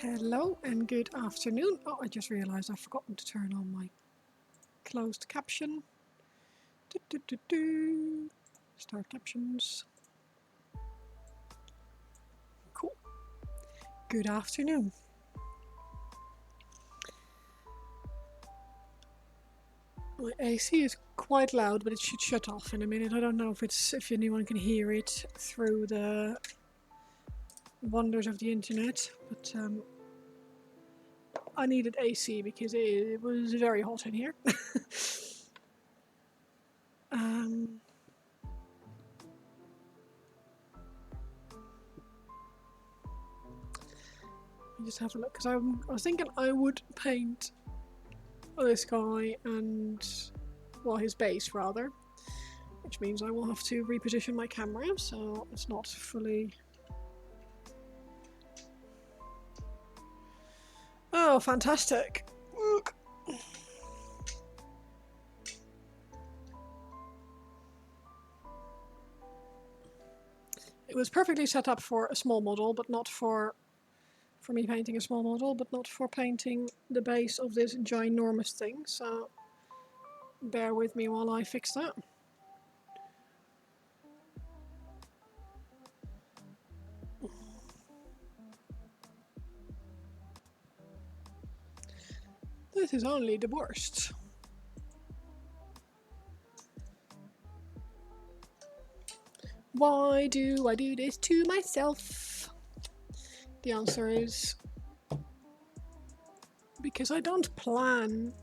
Hello and good afternoon. Oh, I just realized I've forgotten to turn on my closed caption. Start captions. Cool. Good afternoon. My AC is quite loud, but it should shut off in a minute. I don't know if anyone can hear it through the wonders of the internet, but I needed AC because it was very hot in here. Just have a look, because I was thinking I would paint this guy and, well, his base rather, which means I will have to reposition my camera so it's not fully. Oh, fantastic. Look. It was perfectly set up for a small model, but not for me painting a small model, but not for painting the base of this ginormous thing, so bear with me while I fix that. This is only the worst. Why do I do this to myself? The answer is because I don't plan.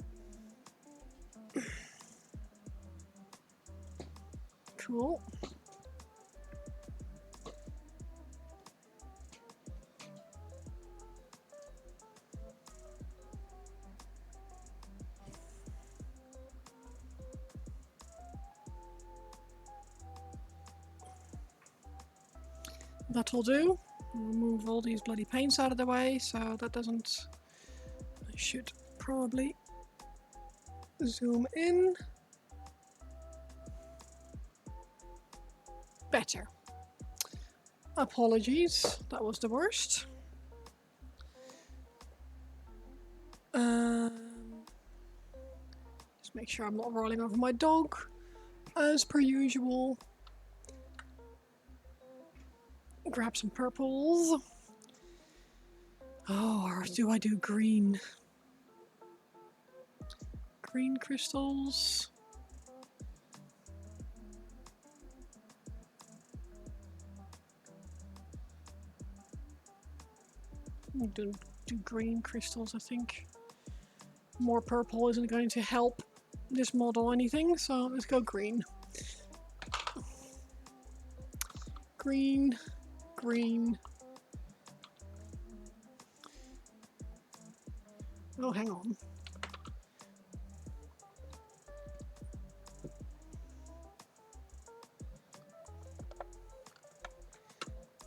Cool. That'll do. Remove all these bloody paints out of the way so that doesn't. I should probably zoom in. Better. Apologies, that was the worst. Just make sure I'm not rolling over my dog, as per usual. Grab some purples. Oh, or do I do green? Green crystals. Do green crystals, I think. More purple isn't going to help this model anything, so let's go green. Green, green. Oh, hang on.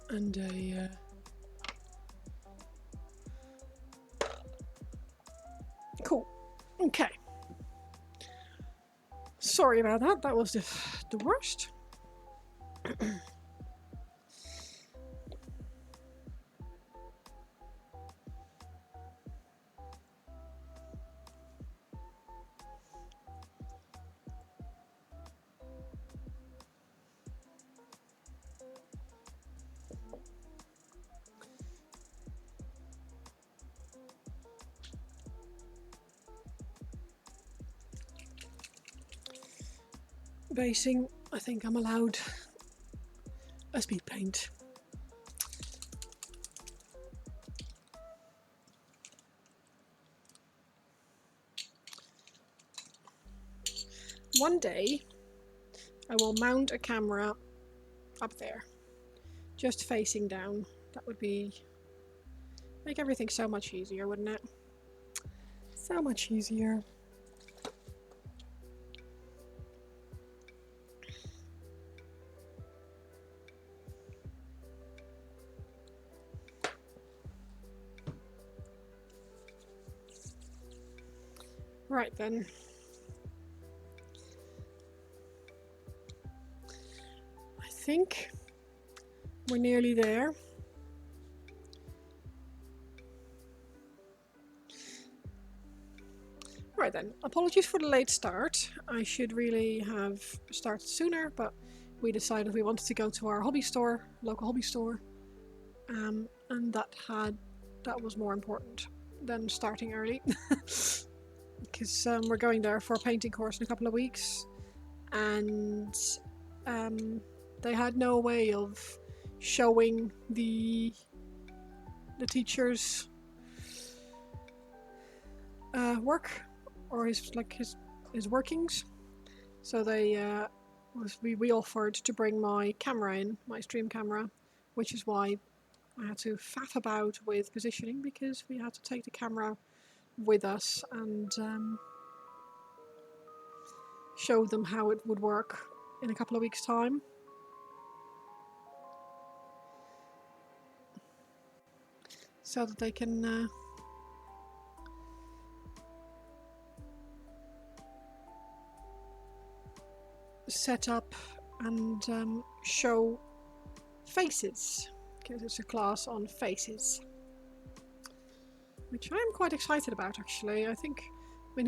And a cool. Okay. Sorry about that. That was the worst. Basing, I think I'm allowed a speed paint. One day, I will mount a camera up there, just facing down. That would make everything so much easier, wouldn't it? So much easier. Right then. I think we're nearly there. Right then, apologies for the late start. I should really have started sooner, but we decided we wanted to go to our hobby store, local hobby store, and that was more important than starting early, because we're going there for a painting course in a couple of weeks, and they had no way of showing the teacher's work or his workings. So we offered to bring my camera in, my stream camera, which is why I had to faff about with positioning, because we had to take the camera with us and show them how it would work in a couple of weeks' time. So that they can set up and show faces, because it's a class on faces, which I'm quite excited about actually. I think when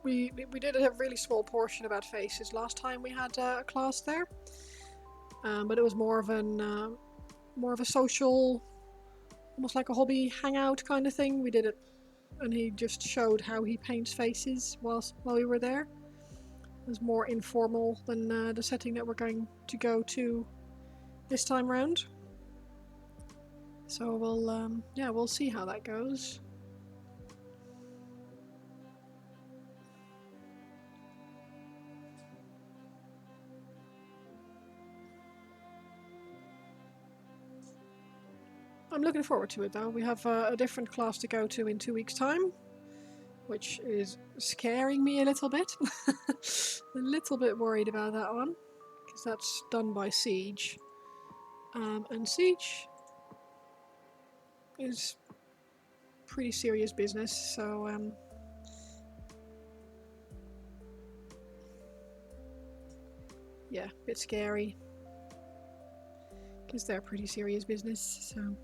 we did a really small portion about faces last time we had a class there, but it was more of a social, almost like a hobby hangout kind of thing. We did it, and he just showed how he paints faces while we were there. It was more informal than the setting that we're going to go to this time round. So we'll see how that goes. I'm looking forward to it though. We have a different class to go to in 2 weeks' time, which is scaring me a little bit. A little bit worried about that one, because that's done by Siege. And Siege is pretty serious business, so yeah, a bit scary, because they're pretty serious business. So,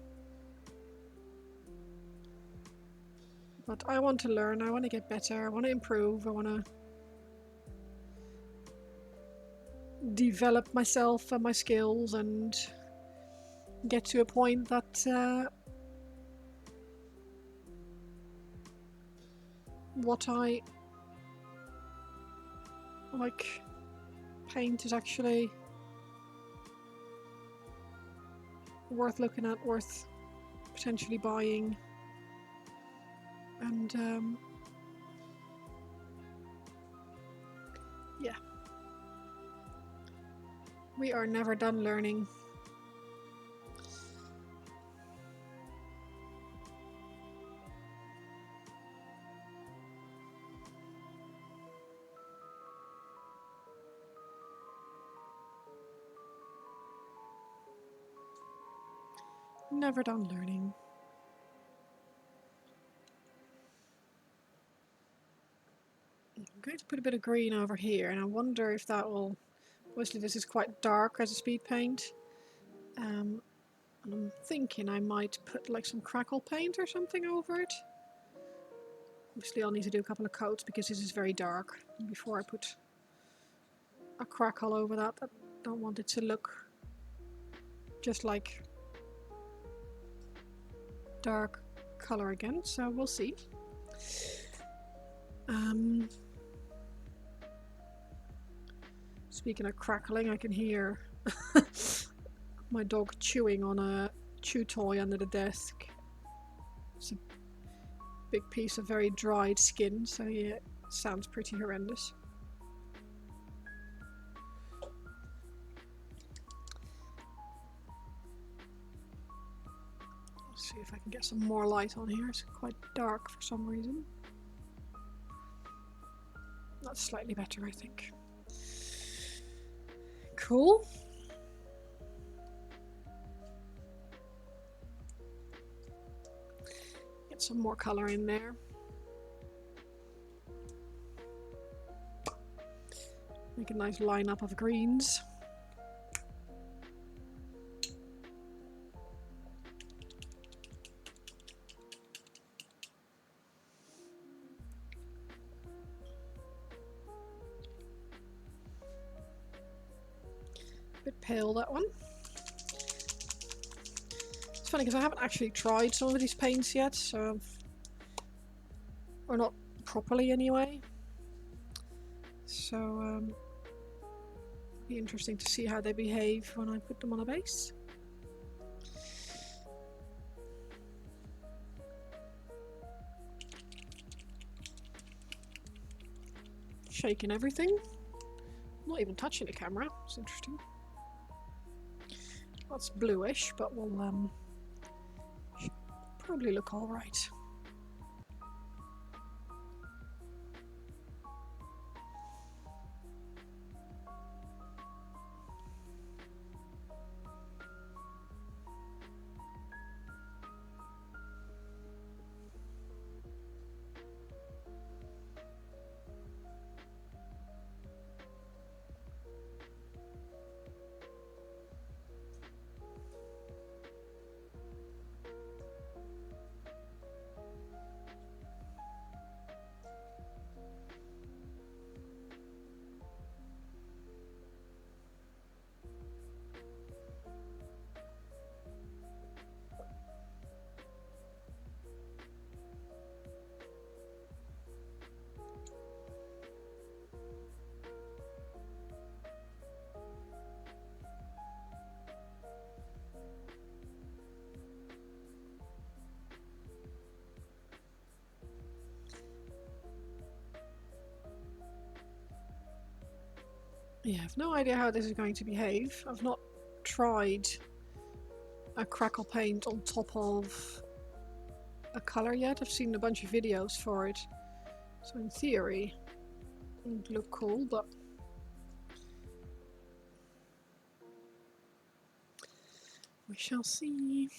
but I want to learn, I want to get better, I want to improve, I want to develop myself and my skills and get to a point that what I like paint is actually worth looking at, worth potentially buying, and yeah, we are never done learning. Never done learning. I'm going to put a bit of green over here, and I wonder if that will... Obviously this is quite dark as a speed paint, and I'm thinking I might put like some crackle paint or something over it. Obviously I'll need to do a couple of coats because this is very dark. Before I put a crackle over that, I don't want it to look just like dark color again, so we'll see. Speaking of crackling, I can hear my dog chewing on a chew toy under the desk. It's a big piece of very dried skin, so yeah, it sounds pretty horrendous. Let's see if I can get some more light on here. It's quite dark for some reason. That's slightly better, I think. Cool. Get some more color in there. Make a nice lineup of greens. pale, that one. It's funny because I haven't actually tried some of these paints yet, so or not properly anyway. So be interesting to see how they behave when I put them on a base. Shaking everything. Not even touching the camera. It's interesting. That's bluish, but will probably look all right. Yeah, I have no idea how this is going to behave. I've not tried a crackle paint on top of a color yet. I've seen a bunch of videos for it, so in theory it would look cool, but we shall see.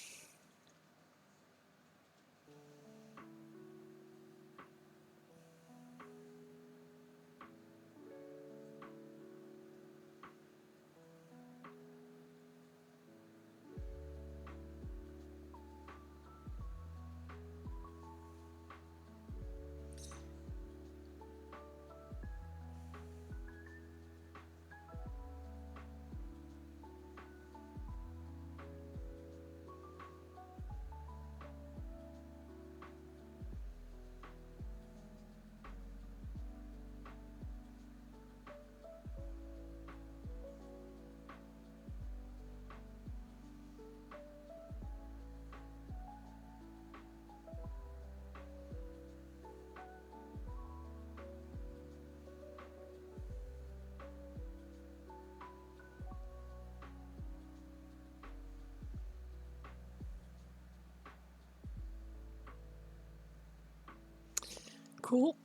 Cool.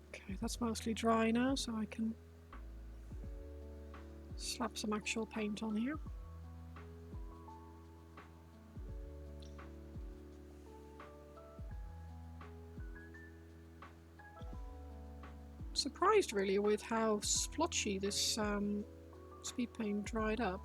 Okay, that's mostly dry now, so I can slap some actual paint on here. Surprised really with how splotchy this speed paint dried up.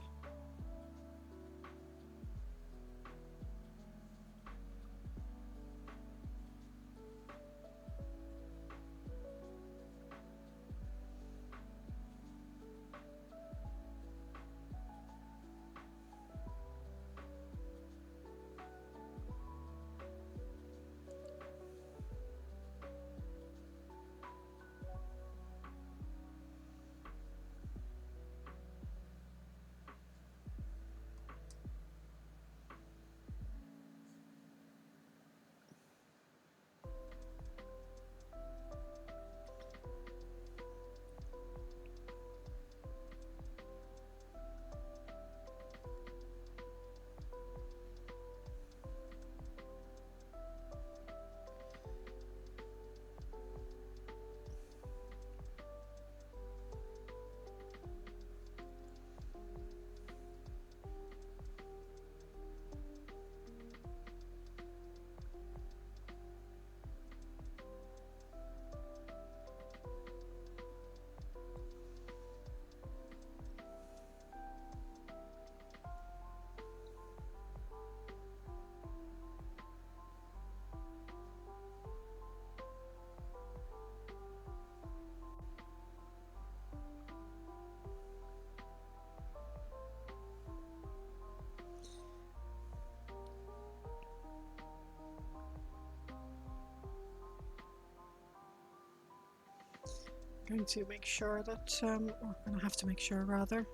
going to make sure that, or I'm going to have to make sure rather,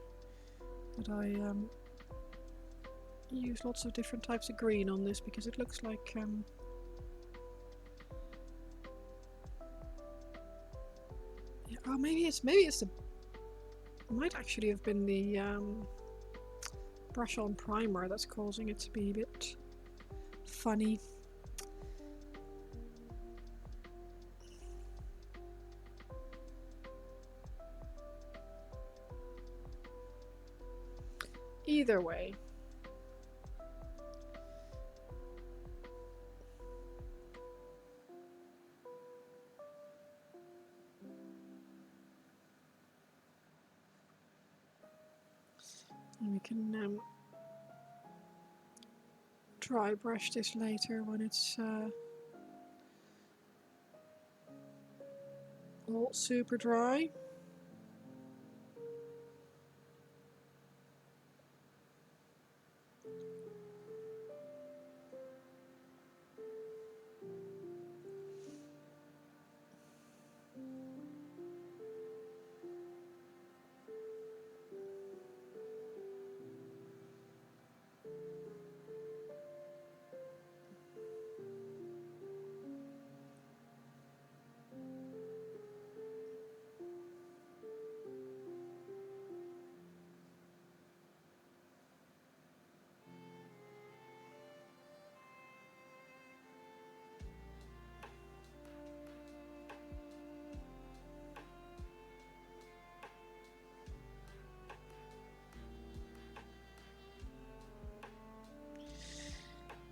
that I use lots of different types of green on this, because it looks like yeah, oh, maybe it's the, it might actually have been the brush on primer that's causing it to be a bit funny. Either way, and we can dry brush this later when it's all super dry.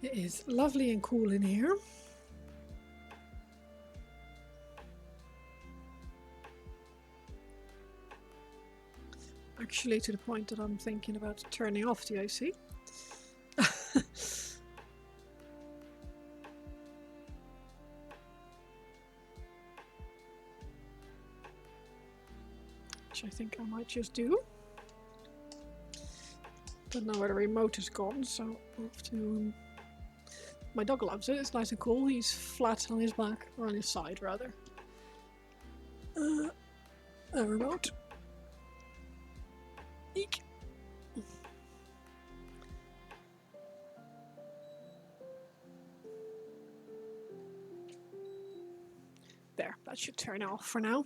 It is lovely and cool in here. Actually, to the point that I'm thinking about turning off the AC. Which I think I might just do. Don't know where the remote is gone, so I'll have to... My dog loves it, it's nice and cool. He's flat on his back, or on his side rather. A remote. Eek. There, that should turn off for now.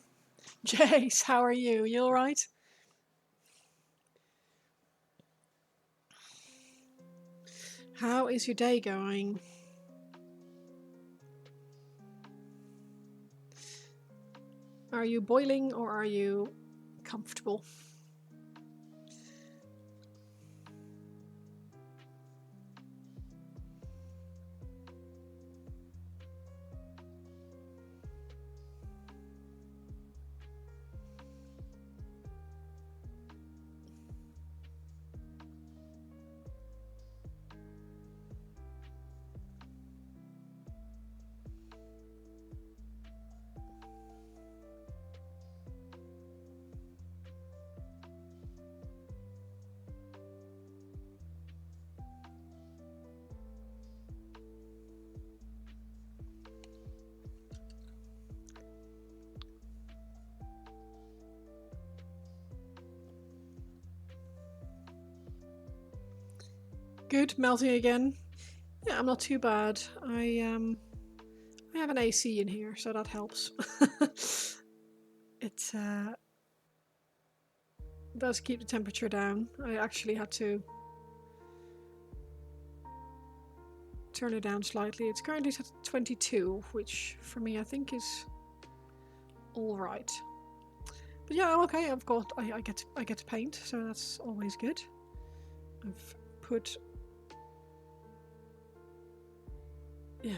Jace, how are you? You alright? How is your day going? Are you boiling or are you comfortable? Good, melting again. Yeah, I'm not too bad. I have an AC in here, so that helps. It does keep the temperature down. I actually had to turn it down slightly. It's currently set at 22, which for me I think is all right. But yeah, I'm okay. I get to paint, so that's always good. I've put... Yeah,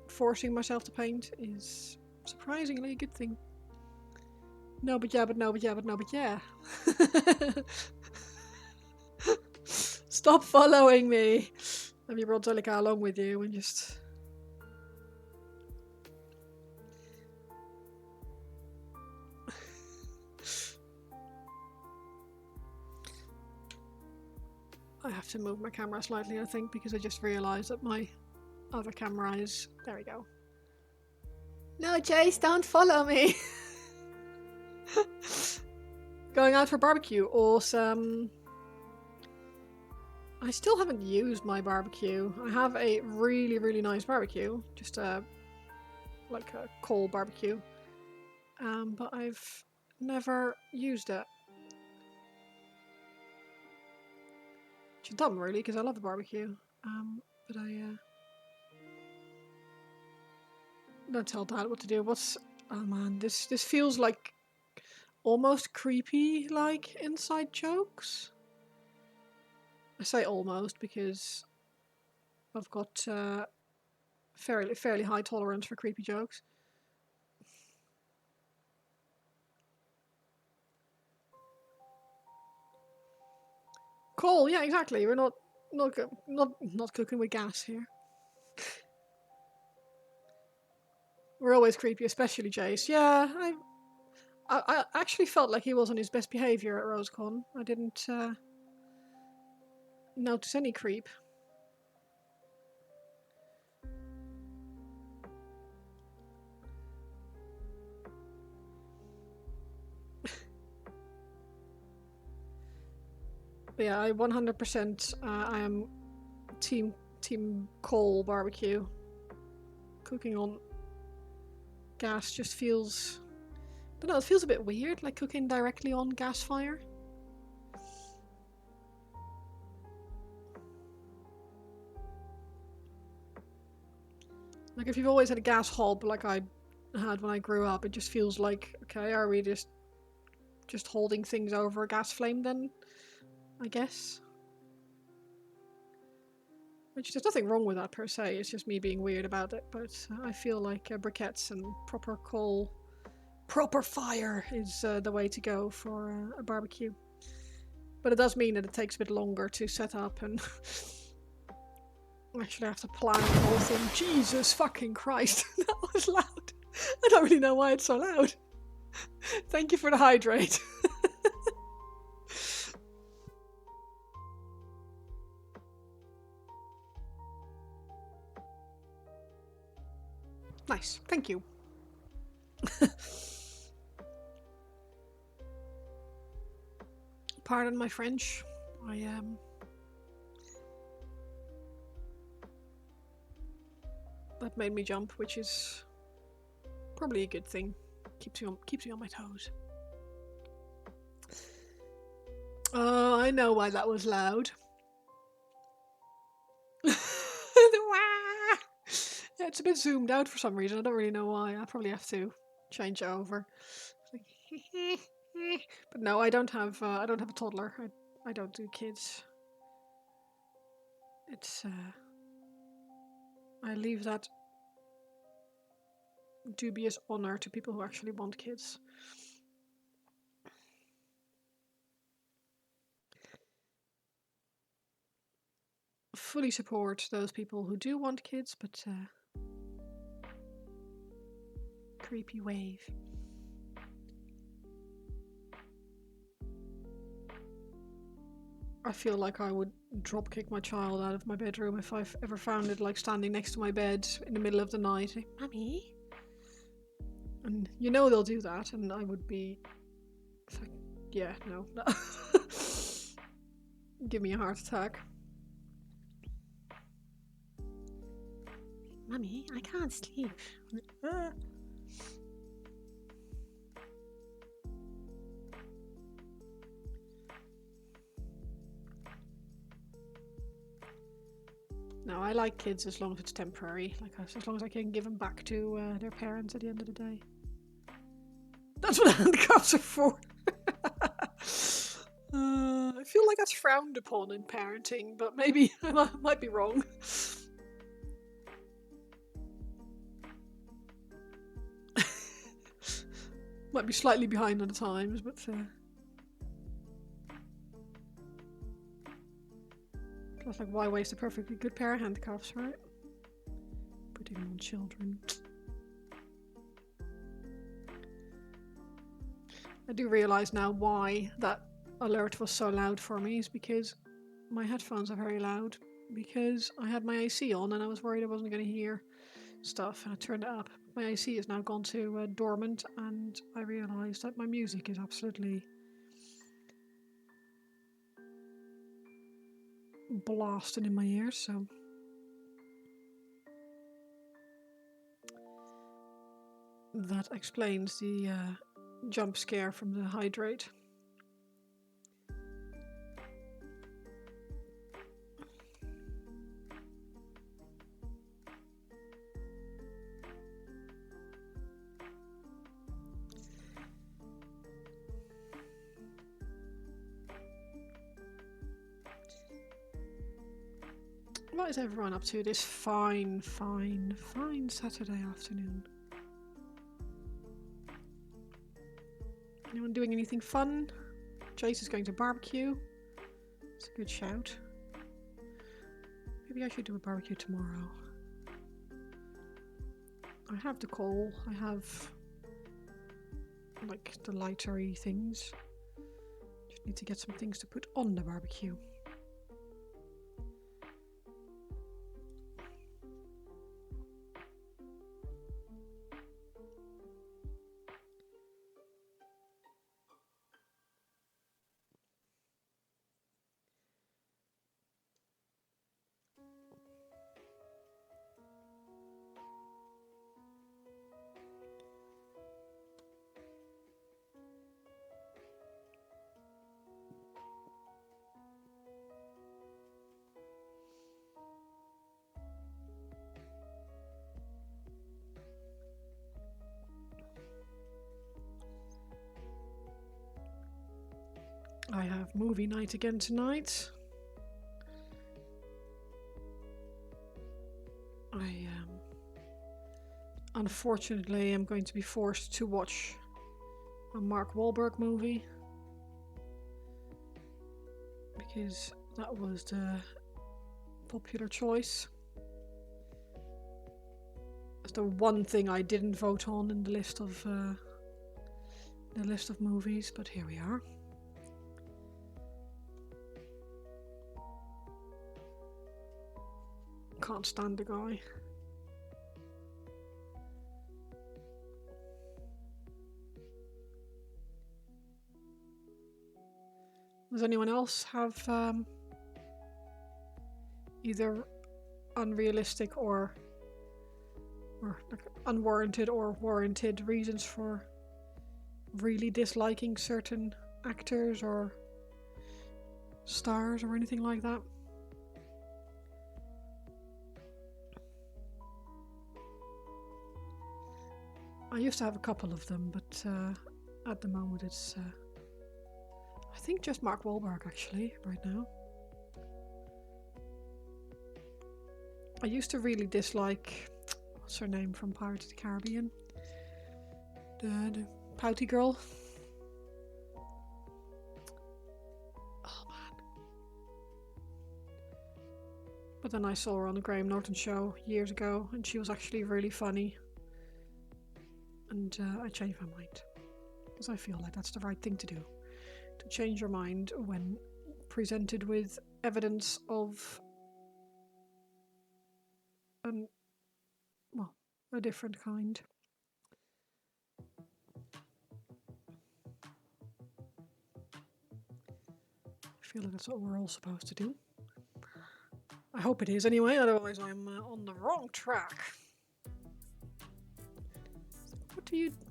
forcing myself to paint is surprisingly a good thing. No, but yeah, but no, but yeah, but no, but yeah. Stop following me. Have you brought Delica along with you and just... I have to move my camera slightly, I think, because I just realised that my other camera is... There we go. No, Jace, don't follow me. Going out for barbecue. Awesome. I still haven't used my barbecue. I have a really, really nice barbecue. Just like a coal barbecue. But I've never used it. Which is dumb, really, because I love the barbecue. But I don't tell Dad what to do. Oh man, this feels like almost creepy, like inside jokes. I say almost because I've got fairly high tolerance for creepy jokes. Coal, yeah, exactly. We're not cooking with gas here. We're always creepy, especially Jace. Yeah, I actually felt like he was on his best behavior at RoseCon. I didn't notice any creep. But yeah, I 100% I am team coal barbecue. Cooking on gas just feels, I don't know, it feels a bit weird, like cooking directly on gas fire. Like if you've always had a gas hob like I had when I grew up, it just feels like, okay, are we just holding things over a gas flame then? I guess. Which there's nothing wrong with that per se, it's just me being weird about it, but I feel like briquettes and proper coal, proper fire is the way to go for a barbecue. But it does mean that it takes a bit longer to set up and actually have to plan the whole thing. Jesus fucking Christ, that was loud. I don't really know why it's so loud. Thank you for the hydrate. Nice, thank you. Pardon my French. That made me jump, which is probably a good thing. Keeps me on my toes. Oh, I know why that was loud. Yeah, it's a bit zoomed out for some reason. I don't really know why. I probably have to change it over. But no, I don't have a toddler. I don't do kids. It's I leave that dubious honor to people who actually want kids. Fully support those people who do want kids, but creepy wave. I feel like I would dropkick my child out of my bedroom if I've ever found it like standing next to my bed in the middle of the night. Like, Mummy? And you know they'll do that, and I would be... Yeah, no. Give me a heart attack. Mummy, I can't sleep. No, I like kids as long as it's temporary. Like as long as I can give them back to their parents at the end of the day. That's what handcuffs are for. I feel like that's frowned upon in parenting, but maybe I might be wrong. Might be slightly behind on the times, but plus, like, why waste a perfectly good pair of handcuffs, right? Putting them on children. I do realise now why that alert was so loud for me is because my headphones are very loud. Because I had my AC on and I was worried I wasn't going to hear stuff, and I turned it up. My AC has now gone to dormant, and I realised that my music is absolutely blasting in my ears, so that explains the jump scare from the hydrate. What is everyone up to this fine Saturday afternoon? Anyone doing anything fun? Jace is going to barbecue. It's a good shout. Maybe I should do a barbecue tomorrow. I have the coal. I have like the lighter-y things. Just need to get some things to put on the barbecue. I have movie night again tonight. I unfortunately am going to be forced to watch a Mark Wahlberg movie because that was the popular choice. That's the one thing I didn't vote on in the list of movies, but here we are. Can't stand the guy. Does anyone else have either unrealistic or like unwarranted or warranted reasons for really disliking certain actors or stars or anything like that? I used to have a couple of them, but at the moment it's I think just Mark Wahlberg actually right now. I used to really dislike, what's her name from Pirates of the Caribbean? The pouty girl. Oh man. But then I saw her on the Graham Norton show years ago and she was actually really funny. And I changed my mind. Because I feel like that's the right thing to do. To change your mind when presented with evidence of a different kind. I feel like that's what we're all supposed to do. I hope it is anyway, otherwise I'm on the wrong track.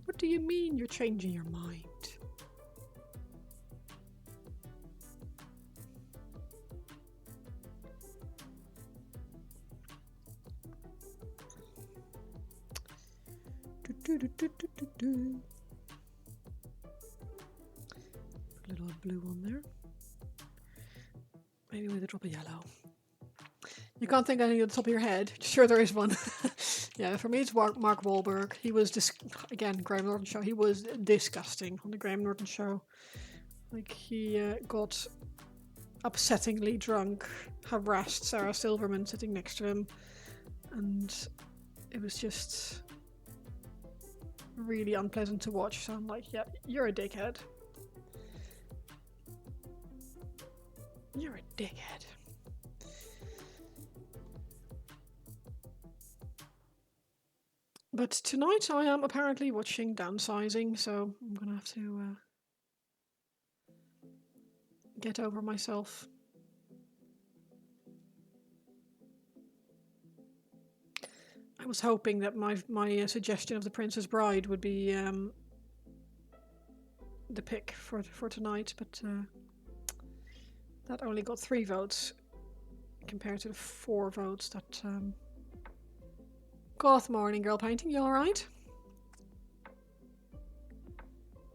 What do you mean you're changing your mind? Put a little blue on there. Maybe with a drop of yellow. You can't think of any on the top of your head. Sure, there is one. Yeah, for me it's Mark Wahlberg. He was again, Graham Norton show. He was disgusting on the Graham Norton show. Like he got upsettingly drunk, harassed Sarah Silverman sitting next to him, and it was just really unpleasant to watch. So I'm like, yeah, you're a dickhead. You're a dickhead. But tonight I am apparently watching Downsizing, so I'm gonna have to get over myself. I was hoping that my suggestion of The Princess Bride would be the pick for tonight, but that only got 3 votes compared to the 4 votes that Goth Morning Girl Painting. You alright?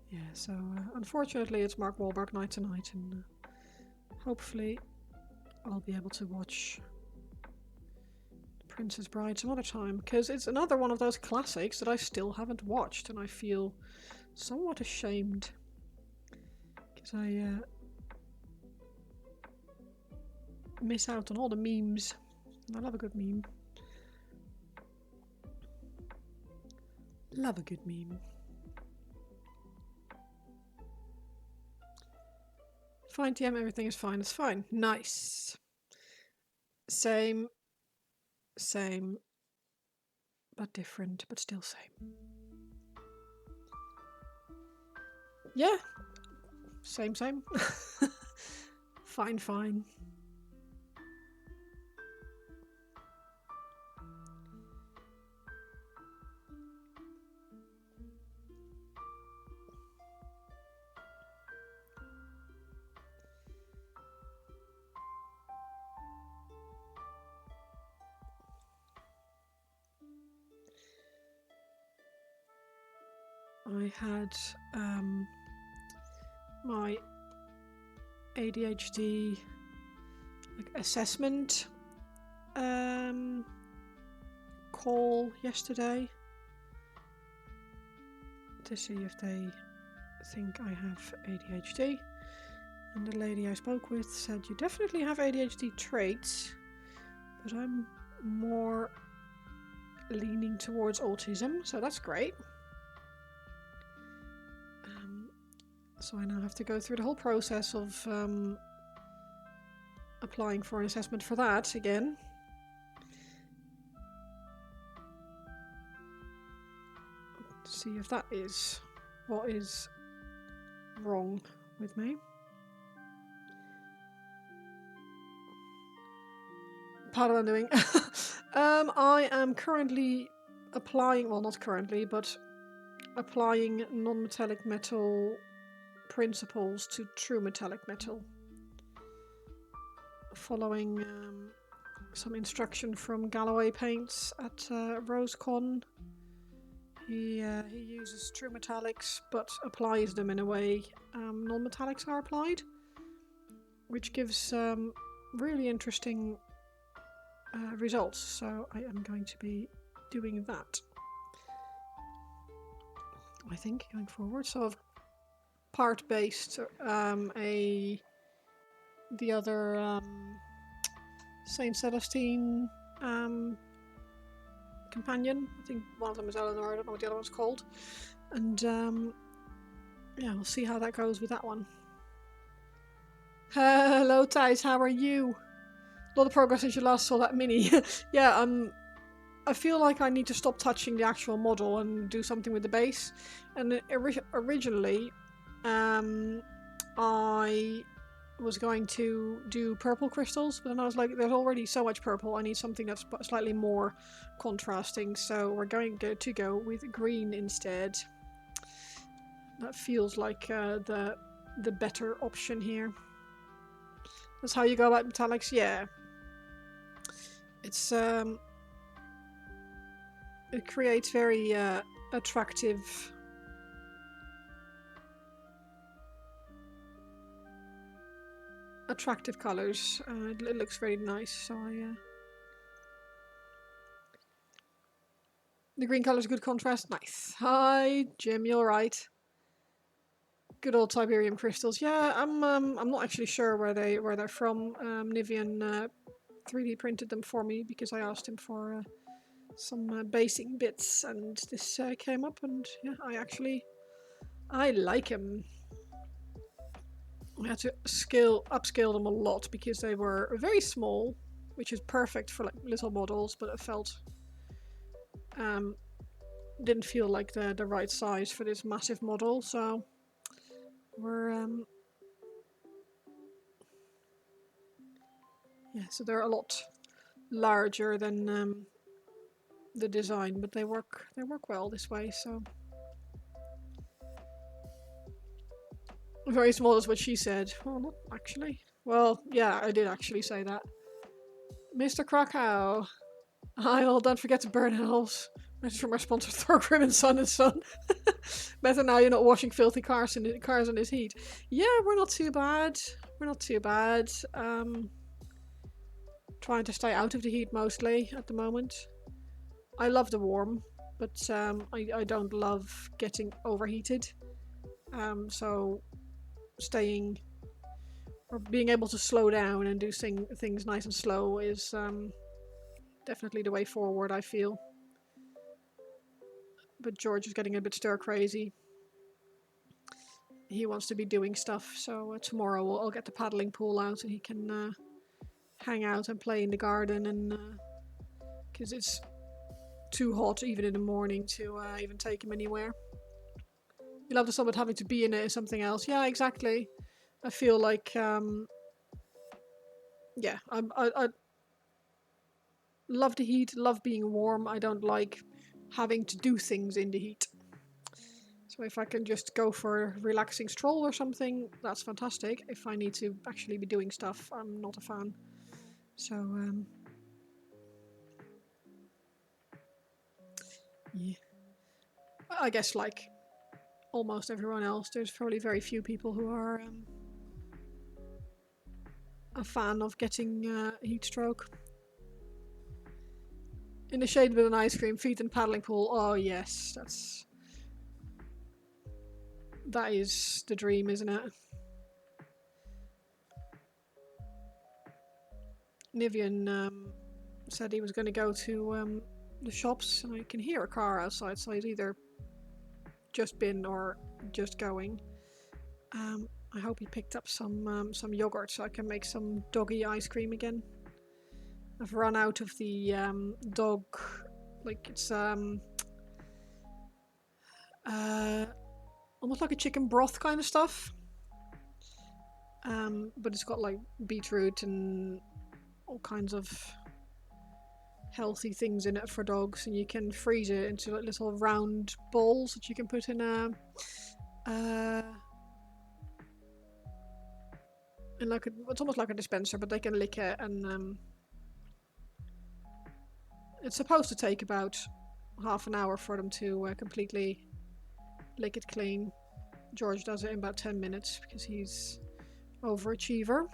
Yeah, so unfortunately it's Mark Wahlberg night tonight, and hopefully I'll be able to watch Princess Bride some other time, because it's another one of those classics that I still haven't watched, and I feel somewhat ashamed because I miss out on all the memes. I love a good meme. Love a good meme. Fine, TM, everything is fine. It's fine. Nice. Same, but different, but still same. Yeah, same. Fine. I had my ADHD assessment call yesterday to see if they think I have ADHD, and the lady I spoke with said you definitely have ADHD traits, but I'm more leaning towards autism, so that's great. So I now have to go through the whole process of applying for an assessment for that again. See if that is what is wrong with me. Part of what I'm doing. I am currently applying, well, not currently, but applying non-metallic metal principles to true metallic metal, following some instruction from Galloway Paints at RoseCon. He uses true metallics but applies them in a way non-metallics are applied, which gives really interesting results, so I am going to be doing that, I think, going forward. So I've part based the other Saint Celestine companion. I think one of them is Eleanor, I don't know what the other one's called. And yeah, we'll see how that goes with that one. Hello Thijs, how are you? A lot of progress since you last saw that mini. Yeah, I feel like I need to stop touching the actual model and do something with the base. And originally, I was going to do purple crystals, but then I was like, there's already so much purple, I need something that's slightly more contrasting, so we're going to go with green instead. That feels like the better option here. That's how you go about metallics, yeah. It's it creates very attractive colors. It looks very nice, so the green color is good contrast. Nice. Hi, Jim. You're right. Good old Tiberium crystals. Yeah, I'm not actually sure where they're from. Nivian 3D printed them for me because I asked him for some basing bits, and this came up, and yeah, I like them. I had to upscale them a lot because they were very small, which is perfect for like little models, but it felt didn't feel like the right size for this massive model, so we're yeah, so they're a lot larger than the design, but they work well this way. So very small is what she said. Well, not actually. Well, yeah, I did actually say that. Mr. Krakow, hi all, don't forget to burn elves. Message from our sponsor Thorgrim and Son and Son. Better now you're not washing filthy cars in this heat. Yeah, we're not too bad. We're not too bad. Trying to stay out of the heat mostly at the moment. I love the warm, but I don't love getting overheated. So staying or being able to slow down and do things nice and slow is definitely the way forward, I feel. But George is getting a bit stir crazy. He wants to be doing stuff, so tomorrow I'll get the paddling pool out and he can hang out and play in the garden, and because it's too hot even in the morning to even take him anywhere. You love the sun, but having to be in it is something else. Yeah, exactly. I feel like yeah, I love the heat, love being warm. I don't like having to do things in the heat. So if I can just go for a relaxing stroll or something, that's fantastic. If I need to actually be doing stuff, I'm not a fan. So yeah, I guess like almost everyone else, there's probably very few people who are a fan of getting heat stroke. In the shade with an ice cream, feet and paddling pool. Oh yes, that is the dream, isn't it? Nivian said he was going to go to the shops, and I can hear a car outside, so he's either just been or just going. I hope he picked up some yogurt so I can make some doggy ice cream again. I've run out of the dog, like it's almost like a chicken broth kind of stuff. But it's got like beetroot and all kinds of healthy things in it for dogs, and you can freeze it into like little round balls that you can put in a in like it's almost like a dispenser, but they can lick it, and it's supposed to take about half an hour for them to completely lick it clean. George does it in about 10 minutes because he's overachiever.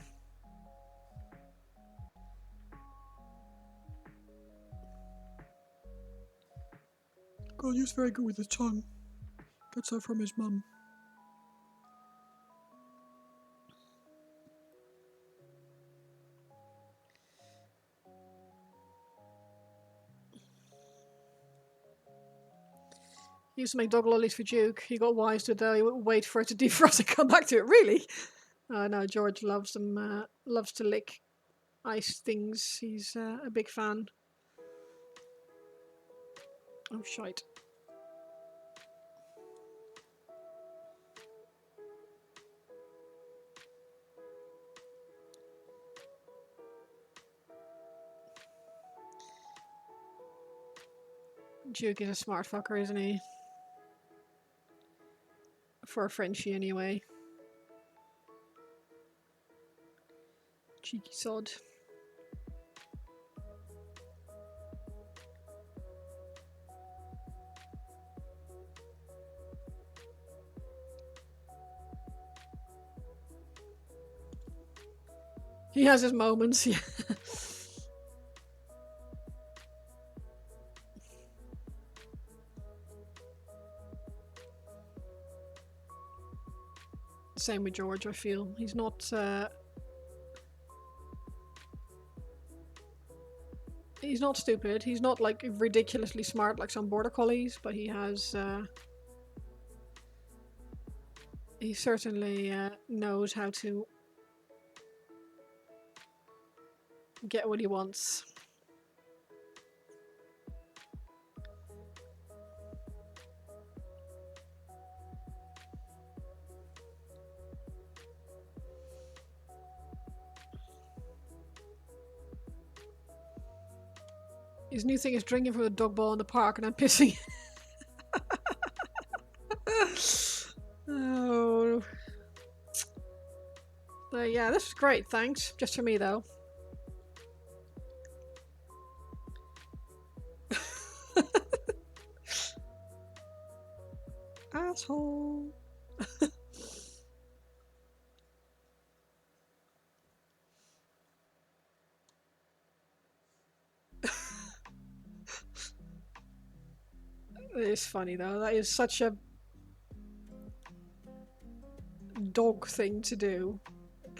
God, he's very good with his tongue. Gets that from his mum. He used to make dog lollies for Duke. He got wise to it. He would wait for it to defrost and come back to it. Really? No, George loves them. Loves to lick ice things. He's a big fan. Oh, shite. Duke is a smart fucker, isn't he? For a Frenchie, anyway. Cheeky sod. He has his moments, yeah. Same with George, I feel. He's not he's not stupid. He's not like ridiculously smart like some border collies, but he has he certainly knows how to get what he wants. His new thing is drinking from the dog bowl in the park and then pissing. Oh. Yeah, this was great, thanks. Just for me, though. Asshole. It is funny, though. That is such a dog thing to do.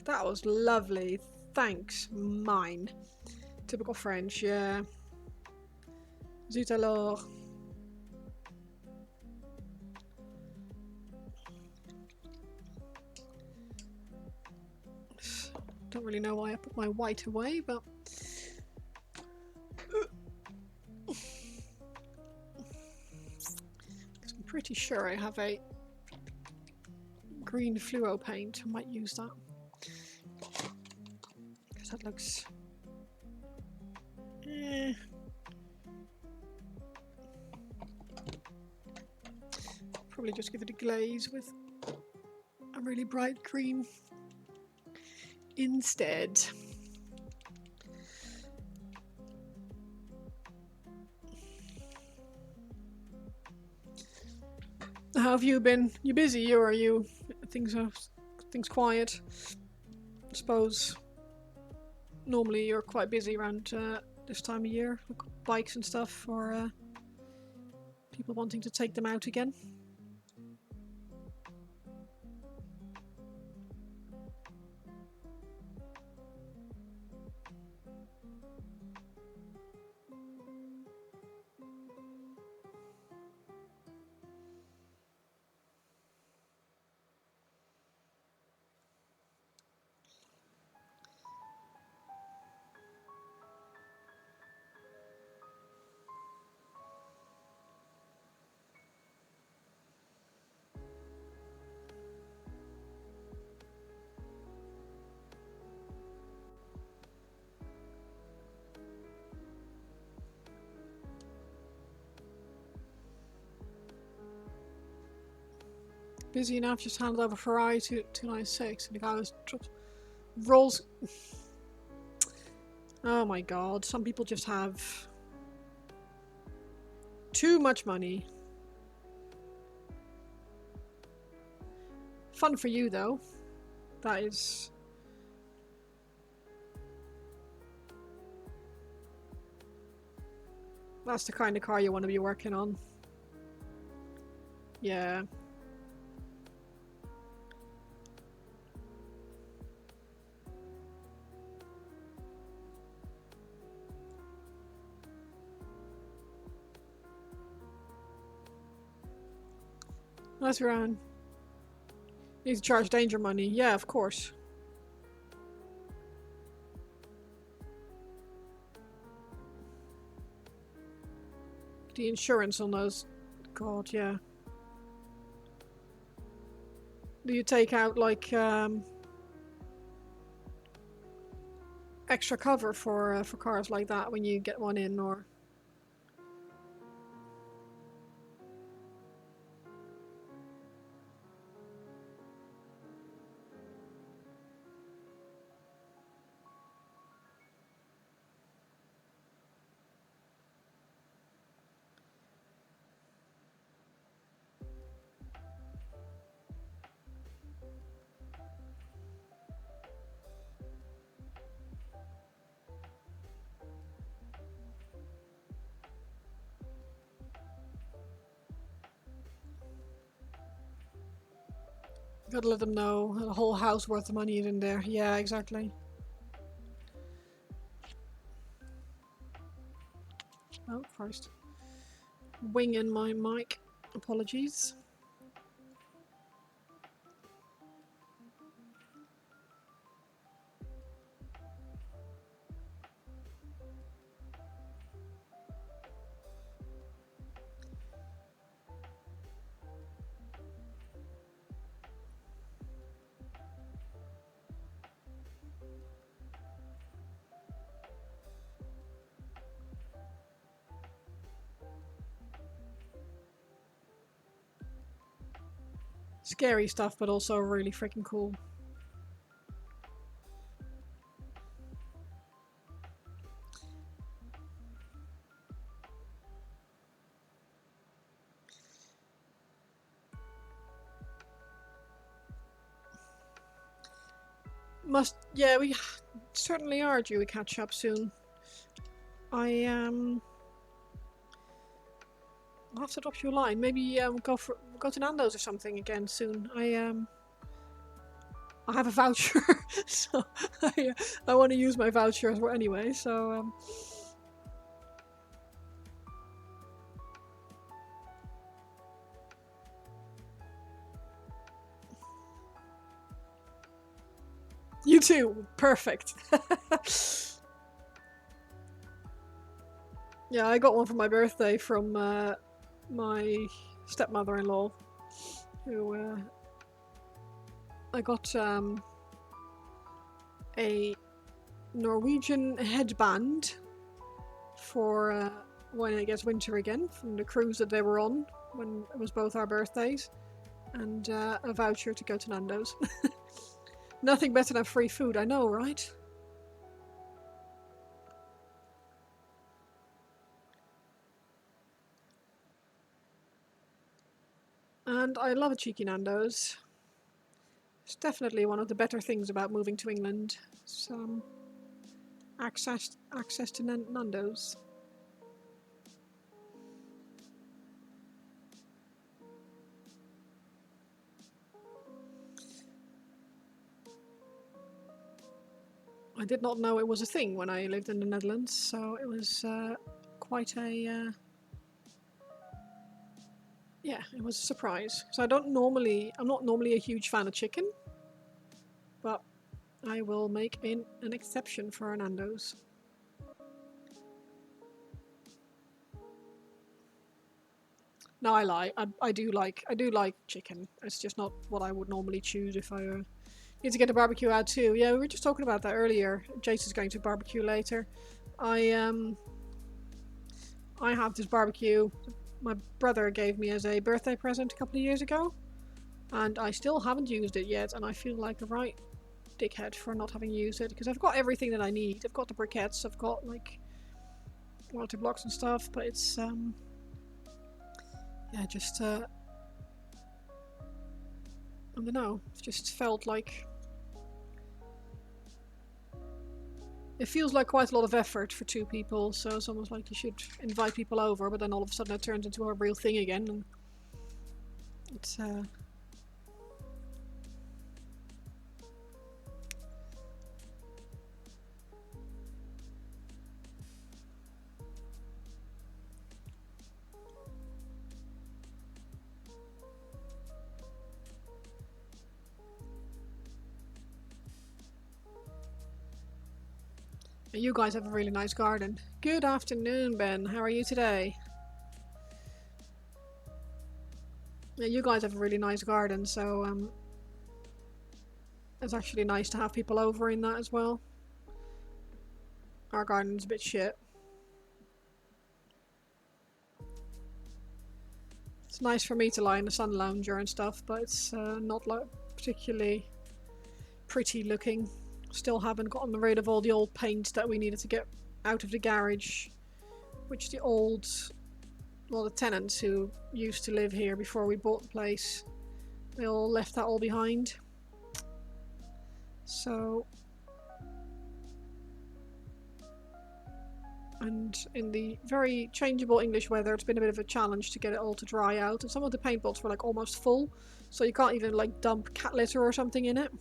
That was lovely. Thanks, mine. Typical French, yeah. Zut alors. Don't really know why I put my white away, but... I'm pretty sure I have a green fluo paint. I might use that. Because that looks... Probably just give it a glaze with a really bright green instead. How have you been? You busy or are you things quiet? I suppose normally you're quite busy around this time of year, like bikes and stuff, or people wanting to take them out again. Busy enough, just handed over Ferrari to 296 and the guy was rolls. Oh my god, some people just have too much money. Fun for you though. That is... That's the kind of car you want to be working on. Yeah. That's around. Need to charge danger money. Yeah, of course. The insurance on those. God, yeah. Do you take out like extra cover for cars like that when you get one in, or? Gotta let them know a whole house worth of money is in there. Yeah, exactly. Oh, Christ. Wing in my mic. Apologies. Scary stuff, but also really freaking cool. Yeah, we certainly are due a catch up soon. I'll have to drop you a line. Maybe go to Nando's or something again soon. I have a voucher, so I want to use my voucher as well anyway. So you too. Perfect. Yeah, I got one for my birthday from my stepmother-in-law, who I got a Norwegian headband for when it gets winter again from the cruise that they were on when it was both our birthdays, and a voucher to go to Nando's. Nothing better than free food, I know, right? And I love a cheeky Nando's. It's definitely one of the better things about moving to England. Some access to Nando's. I did not know it was a thing when I lived in the Netherlands, so it was quite a yeah, it was a surprise. So I'm not normally a huge fan of chicken, but I will make an exception for Nando's. No, I lie. I do like chicken. It's just not what I would normally choose if I need to get a barbecue out too. Yeah, we were just talking about that earlier. Jace is going to barbecue later. I have this barbecue my brother gave me as a birthday present a couple of years ago, and I still haven't used it yet, and I feel like a right dickhead for not having used it, because I've got everything that I need. I've got the briquettes, I've got like water blocks and stuff, but it's yeah, just I don't know, it just felt like it feels like quite a lot of effort for two people, so it's almost like you should invite people over, but then all of a sudden it turns into a real thing again, and it's you guys have a really nice garden. Good afternoon, Ben. How are you today? Yeah, you guys have a really nice garden, so it's actually nice to have people over in that as well. Our garden's a bit shit. It's nice for me to lie in the sun lounger and stuff, but it's not like particularly pretty looking. Still haven't gotten rid of all the old paint that we needed to get out of the garage, which the tenants who used to live here before we bought the place, they all left that all behind. So, and in the very changeable English weather, it's been a bit of a challenge to get it all to dry out, and some of the paint pots were like almost full, so you can't even like dump cat litter or something in it.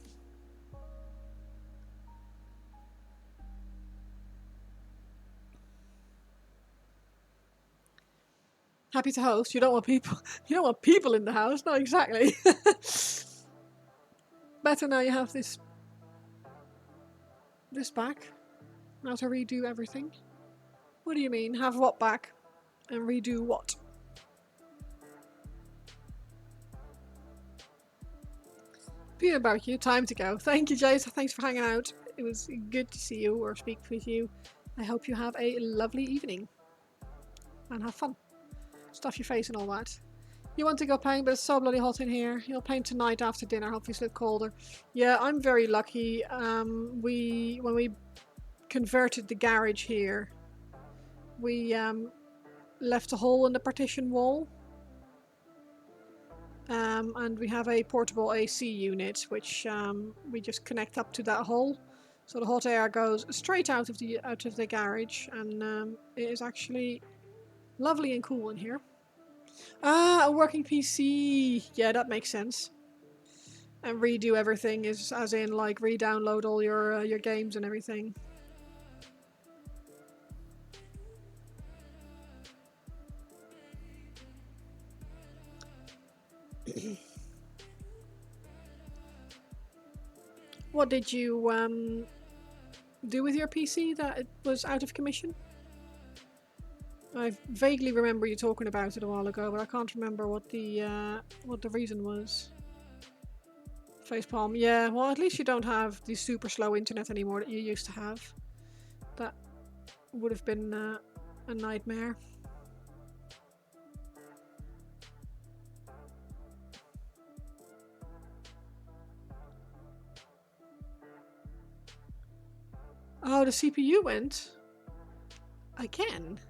Happy to host. You don't want people. You don't want people in the house. No, exactly. Better now you have this back. Now to redo everything. What do you mean? Have what back? And redo what? Peanut barbecue. Time to go. Thank you, Jace. Thanks for hanging out. It was good to see you or speak with you. I hope you have a lovely evening. And have fun. Stuff your face and all that. You want to go paint, but it's so bloody hot in here. You'll paint tonight after dinner. Hopefully it's a little colder. Yeah, I'm very lucky. When we converted the garage here, we left a hole in the partition wall. And we have a portable AC unit, which we just connect up to that hole. So the hot air goes straight out of the garage, and it is actually lovely and cool in here. Ah, a working PC. Yeah, that makes sense. And redo everything is as in like re-download all your games and everything. What did you do with your PC that it was out of commission? I vaguely remember you talking about it a while ago, but I can't remember what the reason was. Facepalm, yeah. Well, at least you don't have the super slow internet anymore that you used to have. That would have been a nightmare. Oh, the CPU went again.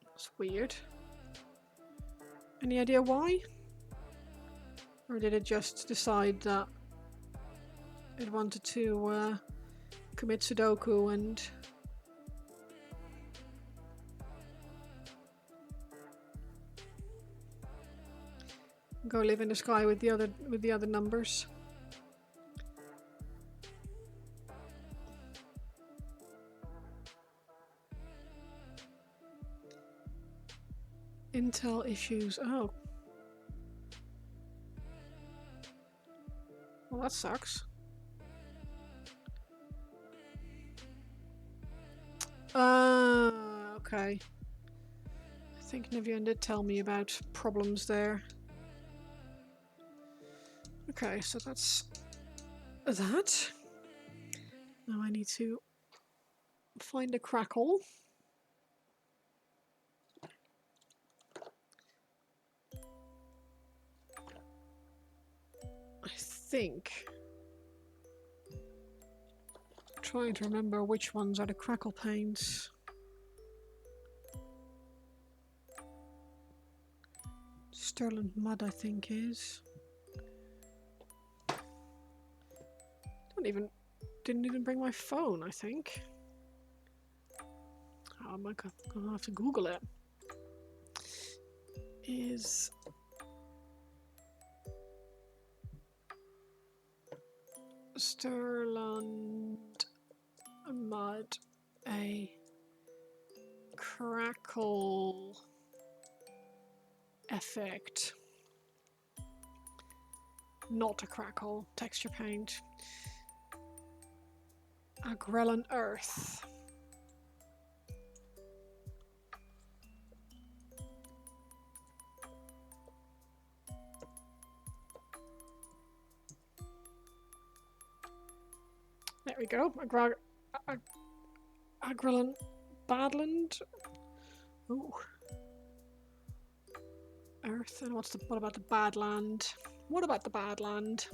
That's weird. Any idea why? Or did it just decide that it wanted to commit Sudoku and go live in the sky with the other numbers? Intel issues. Oh. Well, that sucks. Okay. I think Nivian did tell me about problems there. Okay, so that's that. Now I need to find a crackle. I think. I'm trying to remember which ones are the crackle paints. Sterling Mud, I think, is. Didn't even bring my phone, I think. Oh, I'm gonna have to Google it. Is Sterling Mud a crackle effect? Not a crackle. Texture paint. Agrellan Earth. There we go. Agrellan Badland. Ooh. Earth. And what about the Badland? What about the Badland?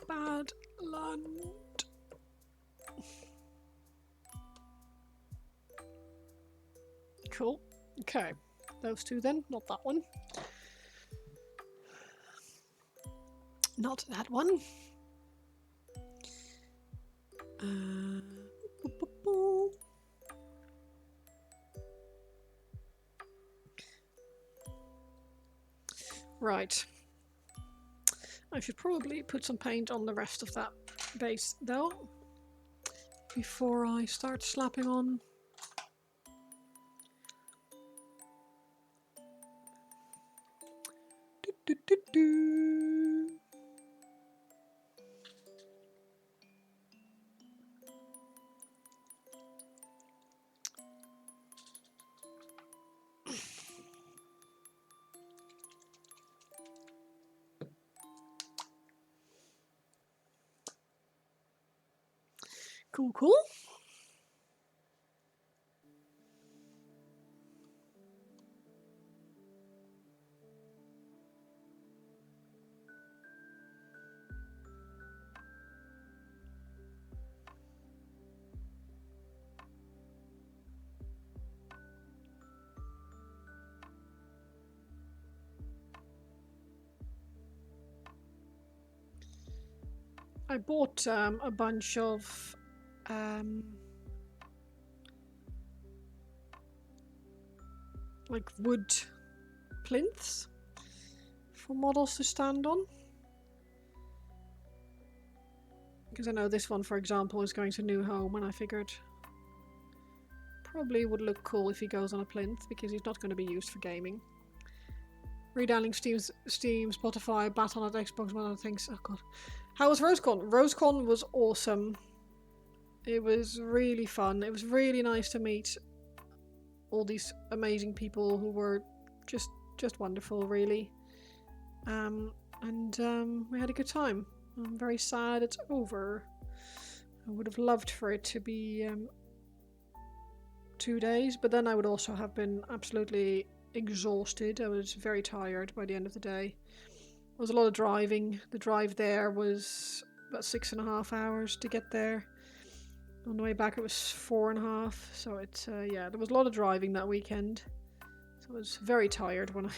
Badland. Cool. Okay. Those two then, not that one. Not that one. Right. I should probably put some paint on the rest of that base though, before I start slapping on. Cool, cool. I bought a bunch of like wood plinths for models to stand on. Because I know this one, for example, is going to New Home, and I figured probably would look cool if he goes on a plinth, because he's not going to be used for gaming. Redownloading Steam, Spotify, Battle at Xbox, one other things. Oh god. How was RoseCon? RoseCon was awesome. It was really fun. It was really nice to meet all these amazing people who were just wonderful, really. We had a good time. I'm very sad it's over. I would have loved for it to be 2 days, but then I would also have been absolutely exhausted. I was very tired by the end of the day. There was a lot of driving. The drive there was about 6.5 hours to get there. On the way back it was 4.5. So it's yeah, there was a lot of driving that weekend. So I was very tired when I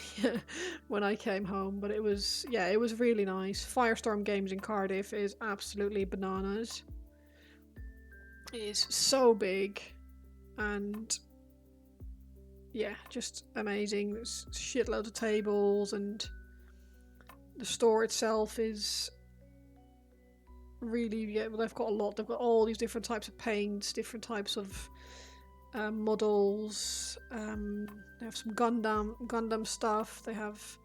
when I came home. But it was, yeah, it was really nice. Firestorm Games in Cardiff is absolutely bananas. It is so big, and yeah, just amazing. There's shitloads of tables, and the store itself is really, yeah, well, they've got a lot. They've got all these different types of paints, different types of models. They have some Gundam stuff. They have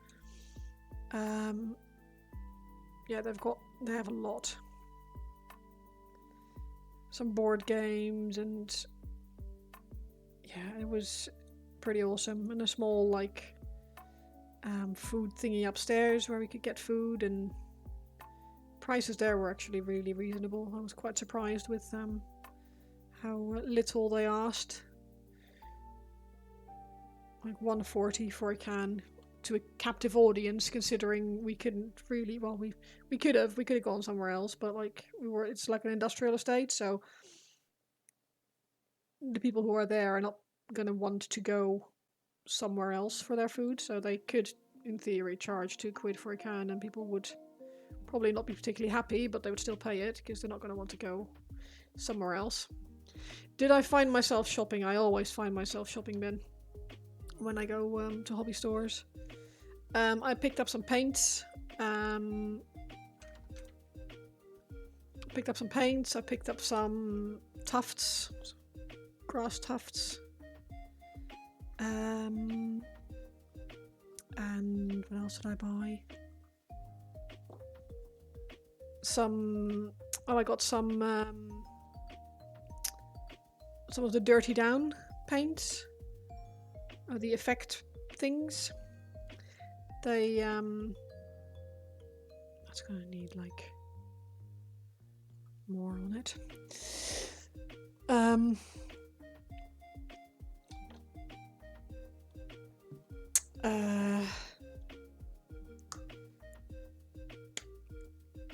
yeah, they have a lot. Some board games, and yeah, it was pretty awesome. And a small like food thingy upstairs where we could get food, and prices there were actually really reasonable. I was quite surprised with how little they asked. Like $1.40 for a can to a captive audience, considering we couldn't really, well, we could have gone somewhere else, but like it's like an industrial estate, so the people who are there are not gonna want to go somewhere else for their food, so they could in theory charge £2 for a can, and people would probably not be particularly happy, but they would still pay it because they're not going to want to go somewhere else. Did I find myself shopping? I always find myself shopping, Ben, when I go to hobby stores. I picked up some paints. I picked up some tufts, grass tufts. And what else did I buy? I got some of the Dirty Down paints, or the effect things. They that's gonna need like more on it.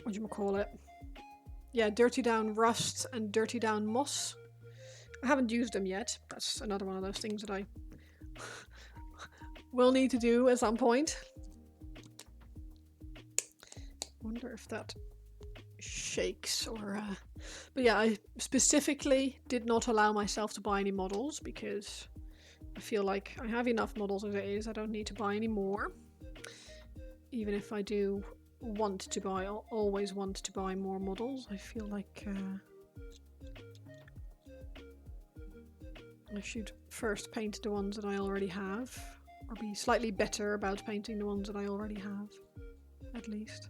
What do you call it? Yeah, Dirty Down Rust and Dirty Down Moss. I haven't used them yet. That's another one of those things that I will need to do at some point. Wonder if that shakes or but yeah, I specifically did not allow myself to buy any models because I feel like I have enough models as it is. I don't need to buy any more. Even if I do want to buy, I'll always want to buy more models. I feel like I should first paint the ones that I already have, or be slightly better about painting the ones that I already have, at least.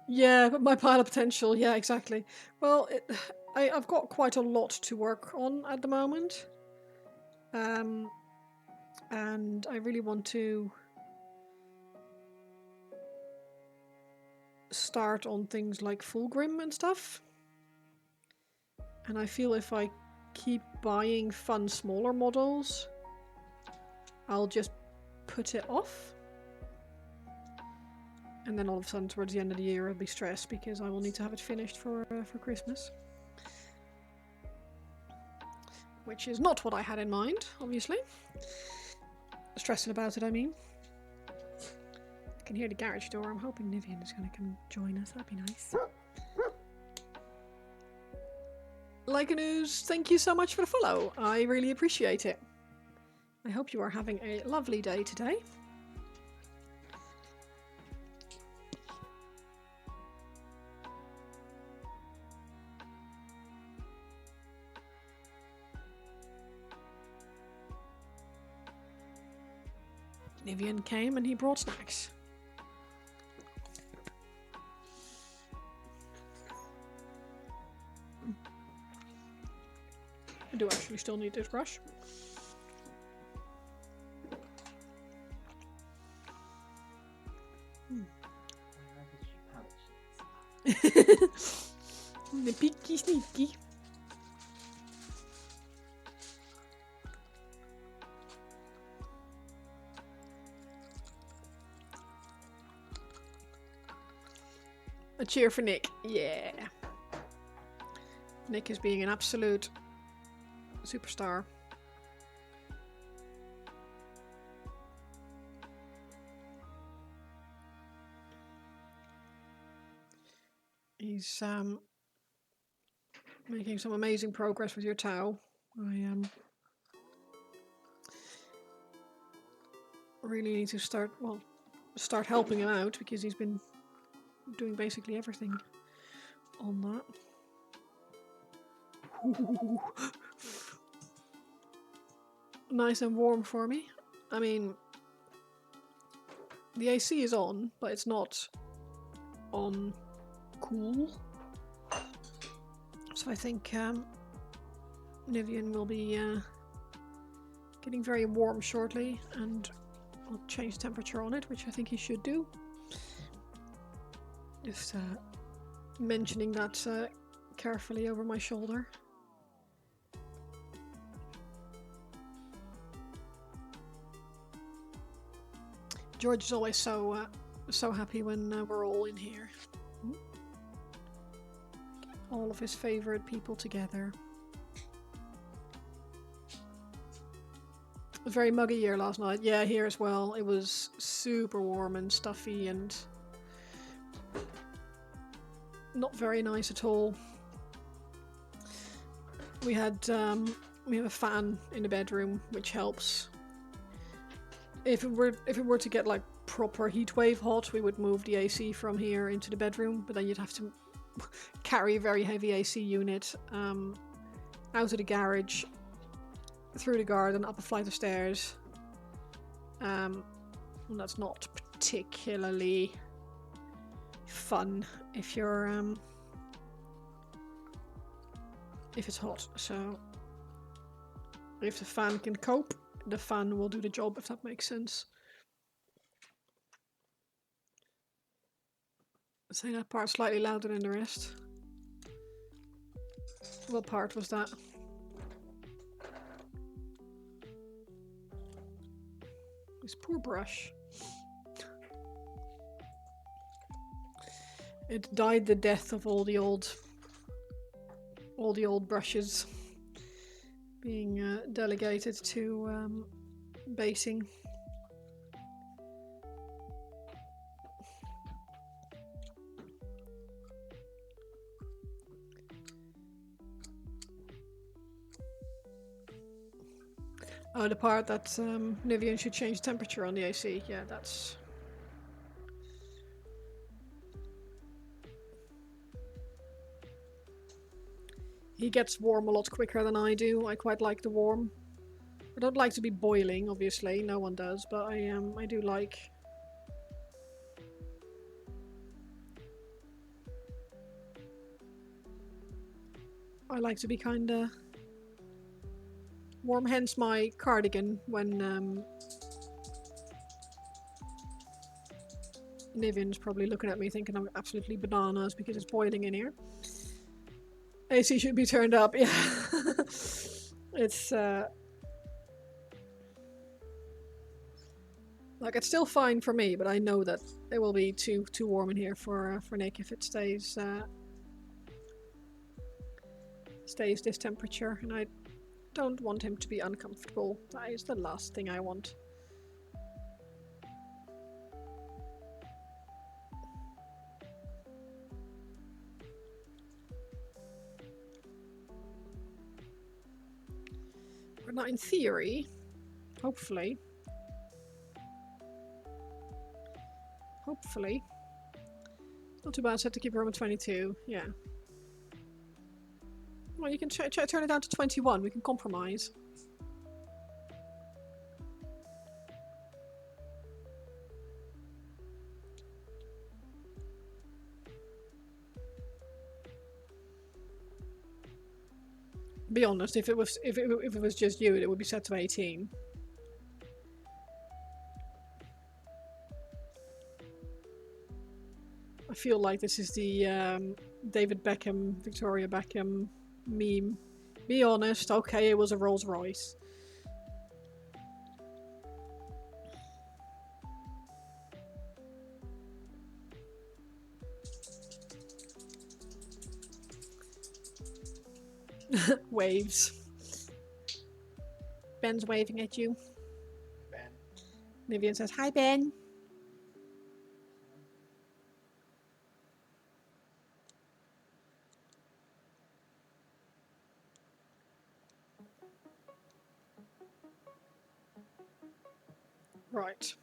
Yeah, but my pile of potential. Yeah, exactly. Well, I've got quite a lot to work on at the moment. And I really want to start on things like Fulgrim and stuff. And I feel if I keep buying fun smaller models, I'll just put it off. And then all of a sudden towards the end of the year I'll be stressed because I will need to have it finished for Christmas. Which is not what I had in mind, obviously. Stressing about it, I mean. I can hear the garage door. I'm hoping Nivian is going to come join us. That'd be nice. Lycanus, thank you so much for the follow. I really appreciate it. I hope you are having a lovely day today. Nivian came and he brought snacks. I do actually still need this brush. The peaky sneaky. A cheer for Nick. Yeah. Nick is being an absolute superstar. He's making some amazing progress with your Tau. I really need to start helping him out because he's been doing basically everything on that. Ooh. Nice and warm for me. I mean, the AC is on, but it's not on cool. So I think Nivian will be getting very warm shortly, and I'll change temperature on it, which I think he should do. Just mentioning that carefully over my shoulder. George is always so happy when we're all in here. All of his favorite people together. It was a very muggy year last night. Yeah, here as well. It was super warm and stuffy and not very nice at all. We have a fan in the bedroom, which helps. If it were to get like proper heatwave hot, we would move the AC from here into the bedroom, but then you'd have to carry a very heavy AC unit out of the garage, through the garden, up a flight of stairs. And that's not particularly fun if you're if it's hot. So if the fan can cope, the fan will do the job, if that makes sense. Say that part slightly louder than the rest. What part was that? This poor brush. It died the death of all the old brushes being delegated to basing. Oh, the part that Nivian should change temperature on the AC. Yeah, that's... He gets warm a lot quicker than I do. I quite like the warm. I don't like to be boiling, obviously. No one does, but I do like I like to be kinda warm, hence my cardigan when Nivian's probably looking at me thinking I'm absolutely bananas because it's boiling in here. AC should be turned up, yeah. It's like it's still fine for me, but I know that it will be too warm in here for Nick if it stays this temperature, and I don't want him to be uncomfortable. That is the last thing I want. But not in theory. Hopefully. Hopefully. Not too bad, set to keep room at 22. Yeah. Well, you can turn it down to 21. We can compromise. Be honest, if it was just you, it would be set to 18. I feel like this is the David Beckham, Victoria Beckham meme. Be honest, okay, it was a Rolls Royce. Waves. Ben's waving at you. Ben. Nivian says, "Hi, Ben." Right.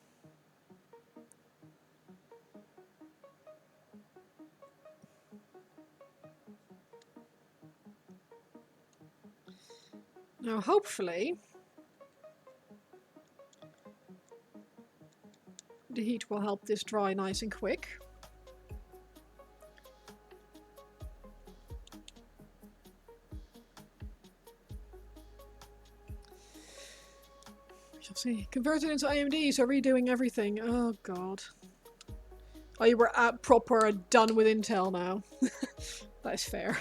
Now, hopefully, the heat will help this dry nice and quick. We shall see. Converted into AMD, so redoing everything. Oh, God. Oh, you were at proper done with Intel now. That is fair.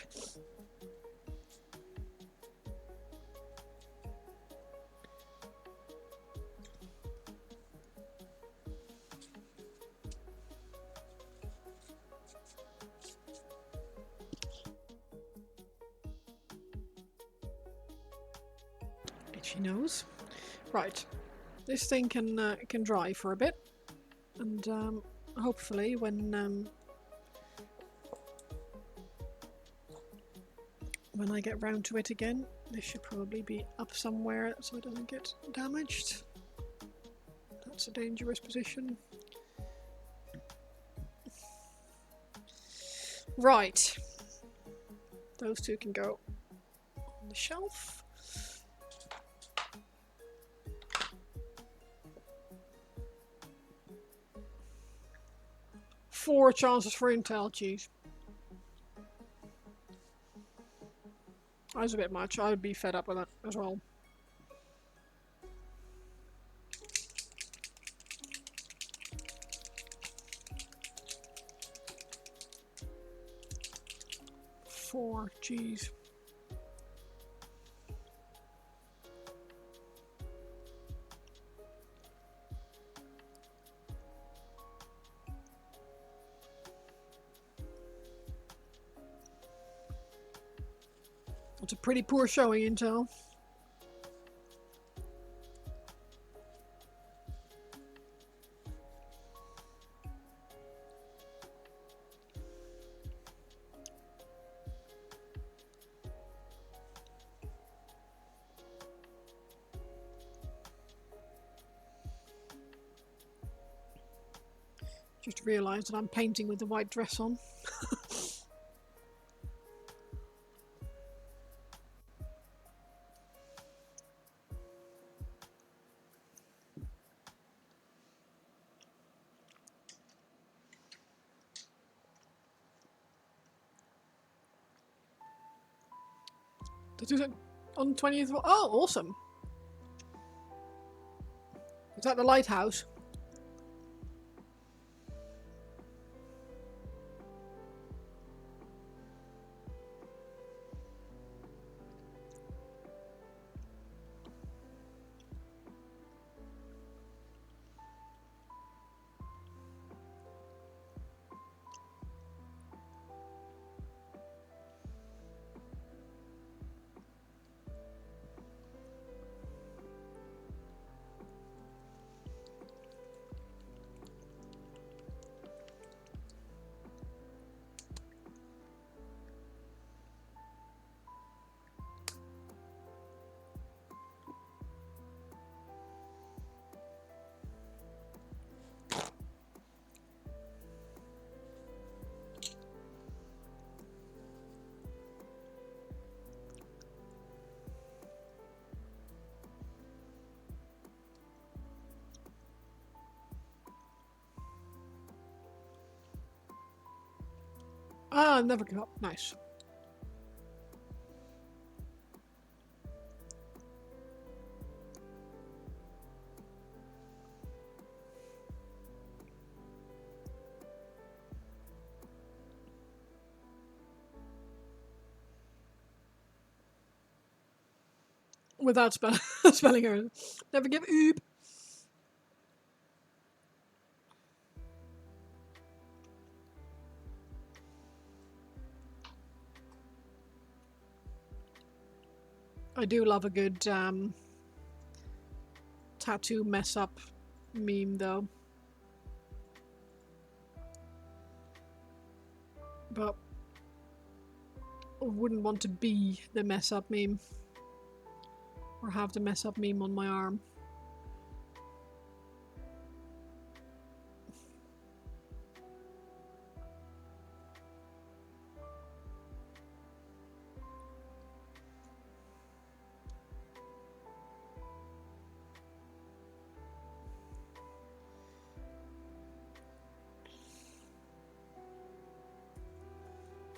Itchy nose. Right. This thing can dry for a bit, and hopefully when I get round to it again, this should probably be up somewhere so it doesn't get damaged. That's a dangerous position. Right. Those two can go on the shelf. Four chances for Intel, geez. That's a bit much. I would be fed up with that as well. Four, geez. That's a pretty poor showing, Intel. Just realised that I'm painting with the white dress on. On 20th. Oh, awesome. Is that the lighthouse? Ah, never give up. Nice. Without spelling her. Never give up. I do love a good tattoo mess up meme though. But I wouldn't want to be the mess up meme. Or have the mess up meme on my arm.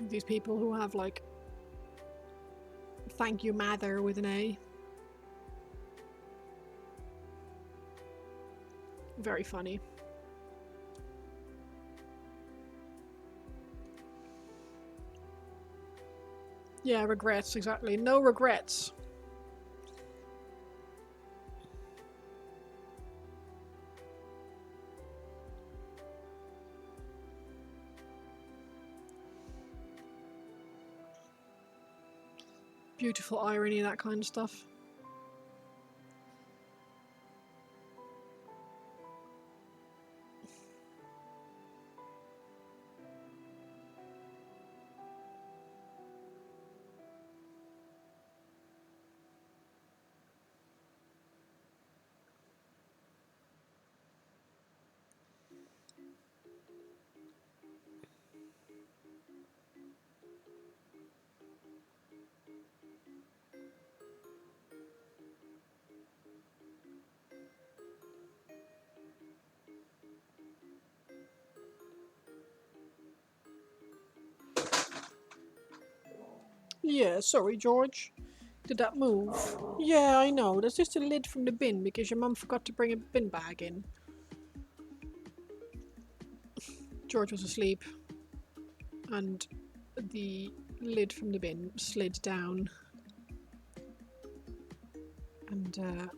These people who have like thank you Mather with an A. Very funny. Yeah, regrets, exactly. No regrets. Beautiful irony, that kind of stuff. Yeah, sorry, George. Did that move? Yeah, I know. That's just a lid from the bin because your mum forgot to bring a bin bag in. George was asleep, and the lid from the bin slid down. And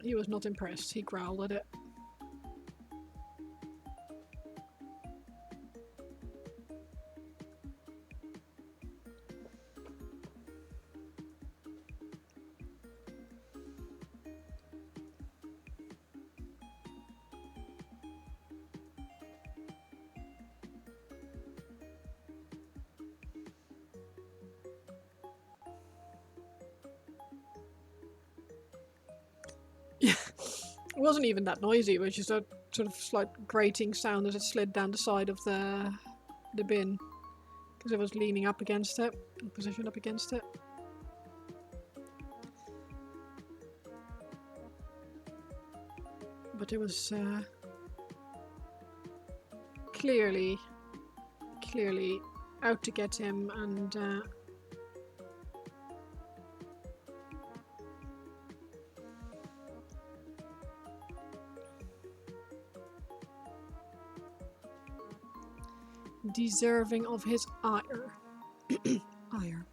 he was not impressed. He growled at it. It wasn't even that noisy. It was just a sort of slight grating sound as it slid down the side of the bin because it was leaning up against it, positioned up against it. But it was clearly out to get him, and deserving of his ire. Ire.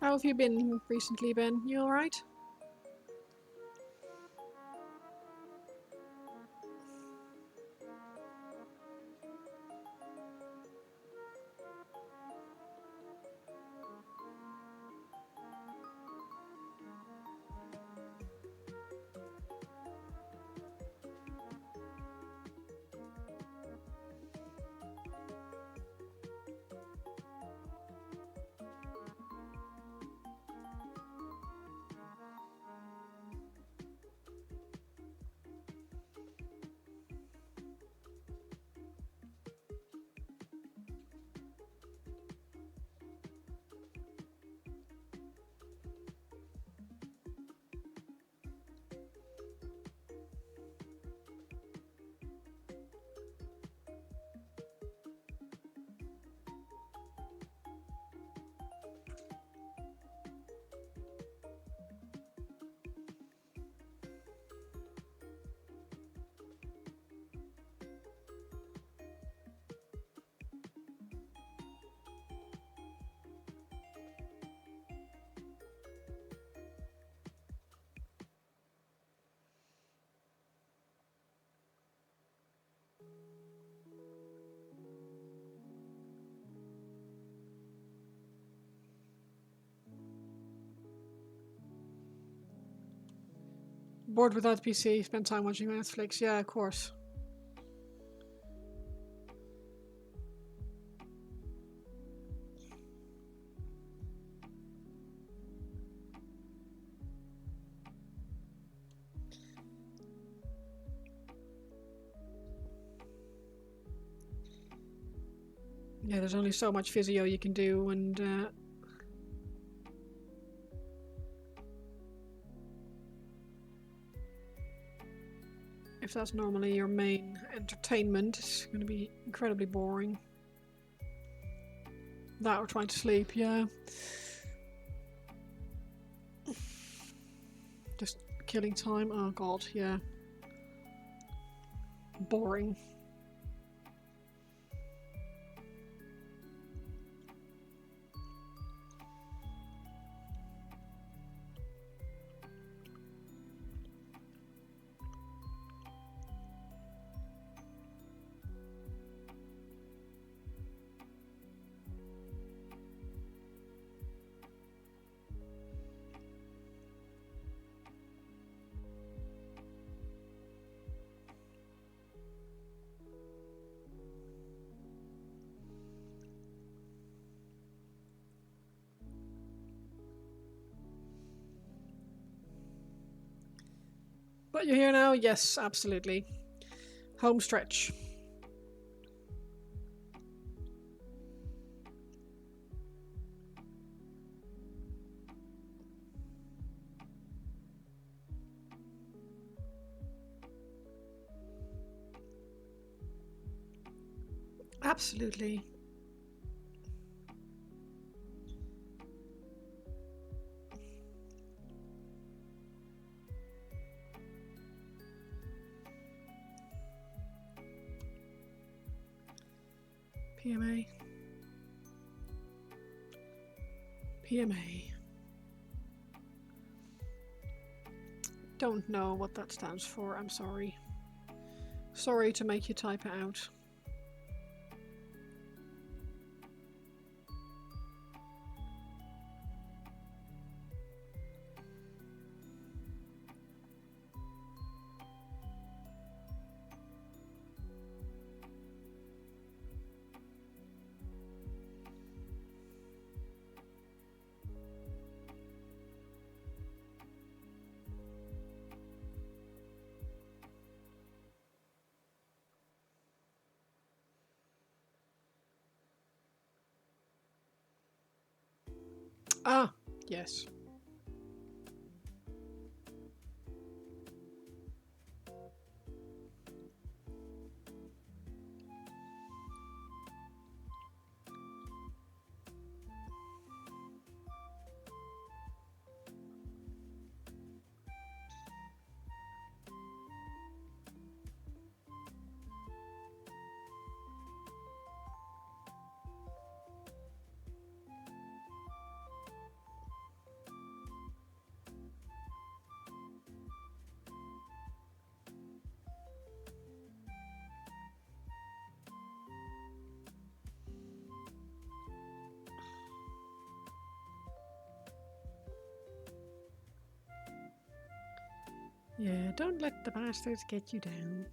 How have you been recently, Ben? You alright? Bored without PC, spend time watching Netflix. Yeah, of course. Yeah, there's only so much physio you can do, and if that's normally your main entertainment, it's going to be incredibly boring. That or trying to sleep, yeah. Just killing time, oh god, yeah. Boring. But you're here now? Yes, absolutely. Home stretch. Absolutely. PMA. PMA. don't know what that stands for. I'm sorry. Sorry to make you type it out. Ah, yes. Yeah, don't let the bastards get you down.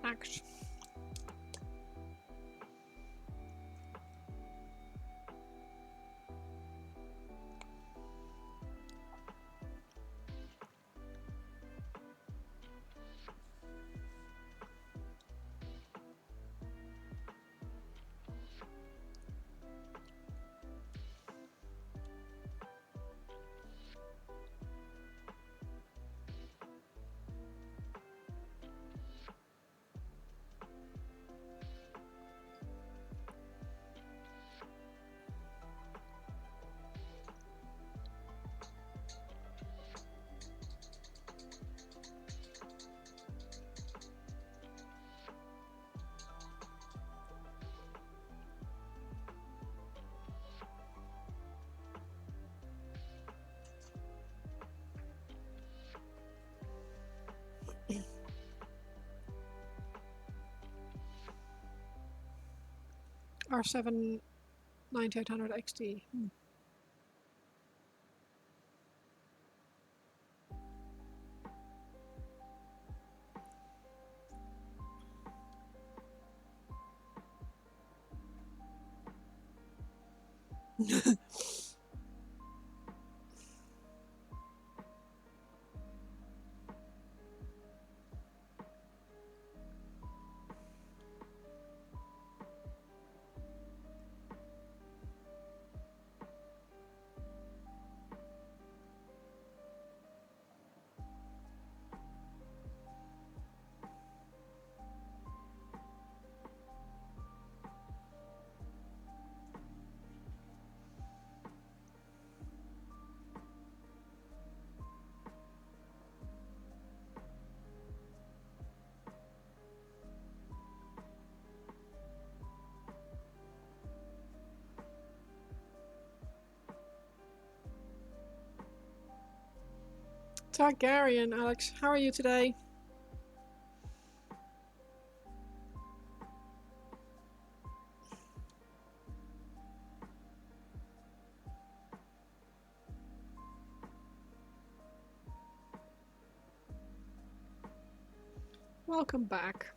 act. R7 9800 XT. Targaryen, Alex, how are you today? Welcome back.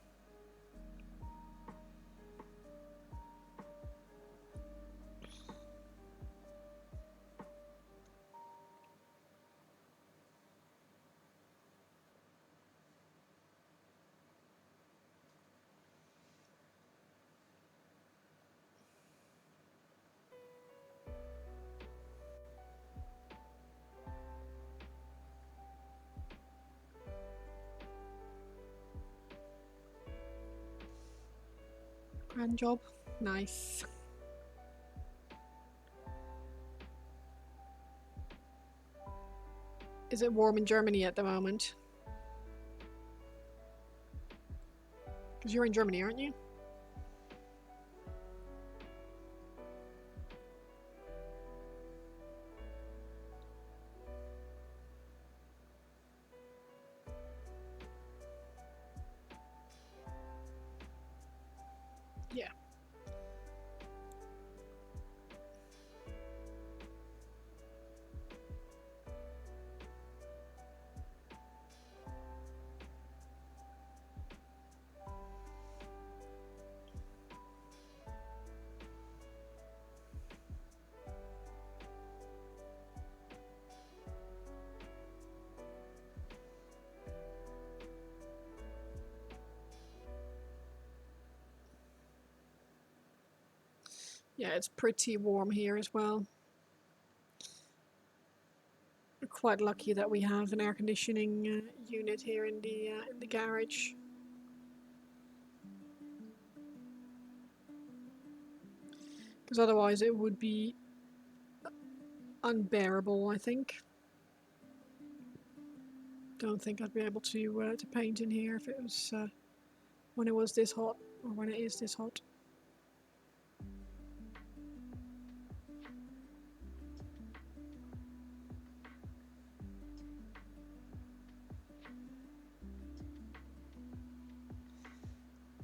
Grand job. Nice. Is it warm in Germany at the moment? Because you're in Germany, aren't you? Yeah. Yeah, it's pretty warm here as well. We're quite lucky that we have an air conditioning unit here in the garage. Because otherwise it would be unbearable, I think. Don't think I'd be able to paint in here if it was when it was this hot, or when it is this hot.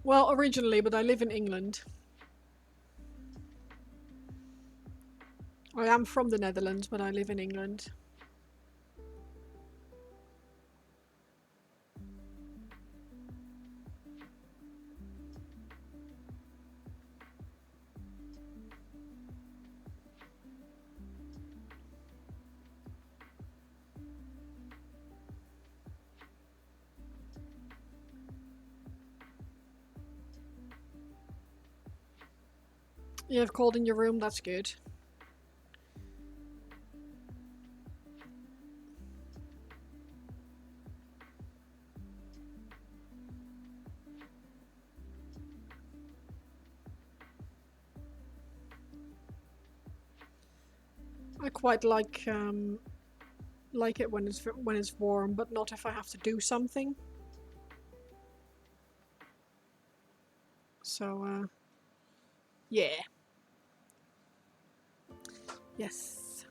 Well, originally, but I live in England. I am from the Netherlands, but I live in England. You have cold in your room, that's good. I quite like it when it's warm, but not if I have to do something. So yeah. Yes.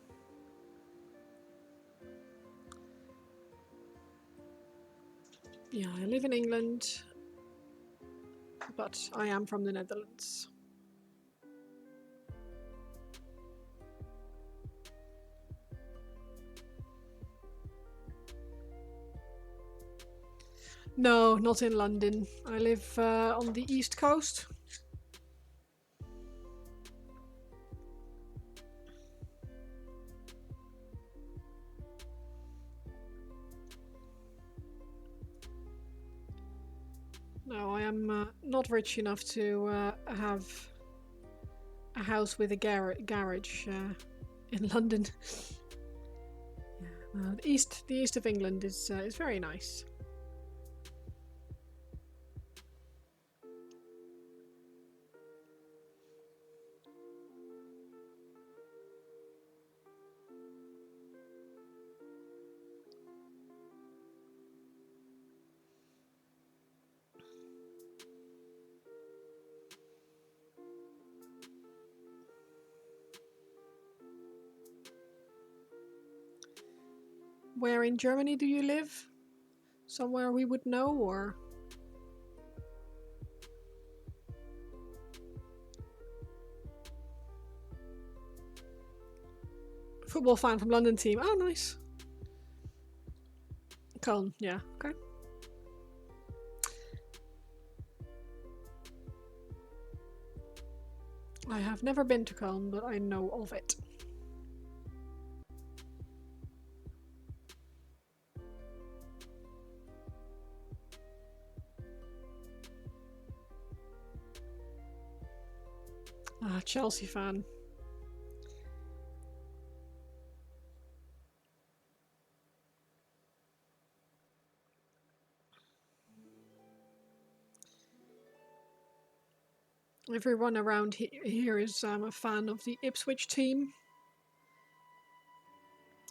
Yeah, I live in England, but I am from the Netherlands. No, not in London. I live on the East Coast. No, I am not rich enough to have a house with a garage in London. Yeah, the east of England is very nice. Where in Germany do you live? Somewhere we would know, or? Football fan from London team. Oh, nice. Cologne, yeah, okay. I have never been to Cologne, but I know of it. Ah, Chelsea fan. Everyone around here is a fan of the Ipswich team.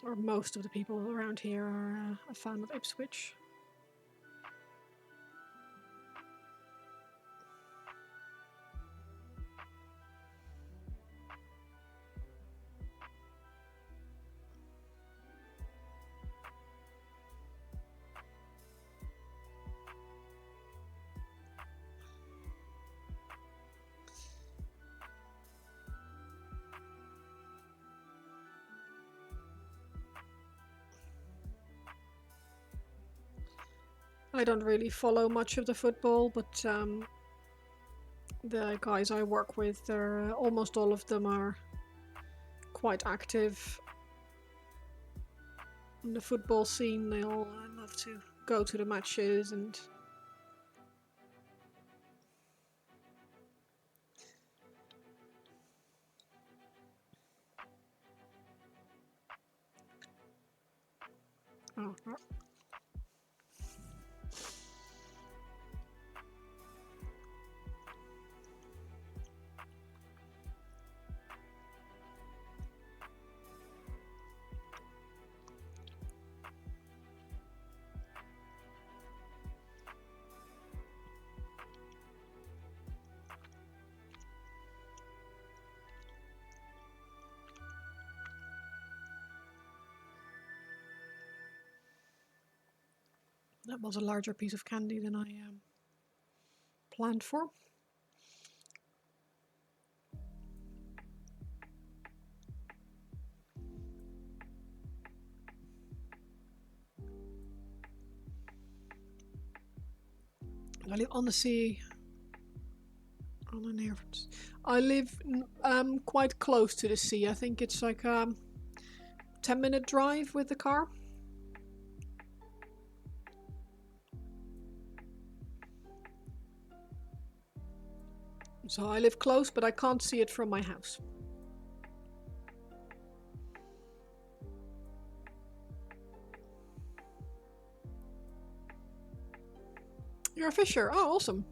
Or most of the people around here are a fan of Ipswich. I don't really follow much of the football, but the guys I work with, they're almost all of them are quite active in the football scene. They all love to go to the matches and oh, that was a larger piece of candy than I planned for. I live on the sea. On an air. I live quite close to the sea. I think it's like a 10-minute drive with the car. So I live close, but I can't see it from my house. You're a fisher. Oh, awesome.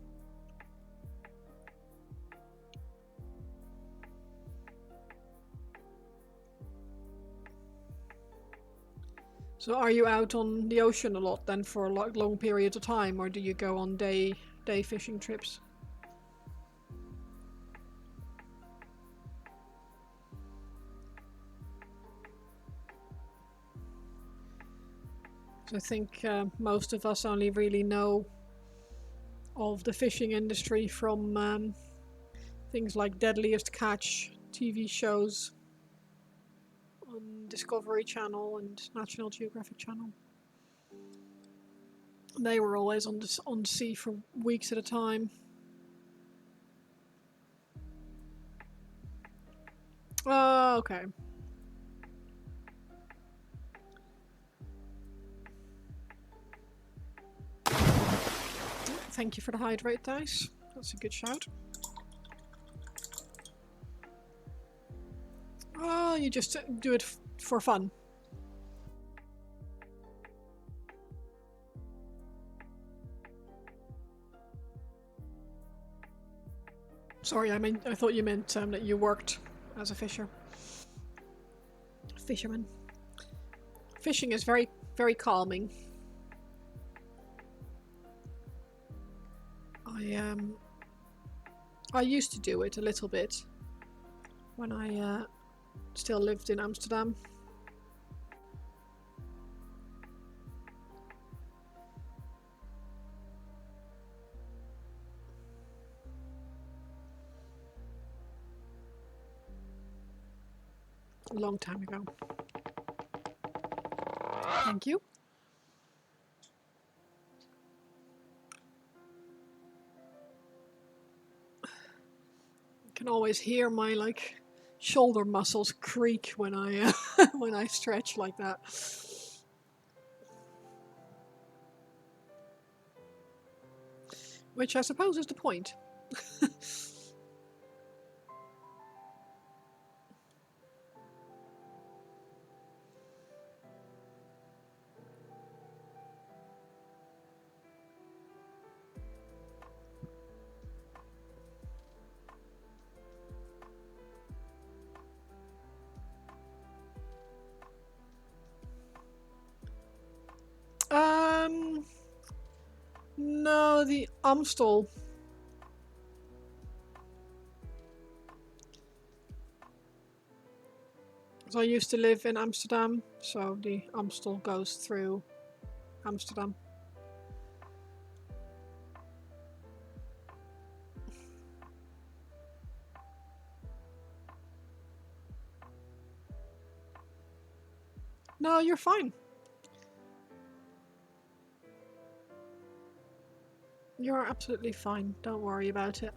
So are you out on the ocean a lot then for long periods of time, or do you go on day fishing trips? I think most of us only really know of the fishing industry from things like Deadliest Catch, TV shows on Discovery Channel and National Geographic Channel. They were always on sea for weeks at a time. Oh, okay. Thank you for the hydrate dice. That's a good shout. Oh, you just do it for fun. Sorry, I thought you meant that you worked as a fisherman. Fishing is very, very calming. I used to do it a little bit when I still lived in Amsterdam. A long time ago. Thank you. You can always hear my shoulder muscles creak when I when I stretch like that. Which I suppose is the point. No, the Amstel. So I used to live in Amsterdam, so the Amstel goes through Amsterdam. No, you're fine. You're absolutely fine. Don't worry about it.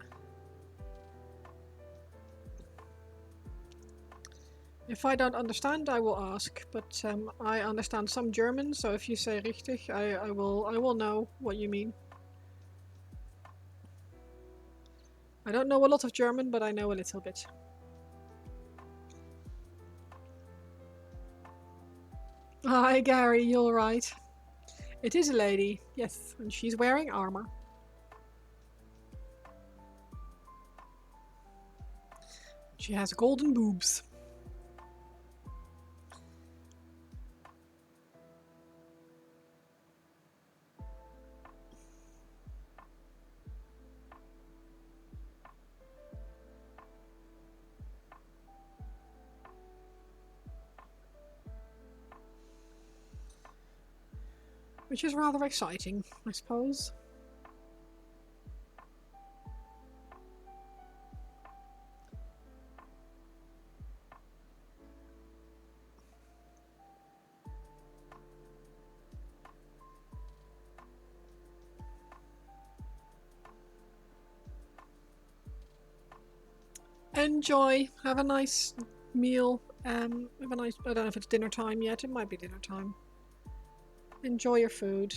If I don't understand, I will ask, but I understand some German, so if you say richtig, I will know what you mean. I don't know a lot of German, but I know a little bit. Hi Gary, you're right. It is a lady, yes, and she's wearing armor. She has golden boobs. Which is rather exciting, I suppose. Enjoy. Have a nice meal. Have a nice. I don't know if it's dinner time yet. It might be dinner time. Enjoy your food.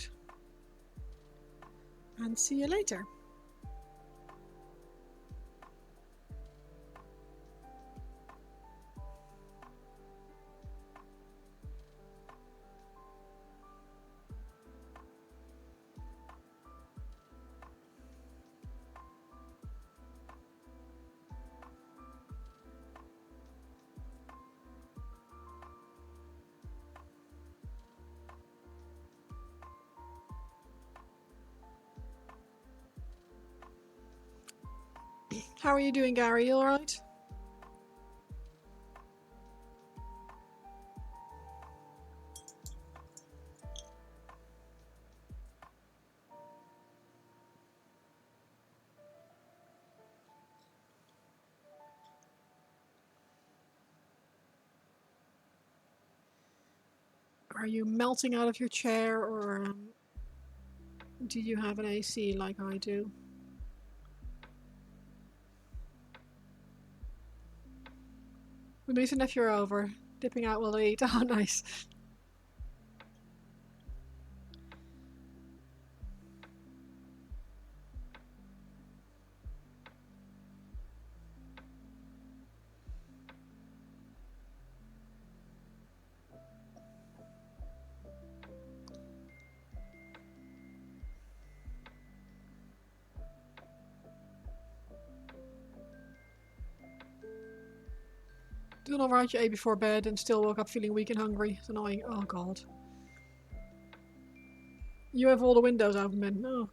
And see you later. How are you doing, Gary? You alright? Are you melting out of your chair, or do you have an AC like I do? The niece and nephew are over. Dipping out while they eat. Oh, nice. Doing alright, you ate before bed and still woke up feeling weak and hungry. It's annoying. Oh god. You have all the windows open, man. No.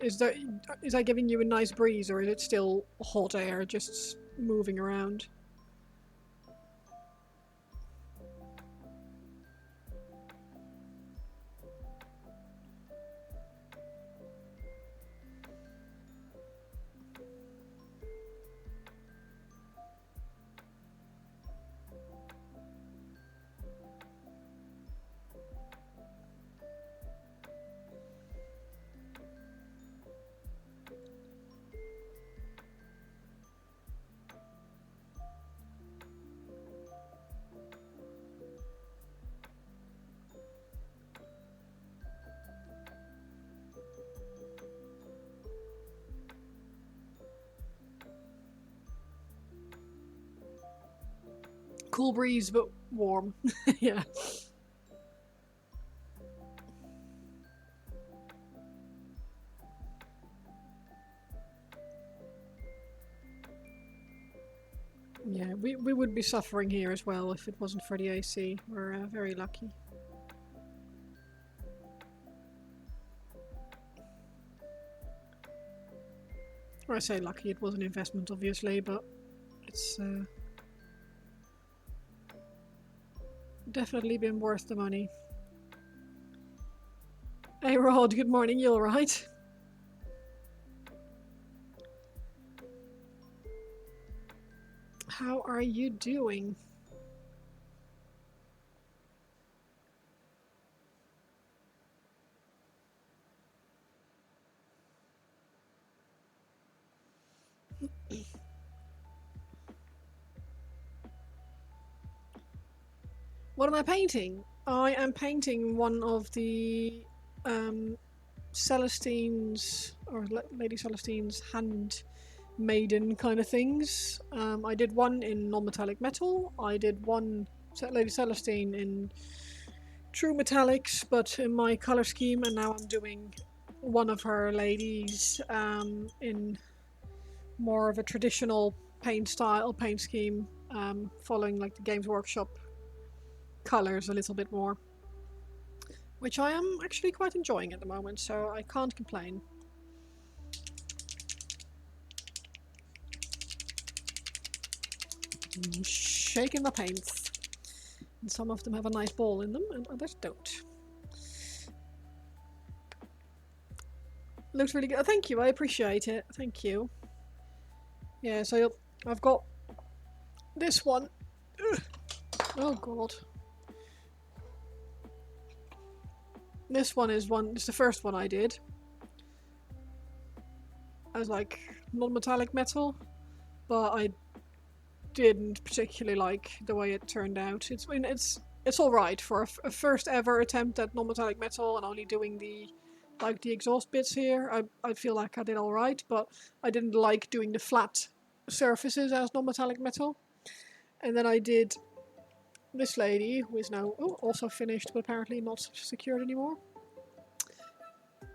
Is that giving you a nice breeze, or is it still hot air just moving around? Cool breeze, but warm. Yeah. Yeah, we would be suffering here as well if it wasn't for the AC. We're very lucky. Or I say lucky, it was an investment obviously, but it's definitely been worth the money. Hey Rod, good morning, you alright? How are you doing? What am I painting? I am painting one of the Celestine's, or Lady Celestine's hand maiden kind of things. I did one in non-metallic metal. I did one Lady Celestine in true metallics, but in my color scheme, and now I'm doing one of her ladies in more of a traditional paint style, paint scheme, following like the Games Workshop colors a little bit more, which I am actually quite enjoying at the moment, so I can't complain. Shaking my paints. And some of them have a nice ball in them and others don't. Looks really good. Oh, thank you, I appreciate it. Thank you. Yeah, so I've got this one. Ugh. Oh god. This one is it's the first one I did. I was like non-metallic metal, but I didn't particularly like the way it turned out. It's all right for a first ever attempt at non-metallic metal and only doing the exhaust bits here. I feel like I did all right, but I didn't like doing the flat surfaces as non-metallic metal. And then I did this lady, who is now also finished, but apparently not secured anymore.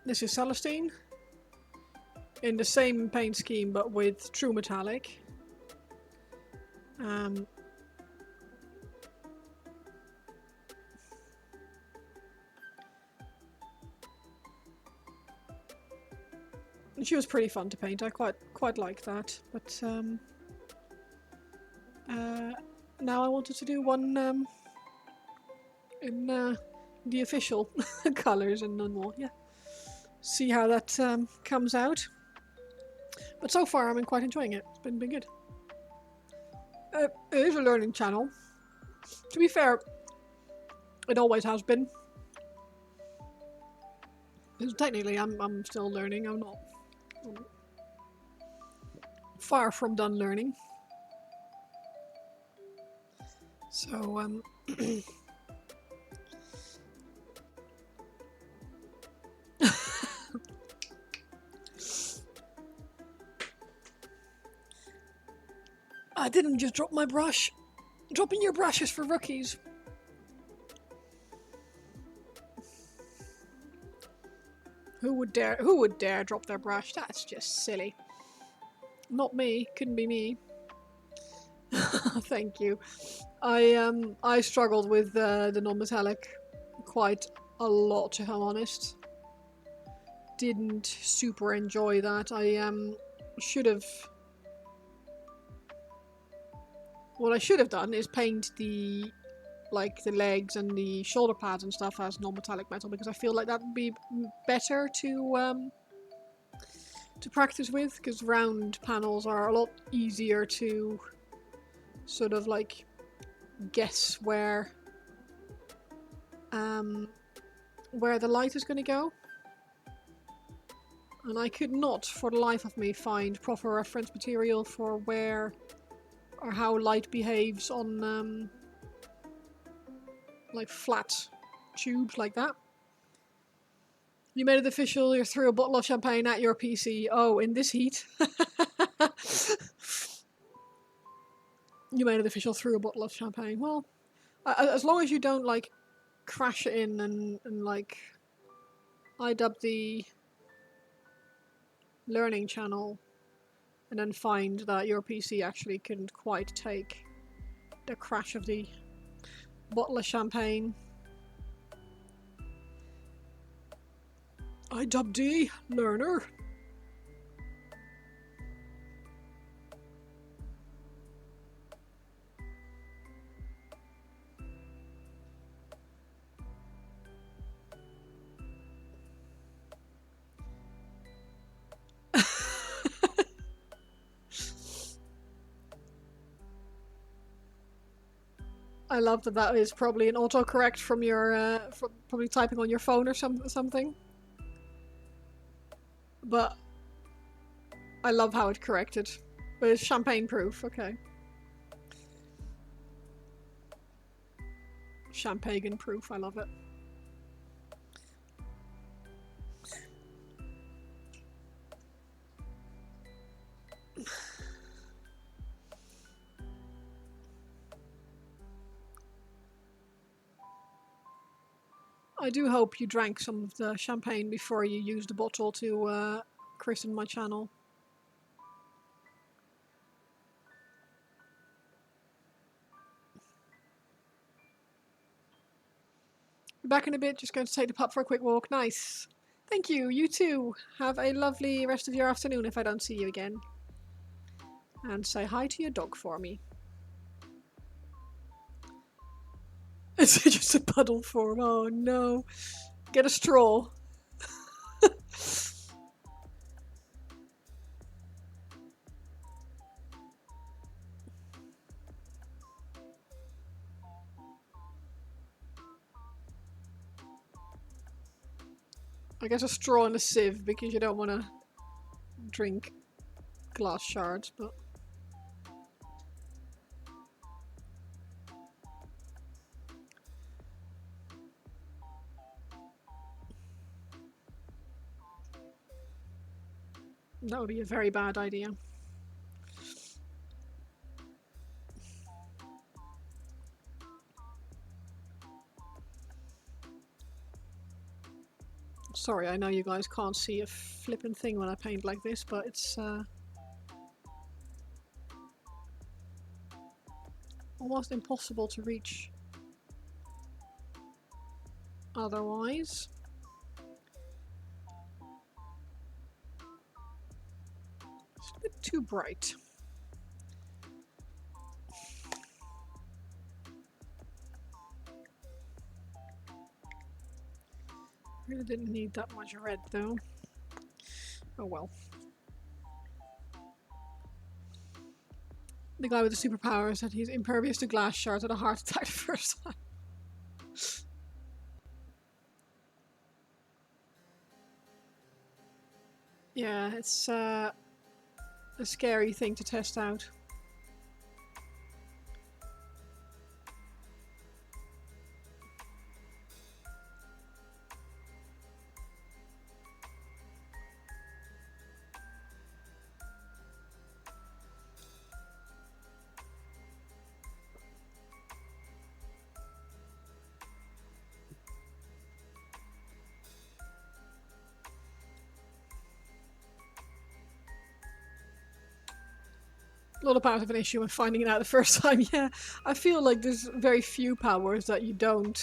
This is Celestine in the same paint scheme, but with true metallic. She was pretty fun to paint. I quite like that. But now I wanted to do one in the official colours and none more. Yeah. See how that comes out. But so far, I'm quite enjoying it. It's been good. It is a learning channel. To be fair, it always has been. Because technically, I'm still learning. I'm far from done learning. So I didn't just drop my brush. Dropping your brush is for rookies. Who would dare drop their brush? That's just silly. Not me. Couldn't be me. Thank you. I struggled with the non-metallic quite a lot, if I'm honest. Didn't super enjoy that. I should have. What I should have done is paint the legs and the shoulder pads and stuff as non-metallic metal, because I feel like that would be better to practice with, because round panels are a lot easier to sort of like guess where the light is going to go. And I could not for the life of me find proper reference material for where or how light behaves on like flat tubes like that. You made it official, you threw a bottle of champagne at your PC. Oh, in this heat. You made it official, threw a bottle of champagne. Well, as long as you don't like crash it in and like I dub the learning channel and then find that your PC actually couldn't quite take the crash of the bottle of champagne. I dub D learner. I love that is probably an autocorrect from your from probably typing on your phone or something. But I love how it corrected. But it's champagne proof, okay. Champagne proof, I love it. I do hope you drank some of the champagne before you used the bottle to christen my channel. Back in a bit, just going to take the pup for a quick walk. Nice. Thank you, you too. Have a lovely rest of your afternoon if I don't see you again. And say hi to your dog for me. It's just a puddle form. Oh no. Get a straw. I guess a straw and a sieve because you don't want to drink glass shards, but... that would be a very bad idea. Sorry, I know you guys can't see a flippin' thing when I paint like this, but it's almost impossible to reach otherwise. Just a bit too bright. Really didn't need that much red though. Oh well. The guy with the superpowers said he's impervious to glass shards at a heart attack the first time. Yeah, it's a scary thing to test out. A lot of powers have an issue with finding it out the first time. Yeah, I feel like there's very few powers that you don't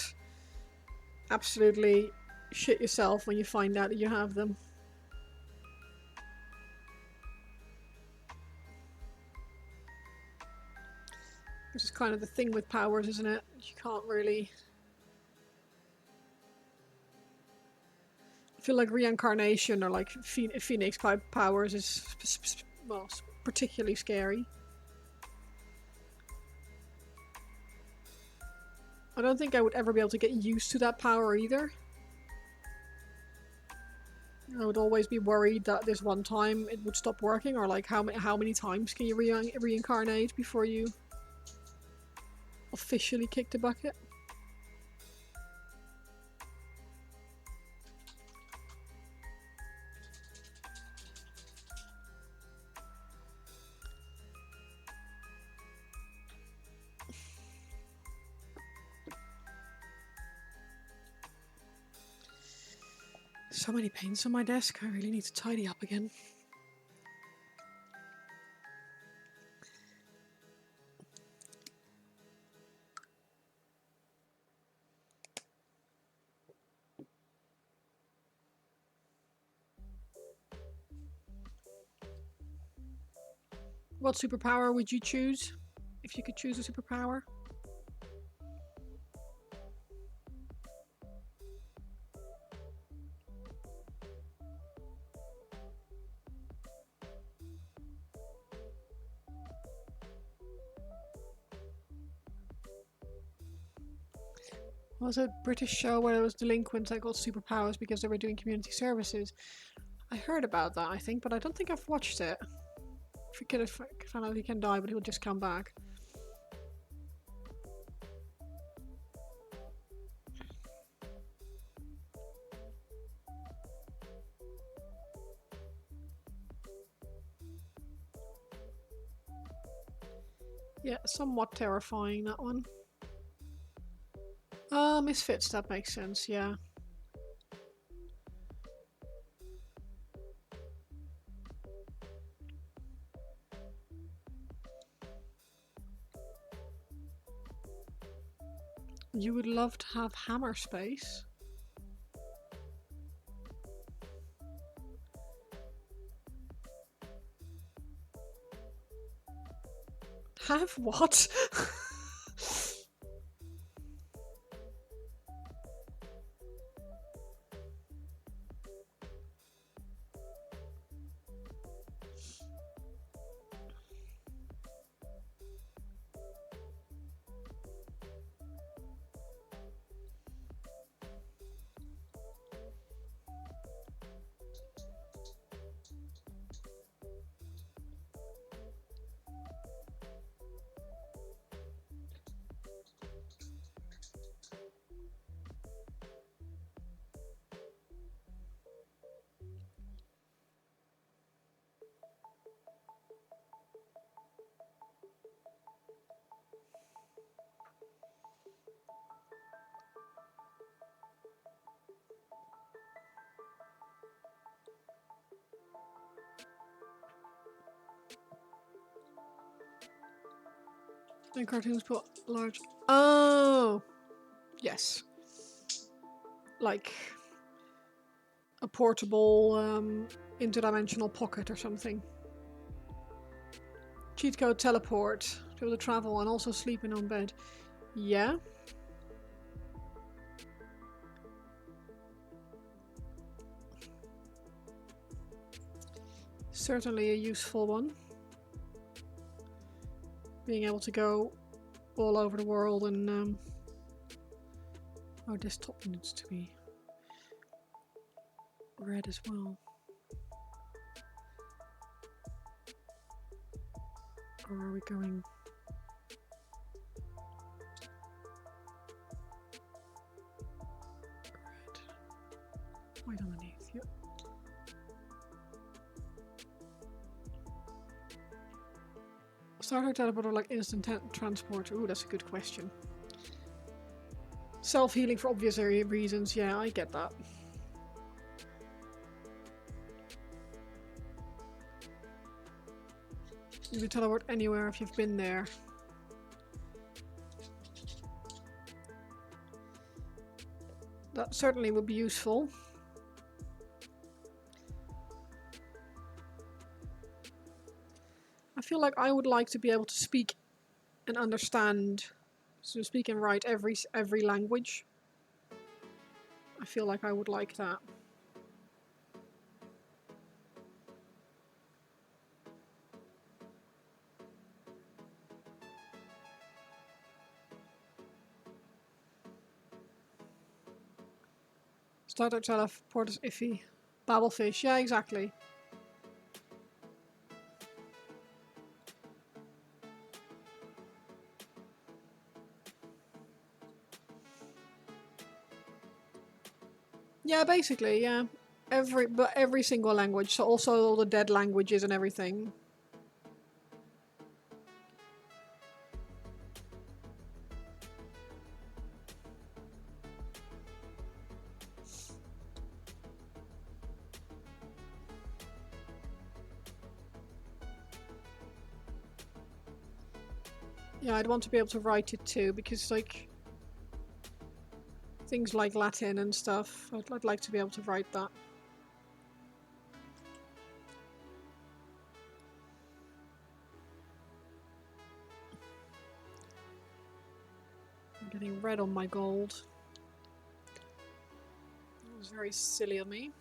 absolutely shit yourself when you find out that you have them. This is kind of the thing with powers, isn't it? You can't really... I feel like reincarnation or like phoenix type powers is, well, particularly scary. I don't think I would ever be able to get used to that power either. I would always be worried that this one time it would stop working, or like how many times can you reincarnate before you officially kick the bucket? So many paints on my desk, I really need to tidy up again. What superpower would you choose if you could choose a superpower? Was a British show where there was delinquents that got superpowers because they were doing community services. I heard about that, I think, but I don't think I've watched it. Forget if I found out he can die, but he'll just come back. Yeah, somewhat terrifying, that one. Misfits, that makes sense, yeah. You would love to have hammer space. Have what? And cartoons put large... Oh! Yes. Like a portable interdimensional pocket or something. Cheat code teleport. To be able to travel and also sleep in own bed. Yeah. Certainly a useful one. Being able to go all over the world and our desktop needs to be red as well. Or are we going? Red. White underneath, yep. Starter teleport or like instant transport? Ooh, that's a good question. Self-healing for obvious reasons, yeah, I get that. You can teleport anywhere if you've been there. That certainly would be useful. I feel like I would like to be able to speak and understand, so speak and write every language. I feel like I would like that. Starter teleport is iffy. Babblefish, yeah, exactly. Yeah, basically, yeah. Every single language, so also all the dead languages and everything. Yeah, I'd want to be able to write it too, because like things like Latin and stuff, I'd like to be able to write that. I'm getting red on my gold. That was very silly of me.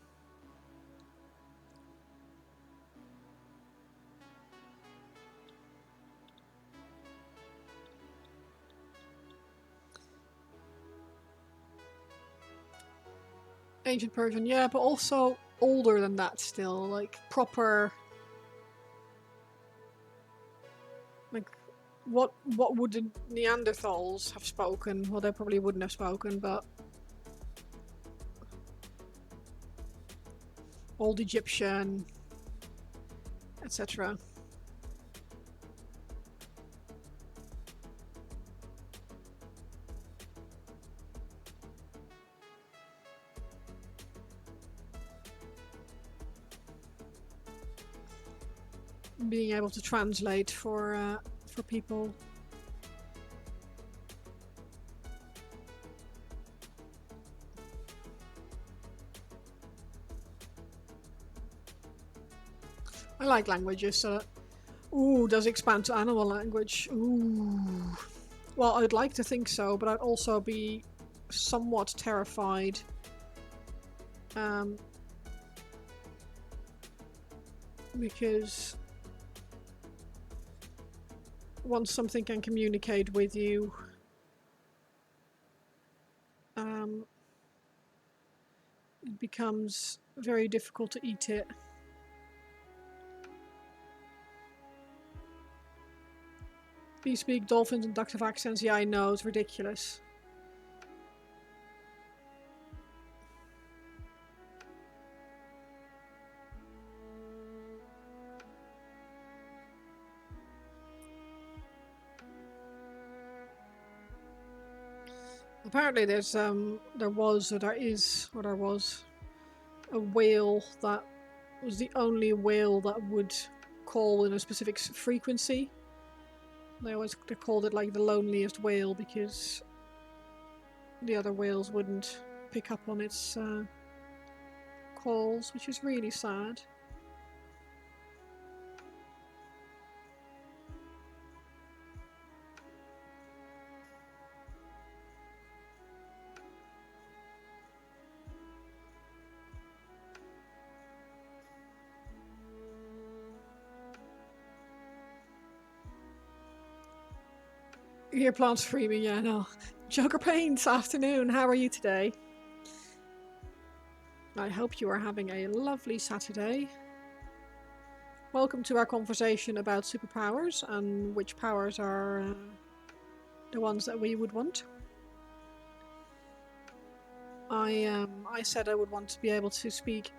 Ancient Persian, yeah, but also older than that still, like proper. Like, what would the Neanderthals have spoken? Well, they probably wouldn't have spoken, but Old Egyptian, etc. Being able to translate for people. I like languages, so ooh, does it expand to animal language? Ooh. Well, I'd like to think so, but I'd also be somewhat terrified. Because once something can communicate with you, it becomes very difficult to eat it. You speak dolphins and ducks have accents. Yeah, I know, it's ridiculous. Apparently there was a whale that was the only whale that would call in a specific frequency. They called it like the loneliest whale because the other whales wouldn't pick up on its calls, which is really sad. You hear plants screaming, yeah, no. Joker Paints, afternoon, how are you today? I hope you are having a lovely Saturday. Welcome to our conversation about superpowers and which powers are the ones that we would want. I said I would want to be able to speak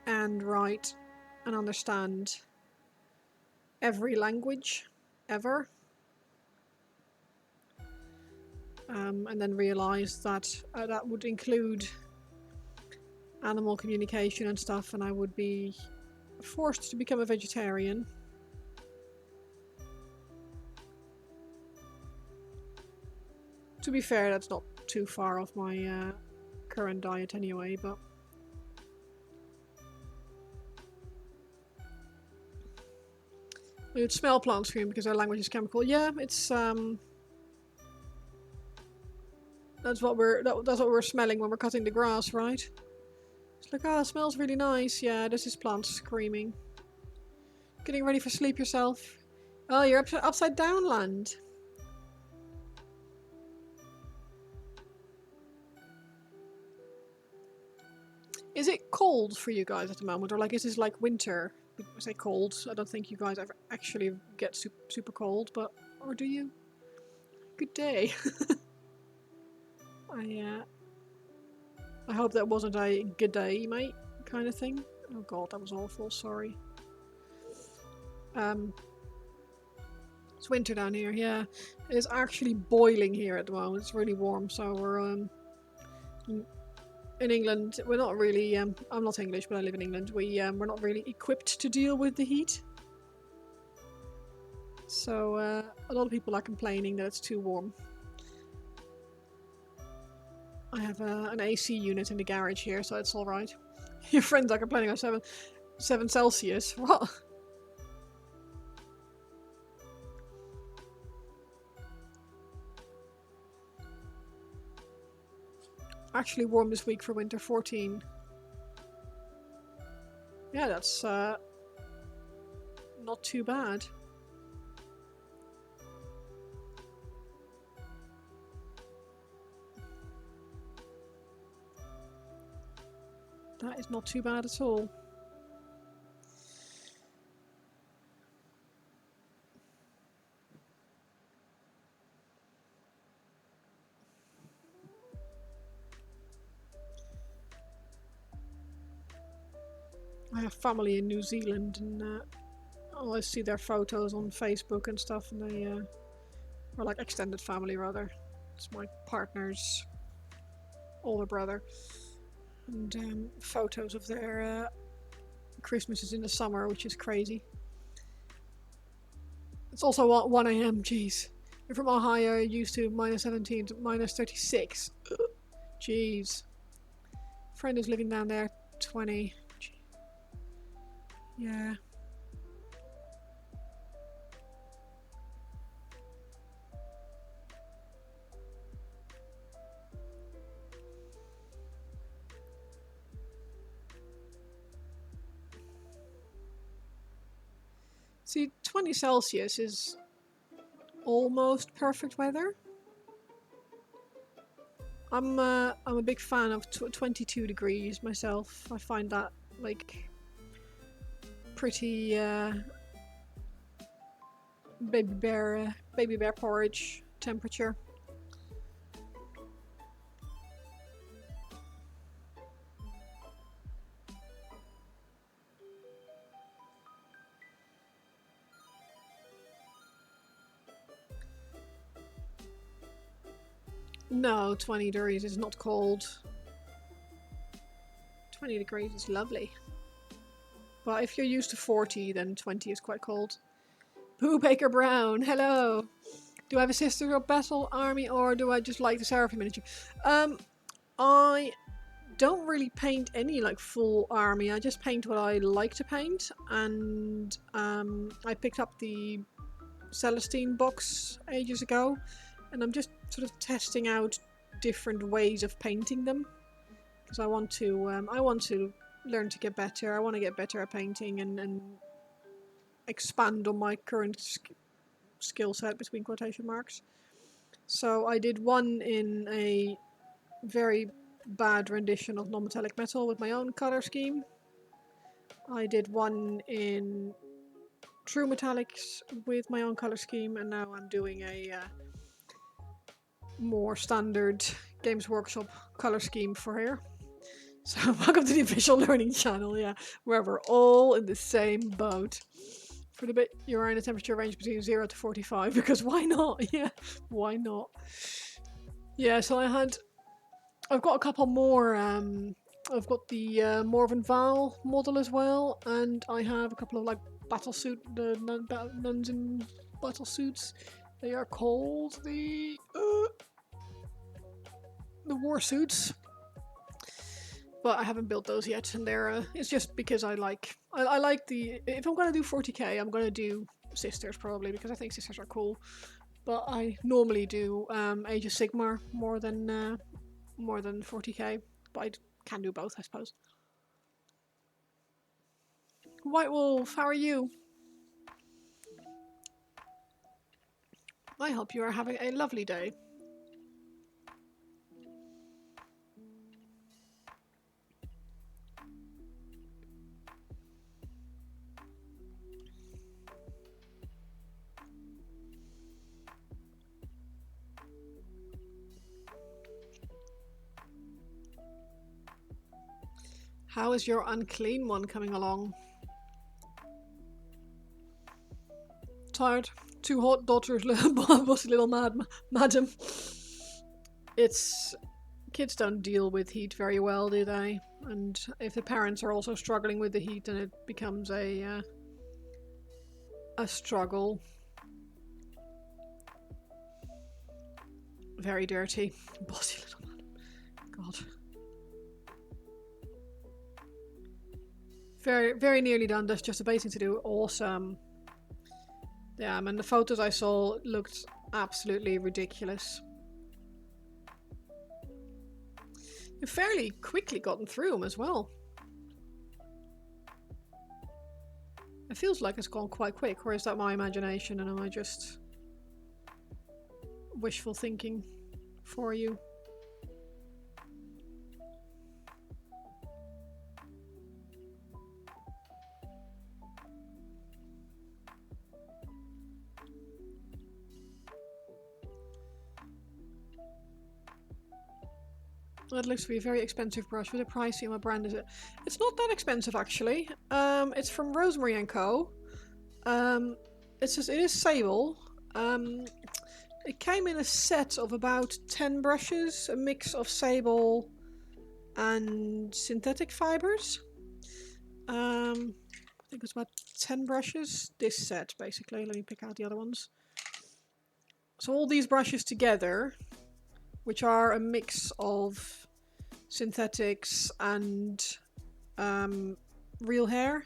and write and understand every language ever. And then realised that that would include animal communication and stuff, and I would be forced to become a vegetarian. To be fair, that's not too far off my current diet anyway, but... We would smell plant scream because our language is chemical. Yeah, it's that's what we're smelling when we're cutting the grass, right? It's like, oh, it smells really nice. Yeah, this is plants screaming. Getting ready for sleep yourself? Oh, you're upside down land. Is it cold for you guys at the moment, or like is this like winter? I say cold. I don't think you guys ever actually get super cold, but or do you? Good day. I hope that wasn't a good day, mate, kind of thing. Oh god, that was awful. Sorry. It's winter down here. Yeah, it is actually boiling here at the moment. It's really warm, so we're in England. We're not really. I'm not English, but I live in England. We're not really equipped to deal with the heat. So a lot of people are complaining that it's too warm. I have an AC unit in the garage here, so it's all right. Your friends are complaining of 7 Celsius. What? Actually warm this week for winter, 14. Yeah, that's not too bad. That is not too bad at all. I have family in New Zealand, and I always see their photos on Facebook and stuff, and they are like extended family rather. It's my partner's older brother, and photos of their Christmases in the summer, which is crazy. It's also 1 a.m. Jeez, you're from Ohio, used to -17 to -36. Jeez. Friend is living down there, 20. Yeah. See, 20 Celsius is almost perfect weather. I'm a big fan of 22 degrees myself. I find that like pretty baby bear porridge temperature. No, 20 degrees is not cold. 20 degrees is lovely. But if you're used to 40, then 20 is quite cold. Pooh Baker Brown, hello! Do I have a sister or battle army, or do I just like the Seraphim miniature? I don't really paint any like full army. I just paint what I like to paint, and I picked up the Celestine box ages ago, and I'm just sort of testing out different ways of painting them because I want to learn to get better. I want to get better at painting and expand on my current skill set between quotation marks. So I did one in a very bad rendition of non-metallic metal with my own color scheme. I did one in true metallics with my own color scheme, and now I'm doing a more standard Games Workshop color scheme for here. So welcome to the official learning channel, yeah, where we're all in the same boat. For the bit you're in a temperature range between 0 to 45, because why not? Yeah, why not? Yeah, so I've got a couple more, I've got the Morven Val model as well, and I have a couple of like nuns in battle suits. They are called the war suits. But I haven't built those yet, and they're it's just because I like the, if I'm gonna do 40k, I'm gonna do sisters probably, because I think sisters are cool. But I normally do Age of Sigmar more than 40k, but I can do both, I suppose. White Wolf, how are you? I hope you are having a lovely day. How is your unclean one coming along? Tired? Too hot, daughters, bossy little madam. It's... Kids don't deal with heat very well, do they? And if the parents are also struggling with the heat, then it becomes a struggle. Very dirty. Bossy little madam. God. Very, very nearly done. There's just a basing to do. Awesome. Yeah, and the photos I saw looked absolutely ridiculous. You've fairly quickly gotten through them as well. It feels like it's gone quite quick, or is that my imagination and am I just wishful thinking for you? That looks to be a very expensive brush. What pricey? What brand is it? It's not that expensive actually. It's from Rosemary & Co. It is Sable. It came in a set of about 10 brushes, a mix of sable and synthetic fibers. I think it's about 10 brushes. This set basically. Let me pick out the other ones. So all these brushes together, which are a mix of synthetics and real hair.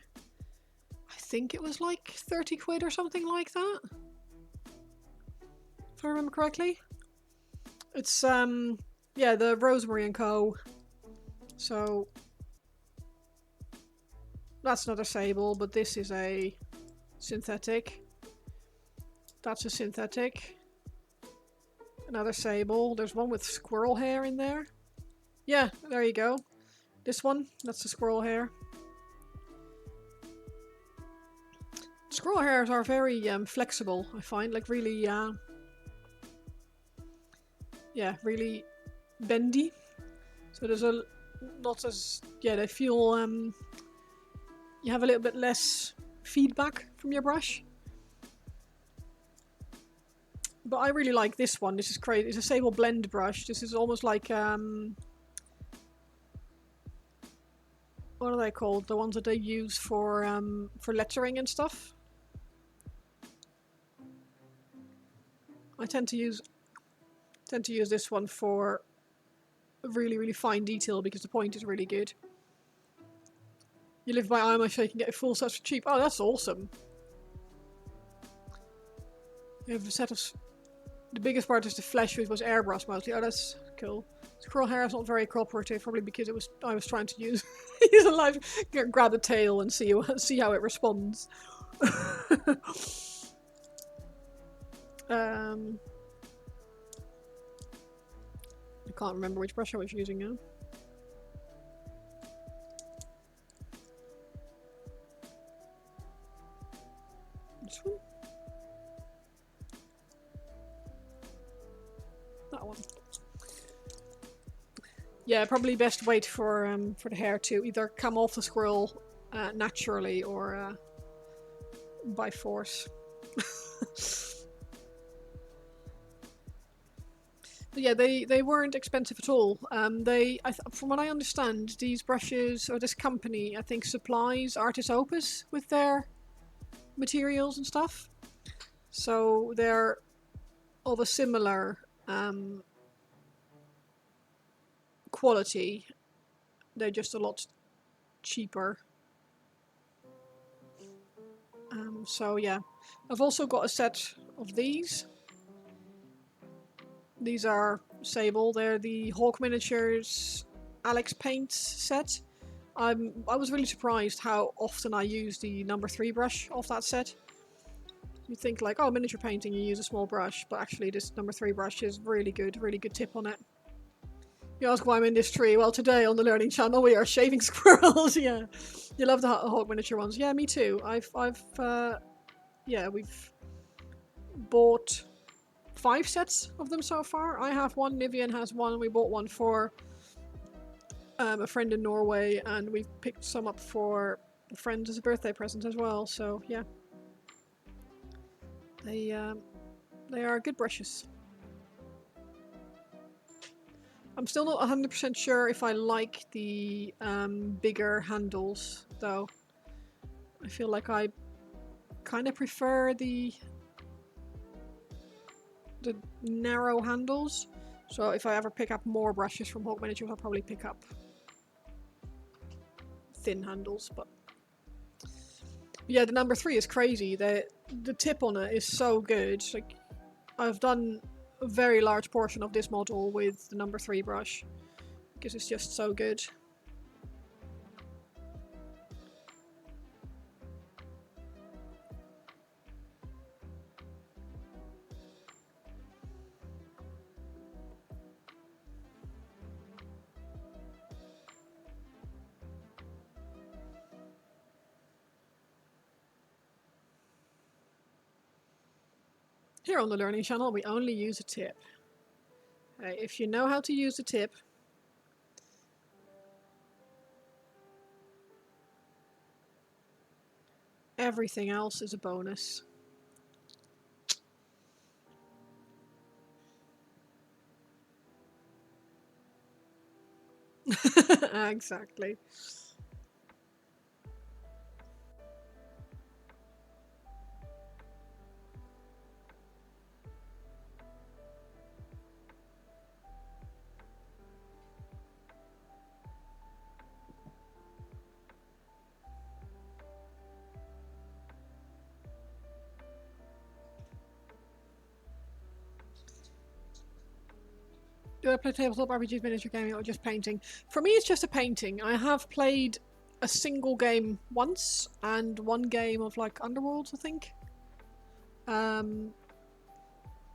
I think it was like 30 quid or something like that, if I remember correctly. It's yeah, the Rosemary & Co. So that's another sable, but this is a synthetic. That's a synthetic. Another sable. There's one with squirrel hair in there. Yeah, there you go. This one, that's the squirrel hair. Squirrel hairs are very flexible, I find. Like really, yeah, really bendy. So there's a not as, yeah, they feel you have a little bit less feedback from your brush. But I really like this one. This is crazy. It's a Sable blend brush. This is almost like what are they called? The ones that they use for lettering and stuff. I tend to use this one for really, really fine detail because the point is really good. You live by Amish, so you can get a full set for cheap. Oh, that's awesome. You have a set of... The biggest part is the flesh, which was airbrush mostly. Oh, that's cool. Squirrel hair is not very cooperative, probably because I was trying to use use a live, grab the tail and see how it responds. I can't remember which brush I was using now. This one? That one. Yeah, probably best wait for the hair to either come off the squirrel naturally or by force. But yeah, they weren't expensive at all. From what I understand, these brushes or this company, I think, supplies Artis Opus with their materials and stuff. So they're of a similar quality. They're just a lot cheaper. So yeah, I've also got a set of these. These are Sable. They're the Hawk Miniatures Alex Paints set. I was really surprised how often I use the number 3 brush off that set. You think like, oh, miniature painting, you use a small brush, but actually this number 3 brush is really good tip on it. You ask why I'm in this tree? Well, today on the Learning Channel we are shaving squirrels. Yeah, you love the Hawk Miniature ones. Yeah, me too. Yeah, we've bought 5 sets of them so far. I have one, Nivian has one, we bought one for a friend in Norway, and we've picked some up for a friend as a birthday present as well, so yeah. They are good brushes. I'm still not 100% sure if I like the bigger handles, though. I feel like I kind of prefer the narrow handles. So if I ever pick up more brushes from Hawk Miniatures, I'll probably pick up thin handles. But yeah, the number 3 is crazy. The tip on it is so good. Like, I've done a very large portion of this model with the number 3 brush because it's just so good. Here on the Learning Channel, we only use a tip. If you know how to use the tip, everything else is a bonus. Exactly. Do I play tabletop RPGs, miniature gaming, or just painting? For me, it's just a painting. I have played a single game once, and one game of like Underworlds, I think. But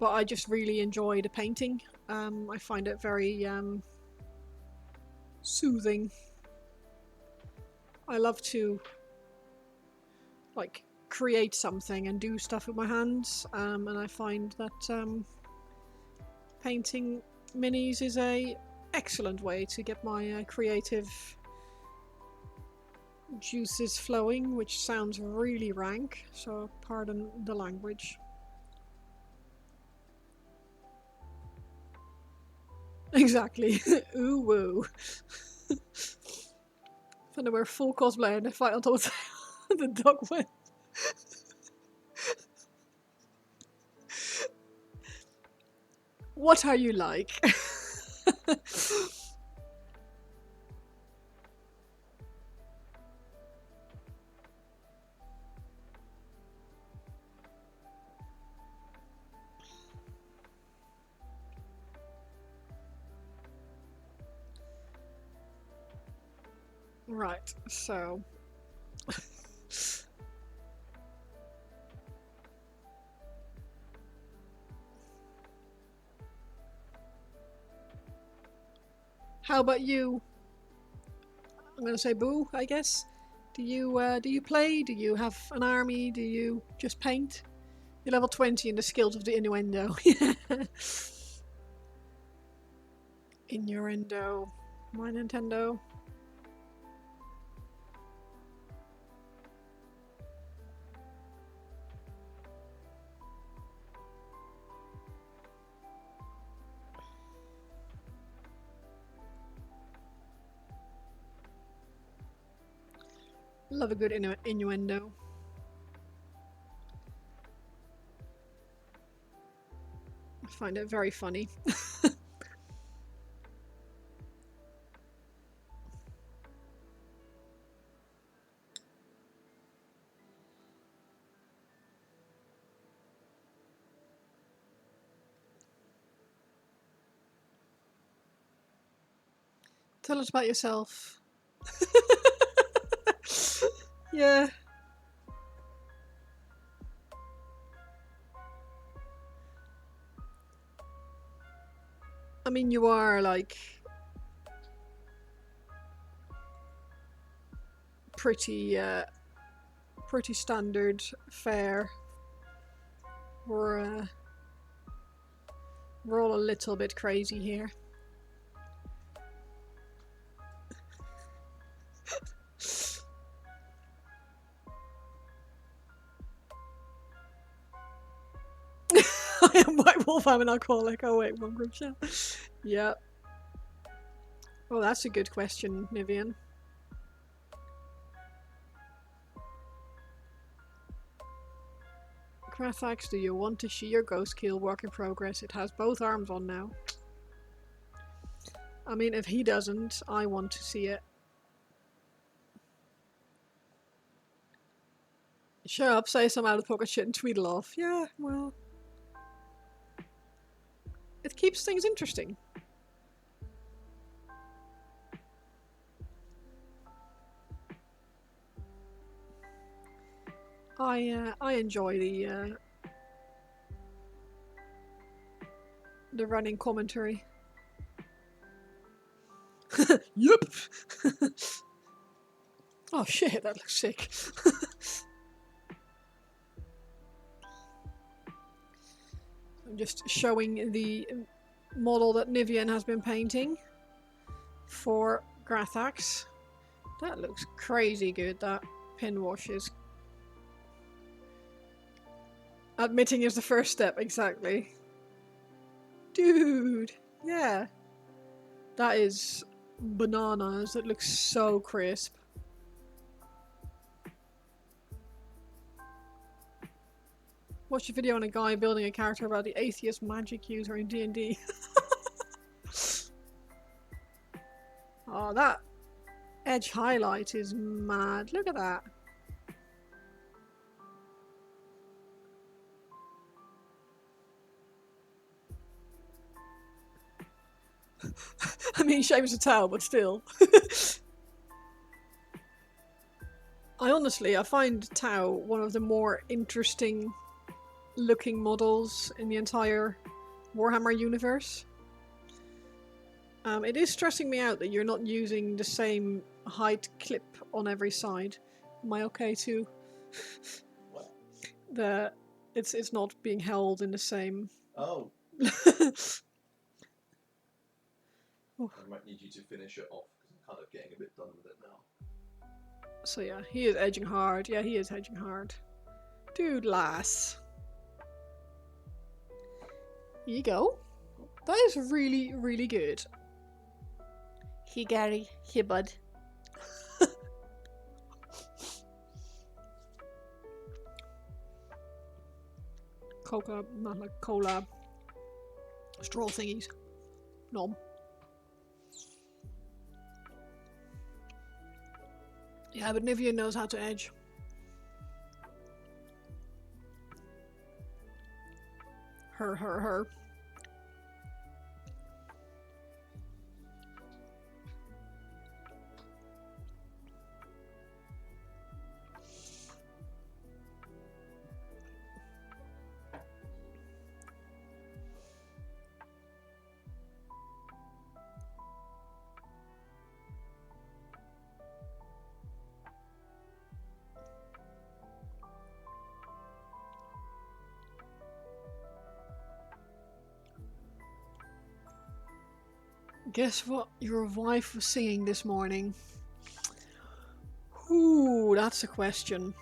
I just really enjoy the painting. I find it very soothing. I love to like create something and do stuff with my hands, and I find that painting minis is a excellent way to get my creative juices flowing, which sounds really rank, so pardon the language. Exactly. Ooh woo. Then they wear full cosplay and they fight on top of the dog went. What are you like? Right, so How about you? I'm gonna say boo, I guess. Do you play? Do you have an army? Do you just paint? You're level 20 in the skills of the innuendo. Innuendo. My Nintendo. Love a good innuendo. I find it very funny. Tell us about yourself. Yeah. I mean, you are like pretty standard fare. We're all a little bit crazy here. I am White Wolf, I'm an alcoholic. Oh wait, one group chat. Yeah. Well, that's a good question, Nivian. Grathax, do you want to see your ghost kill work in progress? It has both arms on now. I mean, if he doesn't, I want to see it. Shut up, say some out of pocket shit and tweedle off. Yeah, well. It keeps things interesting. I enjoy the running commentary. Yup. Oh shit, that looks sick. I'm just showing the model that Nivian has been painting for Grathax. That looks crazy good, that pin wash is. Admitting is the first step, exactly. Dude, yeah. That is bananas, it looks so crisp. Watch a video on a guy building a character about the atheist magic user in D&D. Oh, that edge highlight is mad. Look at that. I mean, shame to tell, but still. I find Tau one of the more interesting looking models in the entire Warhammer universe. It is stressing me out that you're not using the same height clip on every side. Am I okay to? What? It's not being held in the same. Oh. I might need you to finish it off because I'm kind of getting a bit done with it now. So yeah, he is edging hard. Yeah, he is edging hard. Dude, lass. Here you go. That is really, really good. Hey Gary, hey bud. Coca, not like cola. Straw thingies. Nom. Yeah, but Nivian knows how to edge. Her. Guess what your wife was singing this morning? Ooh, that's a question.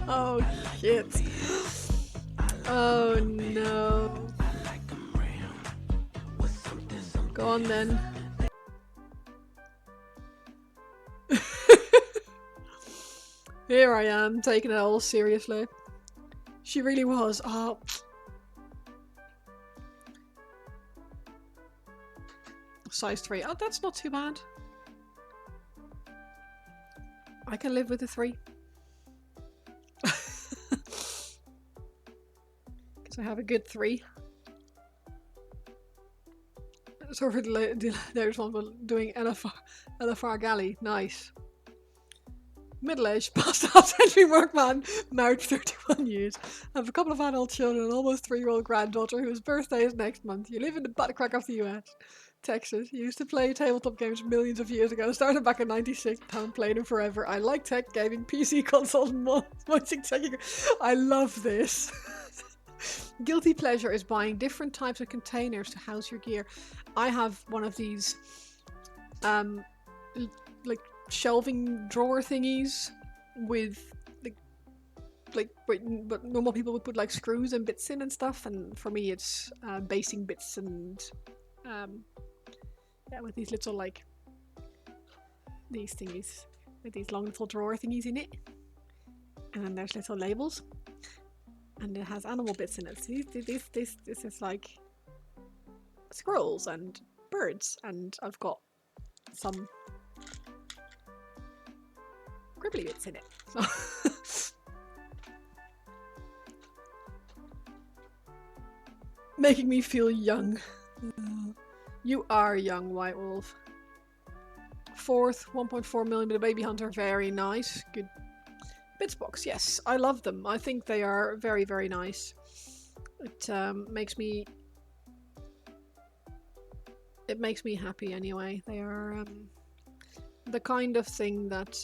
Oh shit. Oh no. Go on then. Here I am, taking it all seriously. She really was. Oh. Size 3. Oh, that's not too bad. I can live with a 3. Because I have a good 3. So for there's one doing LFR Galley. Nice. Middle-aged, past half-century workman, married for 31 years. I have a couple of adult children and an almost 3-year-old granddaughter whose birthday is next month. You live in the butt crack of the US. Texas. You used to play tabletop games millions of years ago. Started back in '96. Haven't played them forever. I like tech, gaming, PC, consoles, modding tech. I love this. Guilty pleasure is buying different types of containers to house your gear. I have one of these, like shelving drawer thingies with but normal people would put like screws and bits in and stuff, and for me it's basing bits and yeah, with these little like these thingies with these long little drawer thingies in it, and then there's little labels, and it has animal bits in it. So this is like squirrels and birds, and I've got some gribbly bits in it. So making me feel young. You are young, White Wolf. 4th, 1.4mm Baby Hunter, very nice. Good. Bitsbox, yes, I love them. I think they are very, very nice. It makes me happy anyway. They are the kind of thing that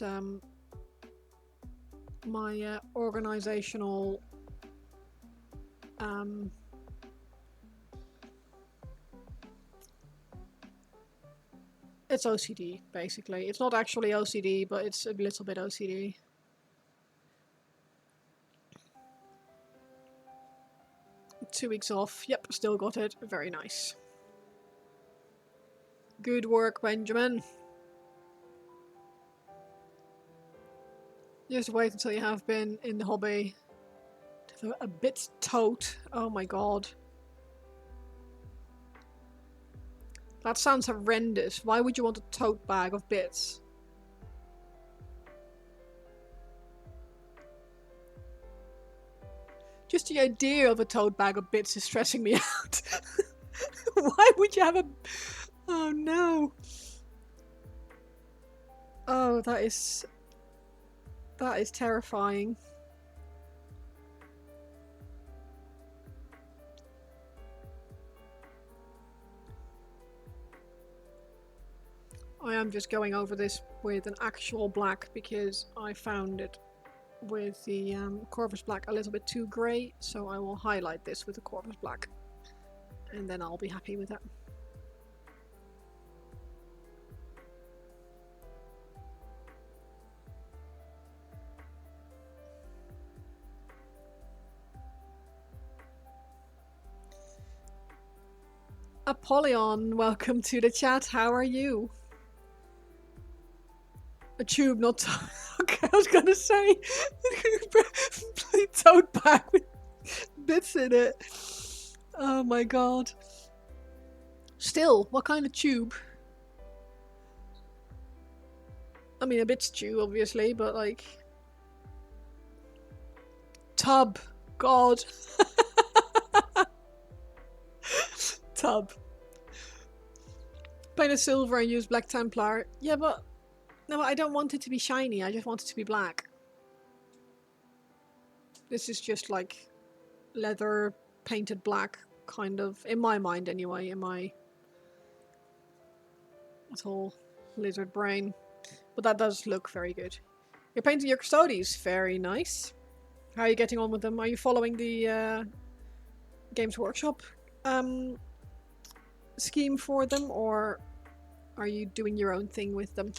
my organizational it's OCD, basically. It's not actually OCD, but it's a little bit OCD. Two weeks off. Yep, still got it. Very nice. Good work, Benjamin. Just wait until you have been in the hobby. A bit tote. Oh my god. That sounds horrendous. Why would you want a tote bag of bits? Just the idea of a tote bag of bits is stressing me out. Why would you have a... Oh no. Oh, that is terrifying. I am just going over this with an actual black because I found it with the Corvus Black a little bit too grey, so I will highlight this with the Corvus Black and then I'll be happy with that. Apollyon, welcome to the chat. How are you? A tube, not okay, I was gonna say tote bag with bits in it. Oh my god. Still, what kind of tube? I mean, a bit's tube, obviously, but like... Tub. God. Tub. Paint it silver and use Black Templar. Yeah, but... No, I don't want it to be shiny, I just want it to be black. This is just like leather painted black, kind of, in my mind anyway, in my little lizard brain. But that does look very good. You're painting your custodies. Very nice. How are you getting on with them? Are you following the Games Workshop scheme for them, or are you doing your own thing with them?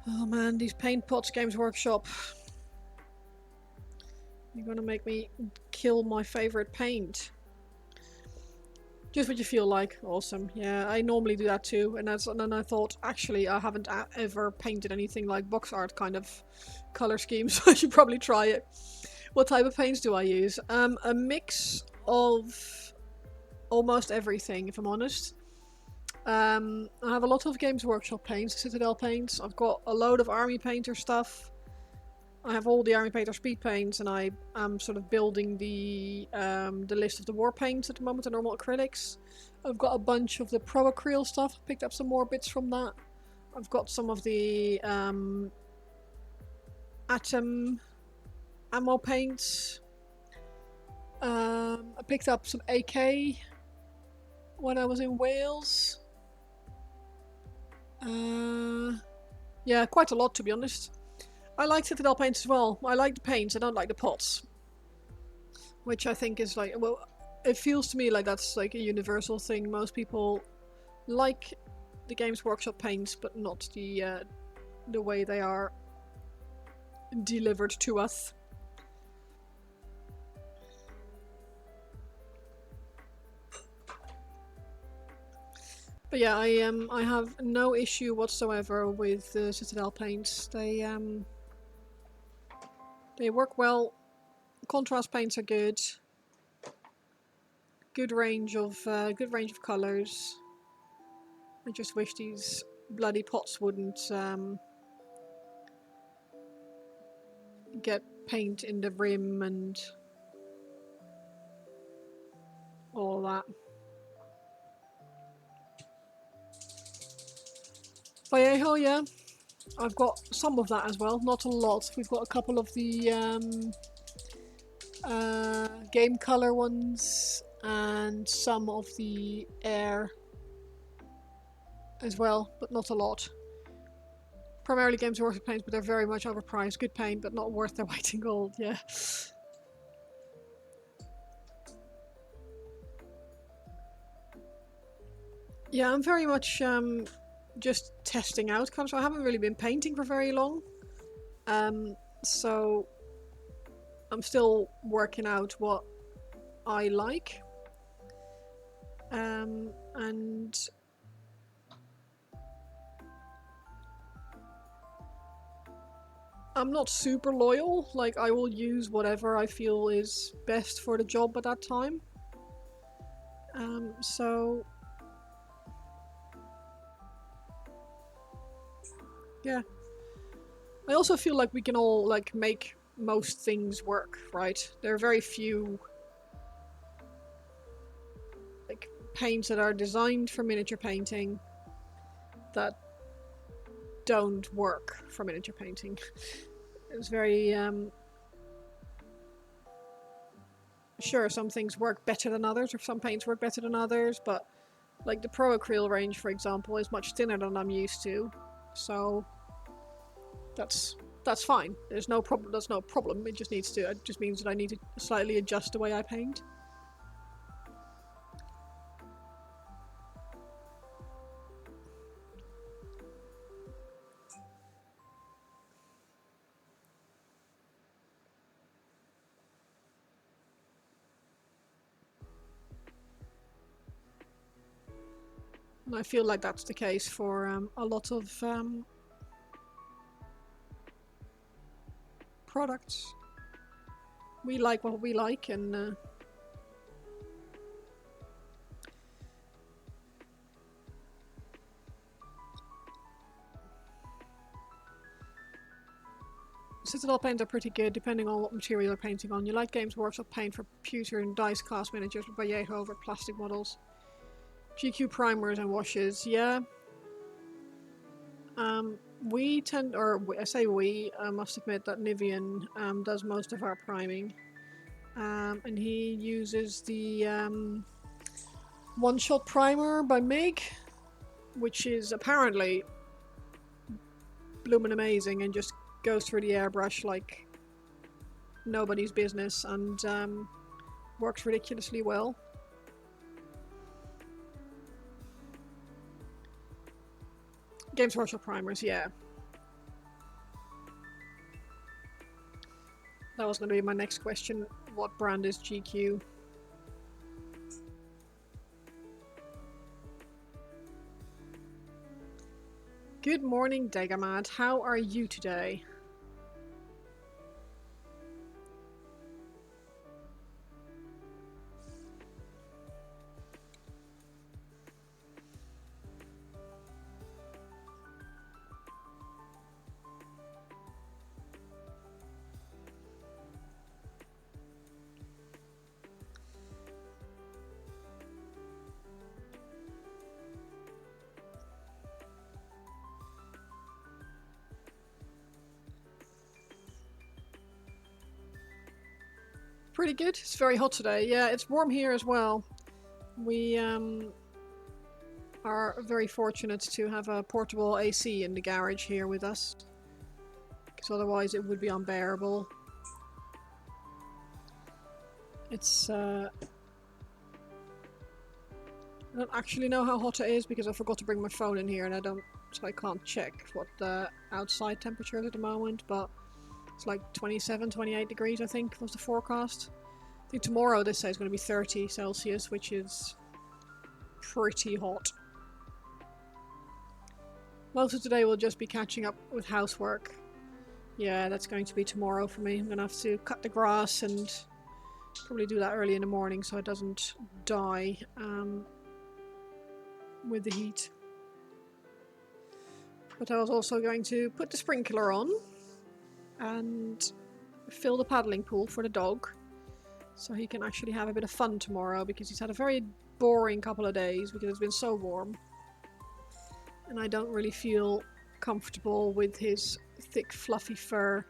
Oh man, these paint pots, Games Workshop. You're gonna make me kill my favorite paint. Just what you feel like. Awesome. Yeah, I normally do that too. And then I thought, actually, I haven't ever painted anything like box art kind of color scheme, so I should probably try it. What type of paints do I use? A mix of almost everything, if I'm honest. I have a lot of Games Workshop paints, Citadel paints. I've got a load of Army Painter stuff. I have all the Army Painter speed paints, and I am sort of building the list of the war paints at the moment, the normal acrylics. I've got a bunch of the Pro Acryl stuff. Picked up some more bits from that. I've got some of the Atom ammo paints. I picked up some AK when I was in Wales. Yeah, quite a lot, to be honest. I like Citadel paints as well. I like the paints, I don't like the pots. Which I think is like, well, it feels to me like that's like a universal thing. Most people like the Games Workshop paints, but not the way they are delivered to us. But yeah, I have no issue whatsoever with the Citadel paints. They work well. Contrast paints are good. Good range of colors. I just wish these bloody pots wouldn't get paint in the rim and all that. Vallejo, yeah. I've got some of that as well, not a lot. We've got a couple of the game color ones and some of the air as well, but not a lot. Primarily Games Workshop paints, but they're very much overpriced. Good paint, but not worth their weight in gold, yeah. Yeah, I'm very much just testing out colors. I haven't really been painting for very long. So I'm still working out what I like. And I'm not super loyal. Like, I will use whatever I feel is best for the job at that time. So yeah. I also feel like we can all like make most things work, right? There are very few like paints that are designed for miniature painting that don't work for miniature painting. It's very sure, some things work better than others, or some paints work better than others, but like the Pro Acryl range, for example, is much thinner than I'm used to, so that's fine. There's no problem. That's no problem. It just means that I need to slightly adjust the way I paint. And I feel like that's the case for a lot of products. We like what we like, and Citadel paints are pretty good depending on what material you're painting on. You like Games Workshop paint for pewter and dice cast miniatures, but Vallejo over plastic models. GQ primers and washes, yeah. We tend, I say we, I must admit that Nivian does most of our priming. And he uses the one-shot primer by MIG, which is apparently bloomin' amazing and just goes through the airbrush like nobody's business and works ridiculously well. Games Workshop primers, yeah. That was going to be my next question. What brand is GQ? Good morning, Degamad. How are you today? Pretty good. It's very hot today. Yeah, it's warm here as well. We are very fortunate to have a portable AC in the garage here with us, because otherwise it would be unbearable. It's I don't actually know how hot it is because I forgot to bring my phone in here and so I can't check what the outside temperature is at the moment, but it's like 27, 28 degrees I think was the forecast. I think tomorrow they say it's going to be 30 Celsius, which is pretty hot. Most of today will just be catching up with housework. Yeah, that's going to be tomorrow for me. I'm going to have to cut the grass and probably do that early in the morning so it doesn't die with the heat. But I was also going to put the sprinkler on and fill the paddling pool for the dog so he can actually have a bit of fun tomorrow, because he's had a very boring couple of days because it's been so warm. And I don't really feel comfortable with his thick fluffy fur.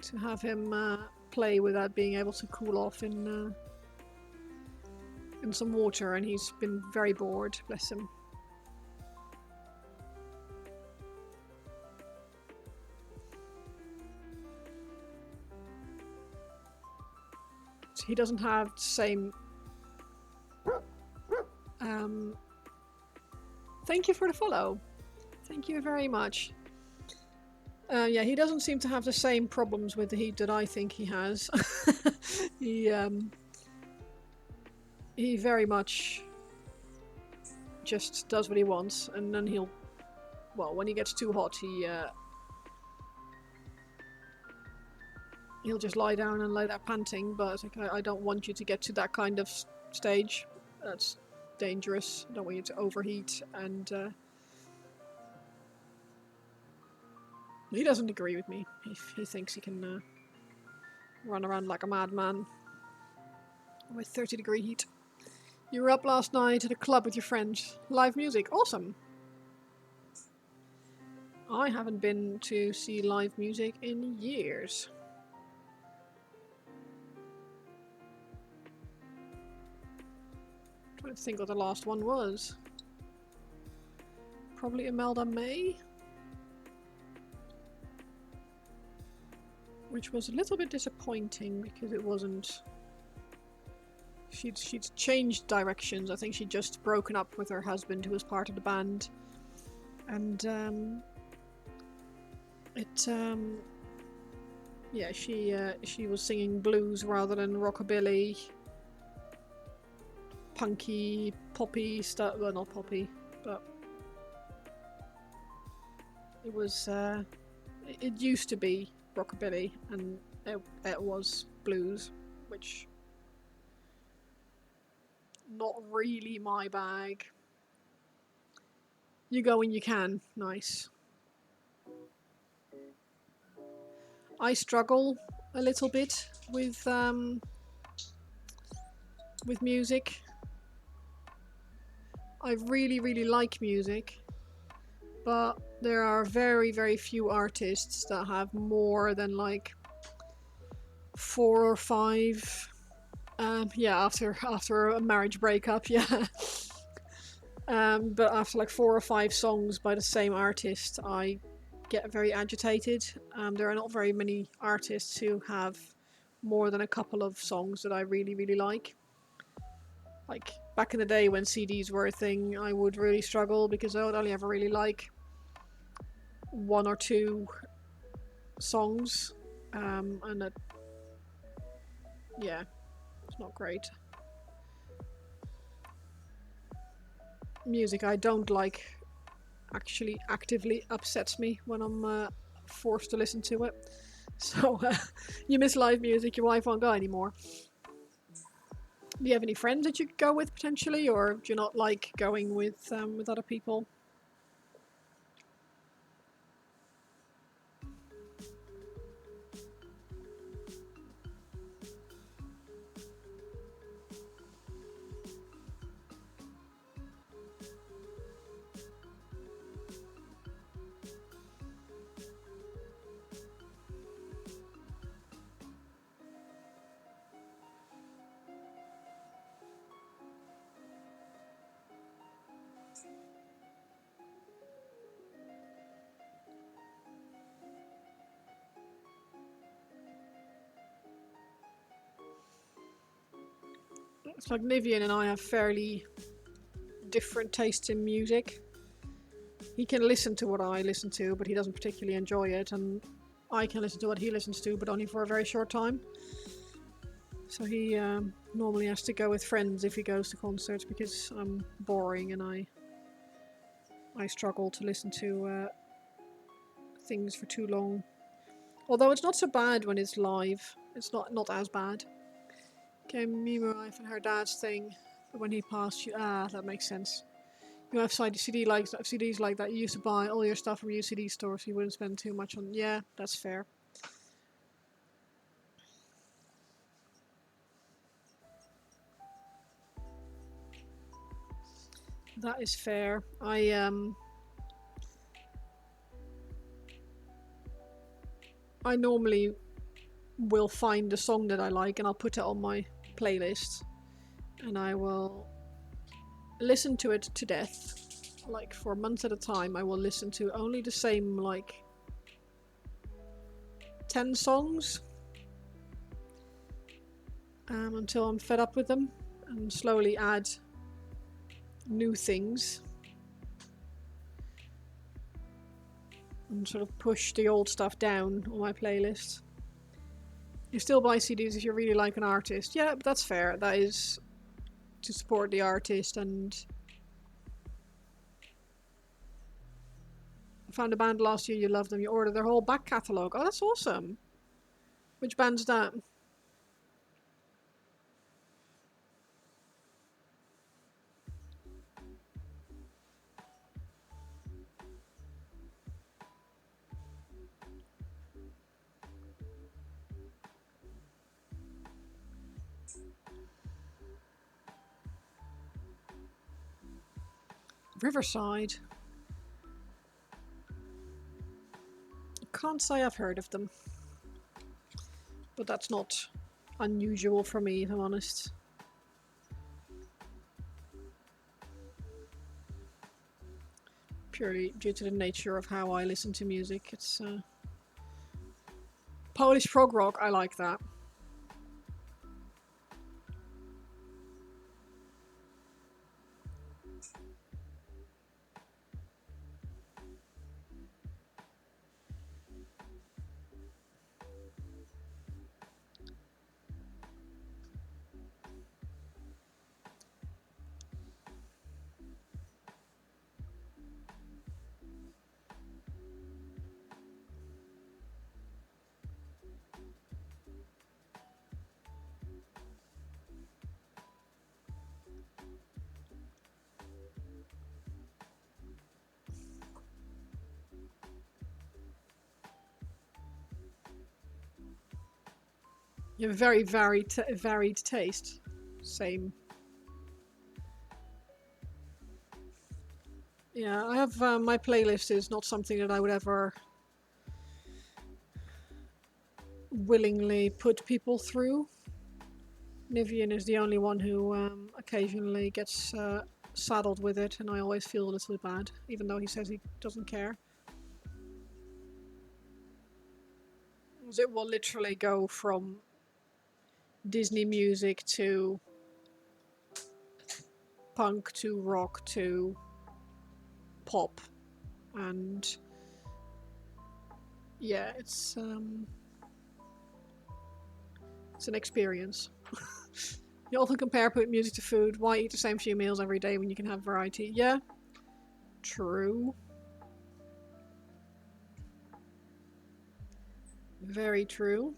To have him play without being able to cool off in some water, and he's been very bored, bless him. So he doesn't have the same... Thank you for the follow. Thank you very much. Yeah, he doesn't seem to have the same problems with the heat that I think he has. He very much just does what he wants, and then he'll... Well, when he gets too hot, he'll just lie down and lay there panting, but like, I don't want you to get to that kind of stage. That's dangerous. I don't want you to overheat, and he doesn't agree with me. He thinks he can run around like a madman with 30-degree heat. You were up last night at a club with your friends. Live music. Awesome. I haven't been to see live music in years. I'm trying to think what the last one was. Probably Imelda May, which was a little bit disappointing because it wasn't... She'd changed directions. I think she'd just broken up with her husband, who was part of the band, and yeah, she was singing blues rather than rockabilly, punky, poppy stuff. Well, not poppy, but it was. It used to be rockabilly, and it was blues, which not really my bag. You go when you can. Nice. I struggle a little bit with music. I really, really like music, but there are very, very few artists that have more than like 4 or 5. Yeah, after a marriage breakup, yeah. But after like 4 or 5 songs by the same artist, I get very agitated. There are not very many artists who have more than a couple of songs that I really, really like. Like back in the day when CDs were a thing, I would really struggle because I would only ever really like 1 or 2 songs, and that, yeah, it's not great. Music I don't like actually actively upsets me when I'm forced to listen to it. So you miss live music, your wife won't go anymore. Do you have any friends that you could go with potentially, or do you not like going with other people? It's like Nivian and I have fairly different tastes in music. He can listen to what I listen to, but he doesn't particularly enjoy it, and I can listen to what he listens to, but only for a very short time. So he normally has to go with friends if he goes to concerts because I'm boring and I struggle to listen to things for too long. Although it's not so bad when it's live. It's not as bad. Okay, Mimo Life and her dad's thing. But when he passed, that makes sense. You have CDs like that. You used to buy all your stuff from UCD stores, so you wouldn't spend too much on. Yeah, that's fair. That is fair. I normally will find a song that I like and I'll put it on my playlist, and I will listen to it to death. Like for months at a time, I will listen to only the same like 10 songs until I'm fed up with them, and slowly add new things and sort of push the old stuff down on my playlist. You still buy CDs if you really like an artist. Yeah, but that's fair. That is to support the artist. And I found a band last year, you love them, you order their whole back catalogue. Oh, that's awesome. Which band's that? Riverside. Can't say I've heard of them. But that's not unusual for me, if I'm honest. Purely due to the nature of how I listen to music. It's Polish prog rock, I like that. You have a very varied taste. Same. Yeah, I have my playlist is not something that I would ever willingly put people through. Nivian is the only one who occasionally gets saddled with it, and I always feel a little bit bad, even though he says he doesn't care. It will literally go from Disney music to punk to rock to pop, and yeah, it's an experience. You often compare music to food. Why eat the same few meals every day when you can have variety? Yeah, true. Very true.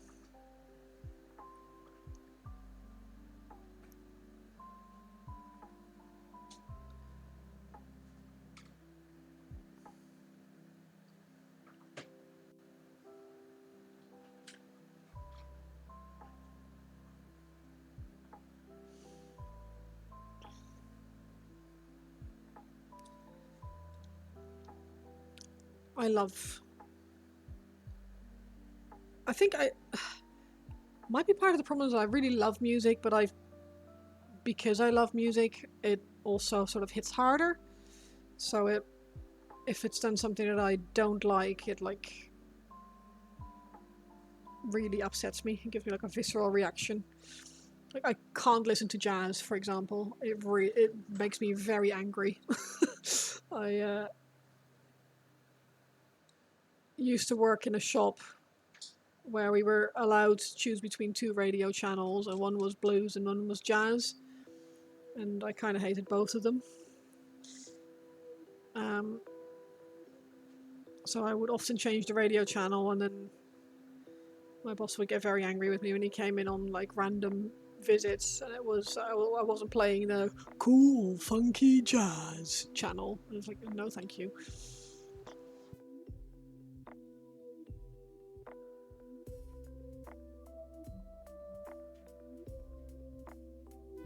I love. I think I might be part of the problem is I really love music, but because I love music, it also sort of hits harder. So if it's done something that I don't like, it like really upsets me. It gives me like a visceral reaction. Like I can't listen to jazz, for example. It makes me very angry. I used to work in a shop where we were allowed to choose between two radio channels, and one was blues and one was jazz, and I kind of hated both of them. Um, so I would often change the radio channel, and then my boss would get very angry with me when he came in on like random visits, and it was I wasn't playing the cool funky jazz channel. I was like, no, thank you.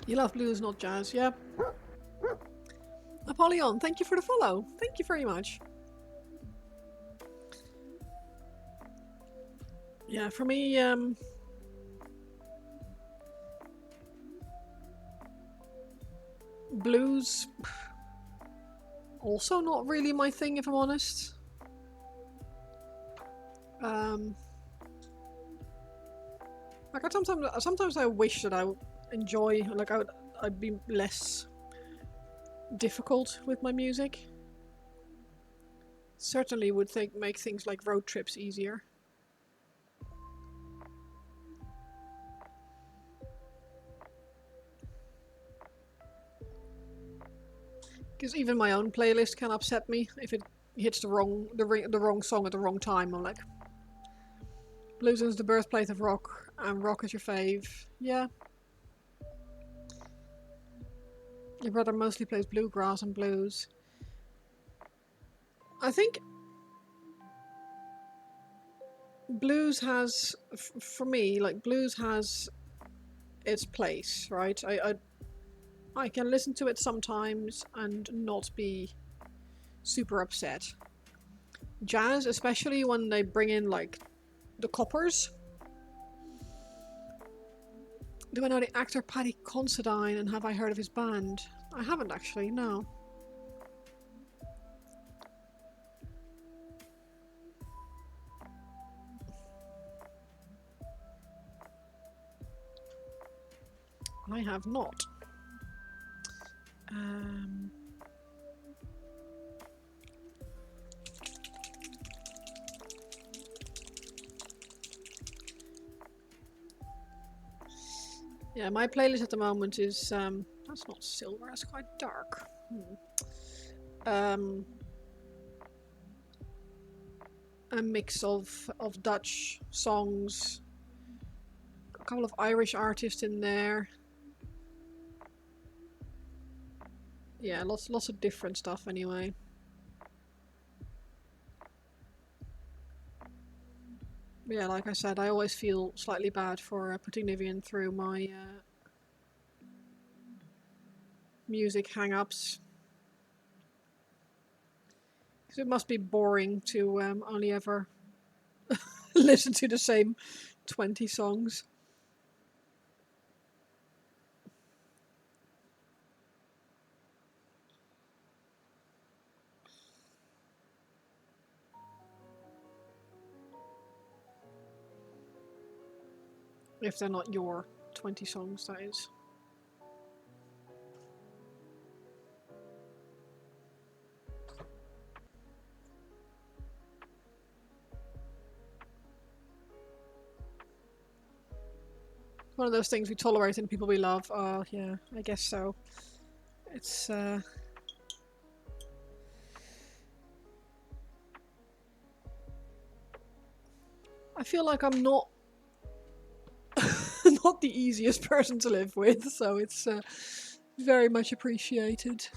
You love blues, not jazz, yeah. Apollyon, thank you for the follow. Thank you very much. Yeah, for me, blues also not really my thing, if I'm honest. Like sometimes I wish that I would enjoy, like I'd be less difficult with my music. Certainly would make things like road trips easier. Because even my own playlist can upset me if it hits the wrong song at the wrong time. I'm like, blues is the birthplace of rock, and rock is your fave. Yeah. Your brother mostly plays bluegrass and blues. I think blues has, for me, like blues has its place, right? I can listen to it sometimes and not be super upset. Jazz, especially when they bring in like the coppers. Do I know the actor Paddy Considine, and have I heard of his band? I haven't actually, no. I have not. Yeah, my playlist at the moment is that's not silver, that's quite dark. A mix of Dutch songs, a couple of Irish artists in there. Yeah, lots of different stuff anyway. Yeah, like I said, I always feel slightly bad for putting Nivian through my music hang-ups. Because it must be boring to only ever listen to the same 20 songs. If they're not your 20 songs, that is. One of those things we tolerate in people we love. Oh, yeah, I guess so. It's, I feel like I'm not not the easiest person to live with, so it's very much appreciated.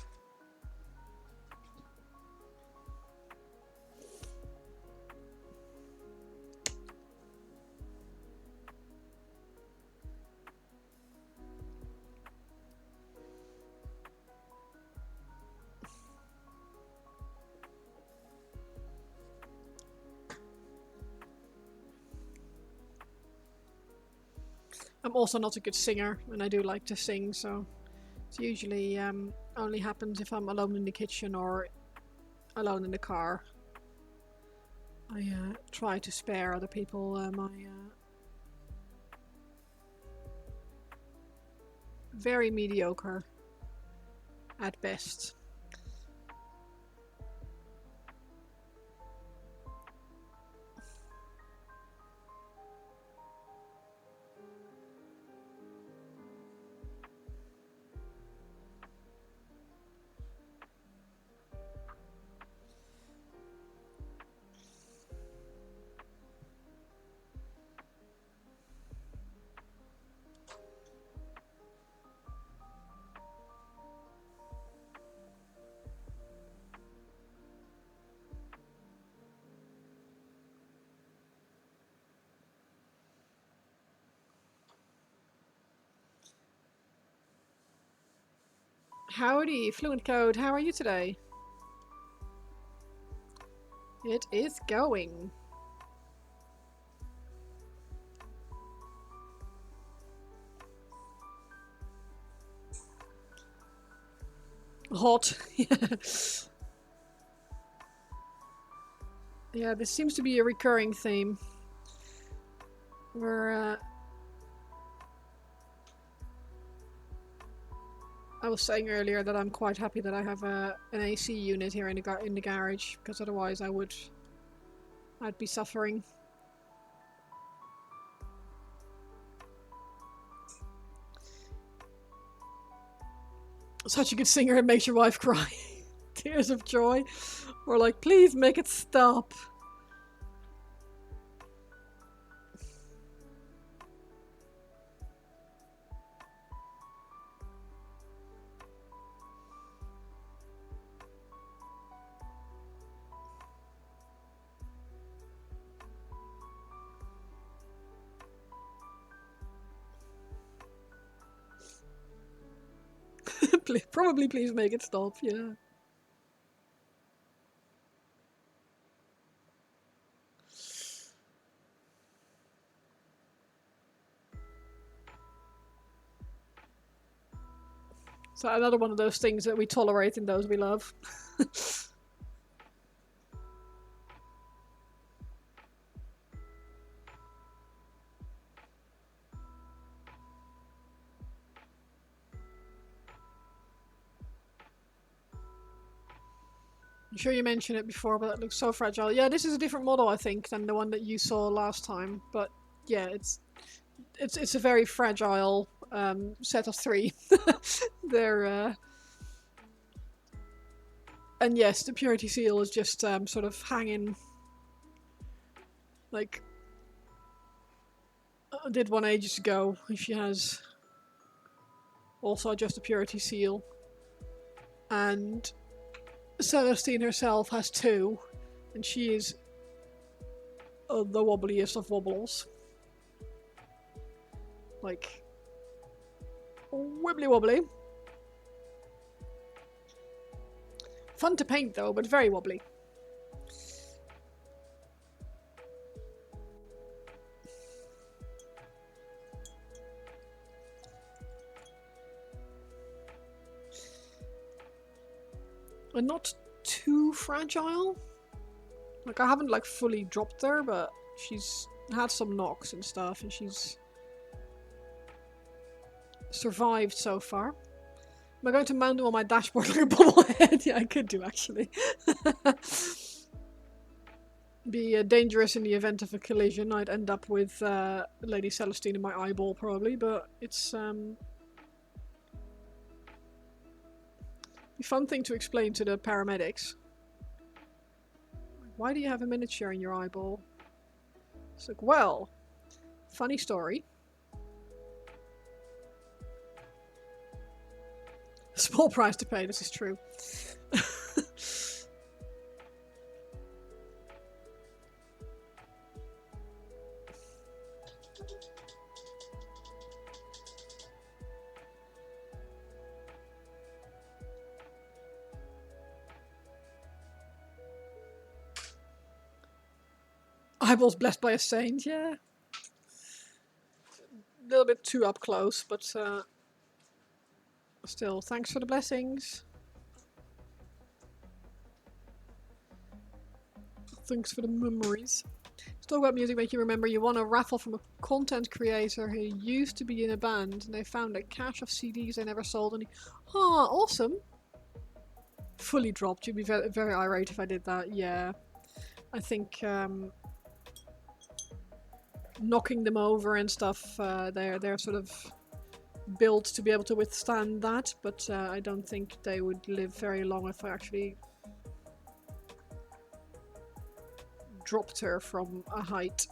I'm also not a good singer, and I do like to sing, so it's usually only happens if I'm alone in the kitchen or alone in the car. I try to spare other people my very mediocre at best. Howdy, Fluent Code, how are you today? It is going. Hot. Yeah, this seems to be a recurring theme. Where I was saying earlier that I'm quite happy that I have an AC unit here in the garage, because otherwise I'd be suffering. Such a good singer, it makes your wife cry. Tears of joy. Or like, please make it stop. Probably please make it stop, yeah. So another one of those things that we tolerate in those we love. I'm sure you mentioned it before, but it looks so fragile. Yeah, this is a different model, I think, than the one that you saw last time. But yeah, it's a very fragile set of three. They're and yes, the purity seal is just sort of hanging. Like, I did one ages ago. She has also just a purity seal, and Celestine herself has two, and she is the wobbliest of wobbles. Like, wibbly wobbly. Fun to paint though, but very wobbly. and not too fragile. Like, I haven't like fully dropped her, but she's had some knocks and stuff, and she's survived so far. Am I going to mount them on my dashboard like a bobblehead? Yeah, I could do, actually. Be dangerous in the event of a collision. I'd end up with Lady Celestine in my eyeball, probably, but it's a fun thing to explain to the paramedics. Why do you have a miniature in your eyeball? It's like, well, funny story. Small price to pay, this is true. Eyeballs blessed by a saint, yeah. A little bit too up close, but still, thanks for the blessings. Thanks for the memories. Let's talk about music make you remember you won a raffle from a content creator who used to be in a band, and they found a cache of CDs they never sold, and ah, awesome. Fully dropped. You'd be very, very irate if I did that. Yeah. I think knocking them over and stuff, they're sort of built to be able to withstand that, but I don't think they would live very long if I actually dropped her from a height.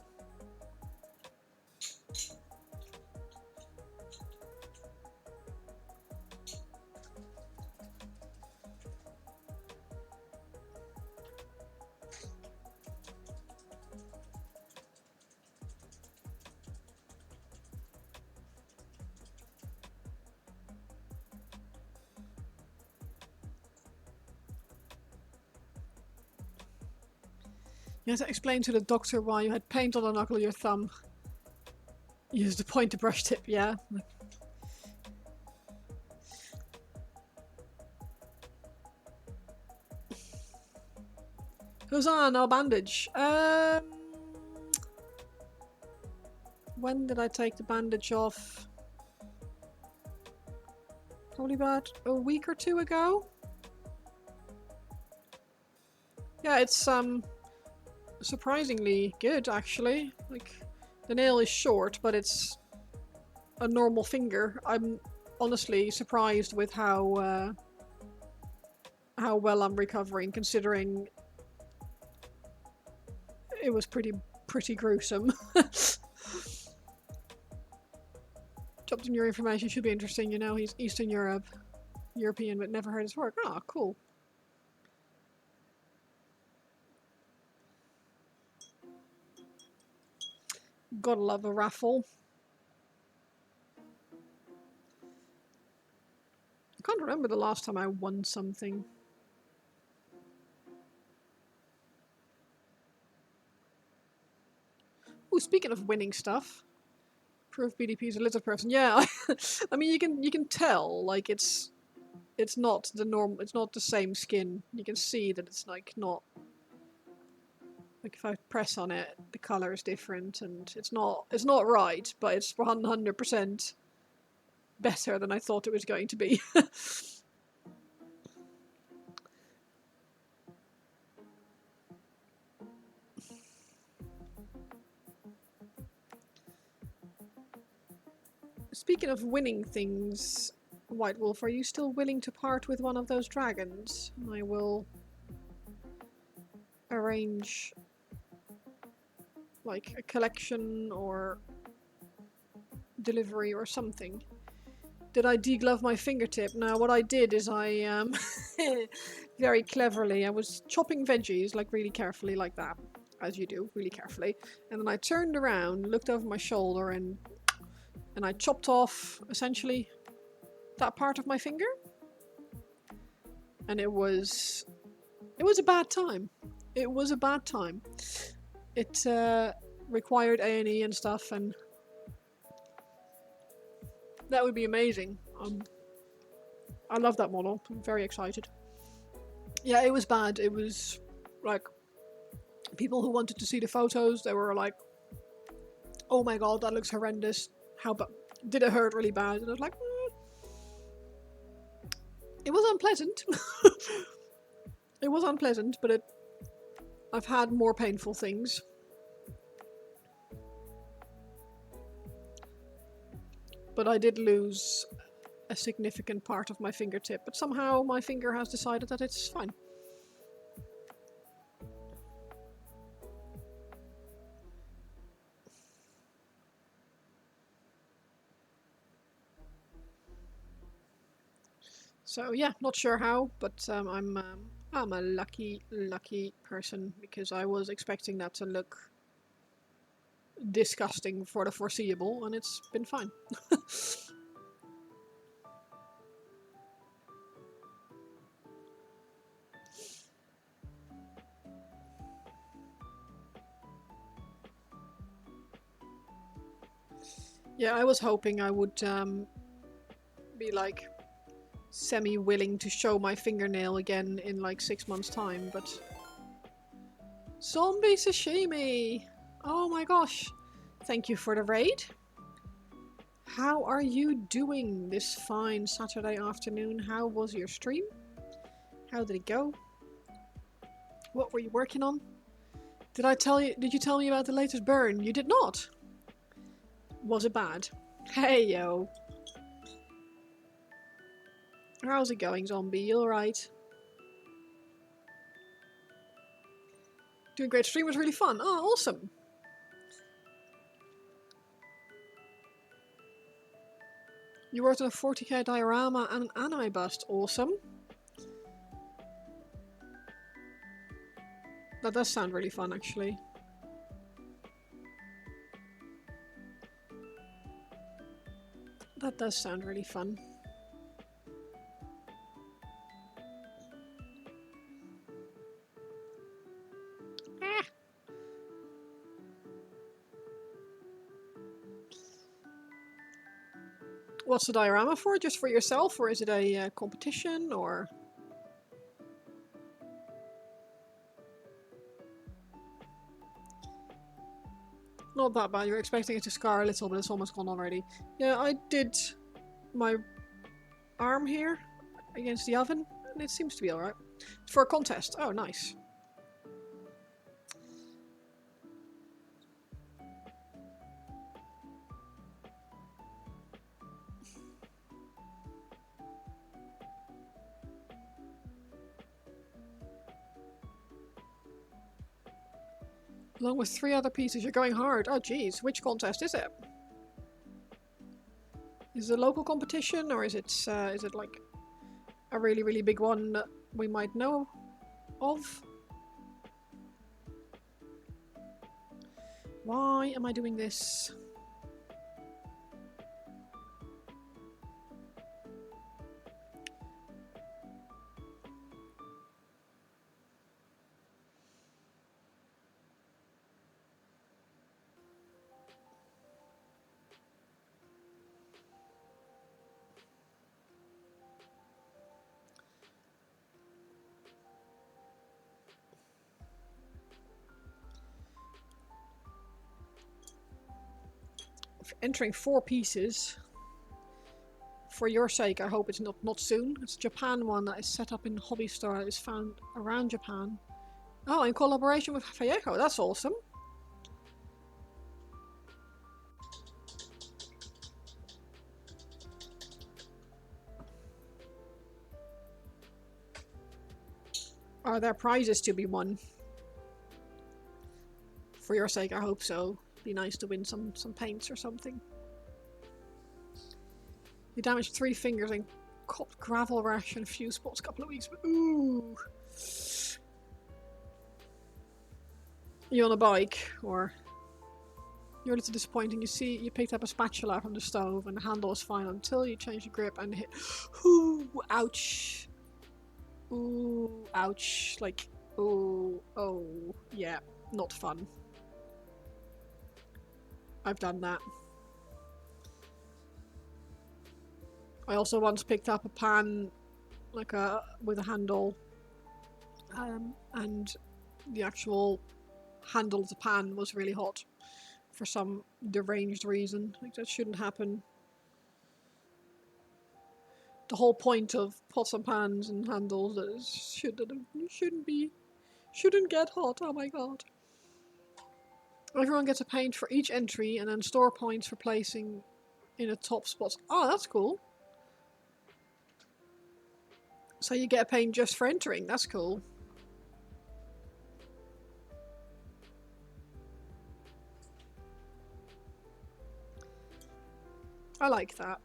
You had to explain to the doctor why you had paint on the knuckle of your thumb. Use the pointer brush tip, yeah. Huzzah, no bandage. When did I take the bandage off? Probably about a week or two ago. Yeah, it's surprisingly good, actually. Like, the nail is short, but it's a normal finger. I'm honestly surprised with how well I'm recovering, considering it was pretty gruesome. Dropped in your information, should be interesting. You know, he's Eastern European, but never heard his work. Ah, cool. Gotta love a raffle. I can't remember the last time I won something. Oh, speaking of winning stuff, Proof BDP is a lizard person. Yeah, I mean you can tell, like, it's not the normal, it's not the same skin. You can see that it's like not, like, if I press on it, the color is different, and it's not right, but it's 100% better than I thought it was going to be. Speaking of winning things, White Wolf, are you still willing to part with one of those dragons? I will arrange like a collection or delivery or something. Did I deglove my fingertip? No, what I did is I very cleverly, I was chopping veggies like really carefully, like that, as you do, really carefully, and then I turned around, looked over my shoulder, and I chopped off essentially that part of my finger, and it was a bad time. It was a bad time. It required A&E and stuff, and that would be amazing. I love that model. I'm very excited. Yeah, it was bad. It was like people who wanted to see the photos, they were like, "Oh my god, that looks horrendous. How did it hurt really bad?" And I was like, "It was unpleasant. It was unpleasant, but I've had more painful things." But I did lose a significant part of my fingertip, but somehow my finger has decided that it's fine. So yeah, not sure how, but I'm a lucky person because I was expecting that to look disgusting for the foreseeable, and it's been fine. Yeah, I was hoping I would be like semi-willing to show my fingernail again in like 6 months' time, but zombie sashimi! Oh my gosh! Thank you for the raid. How are you doing this fine Saturday afternoon? How was your stream? How did it go? What were you working on? Did you tell me about the latest burn? You did not. Was it bad? Hey yo. How's it going, zombie? You alright? Doing great. Stream was really fun. Oh, awesome. You worked on a 40k diorama and an anime bust. Awesome. That does sound really fun, actually. That does sound really fun. Ah. What's the diorama for? Just for yourself, or is it a competition, or? Not that bad. You're expecting it to scar a little, but it's almost gone already. Yeah, I did my arm here against the oven, and it seems to be alright. For a contest. Oh, nice. Along with 3 other pieces. You're going hard. Oh, geez. Which contest is it? Is it a local competition, or is it like a really, really big one that we might know of? Why am I doing this? Entering 4 pieces. For your sake, I hope it's not soon. It's a Japan one that is set up in Hobby Store that is found around Japan. Oh, in collaboration with Vallejo. That's awesome. Are there prizes to be won? For your sake, I hope so. Be nice to win some paints or something. You damaged 3 fingers and copped gravel rash and a few spots a couple of weeks. But ooh. You on a bike, or you're a little disappointing. You see, you picked up a spatula from the stove and the handle was fine until you changed the grip and hit. Ooh, ouch. Ooh, ouch. Like, ooh, oh, yeah, not fun. I've done that. I also once picked up a pan, like with a handle, and the actual handle of the pan was really hot for some deranged reason. Like, that shouldn't happen. The whole point of pots and pans and handles is shouldn't get hot. Oh my god. Everyone gets a paint for each entry and then store points for placing in a top spot. Oh, that's cool. So you get a paint just for entering. That's cool. I like that.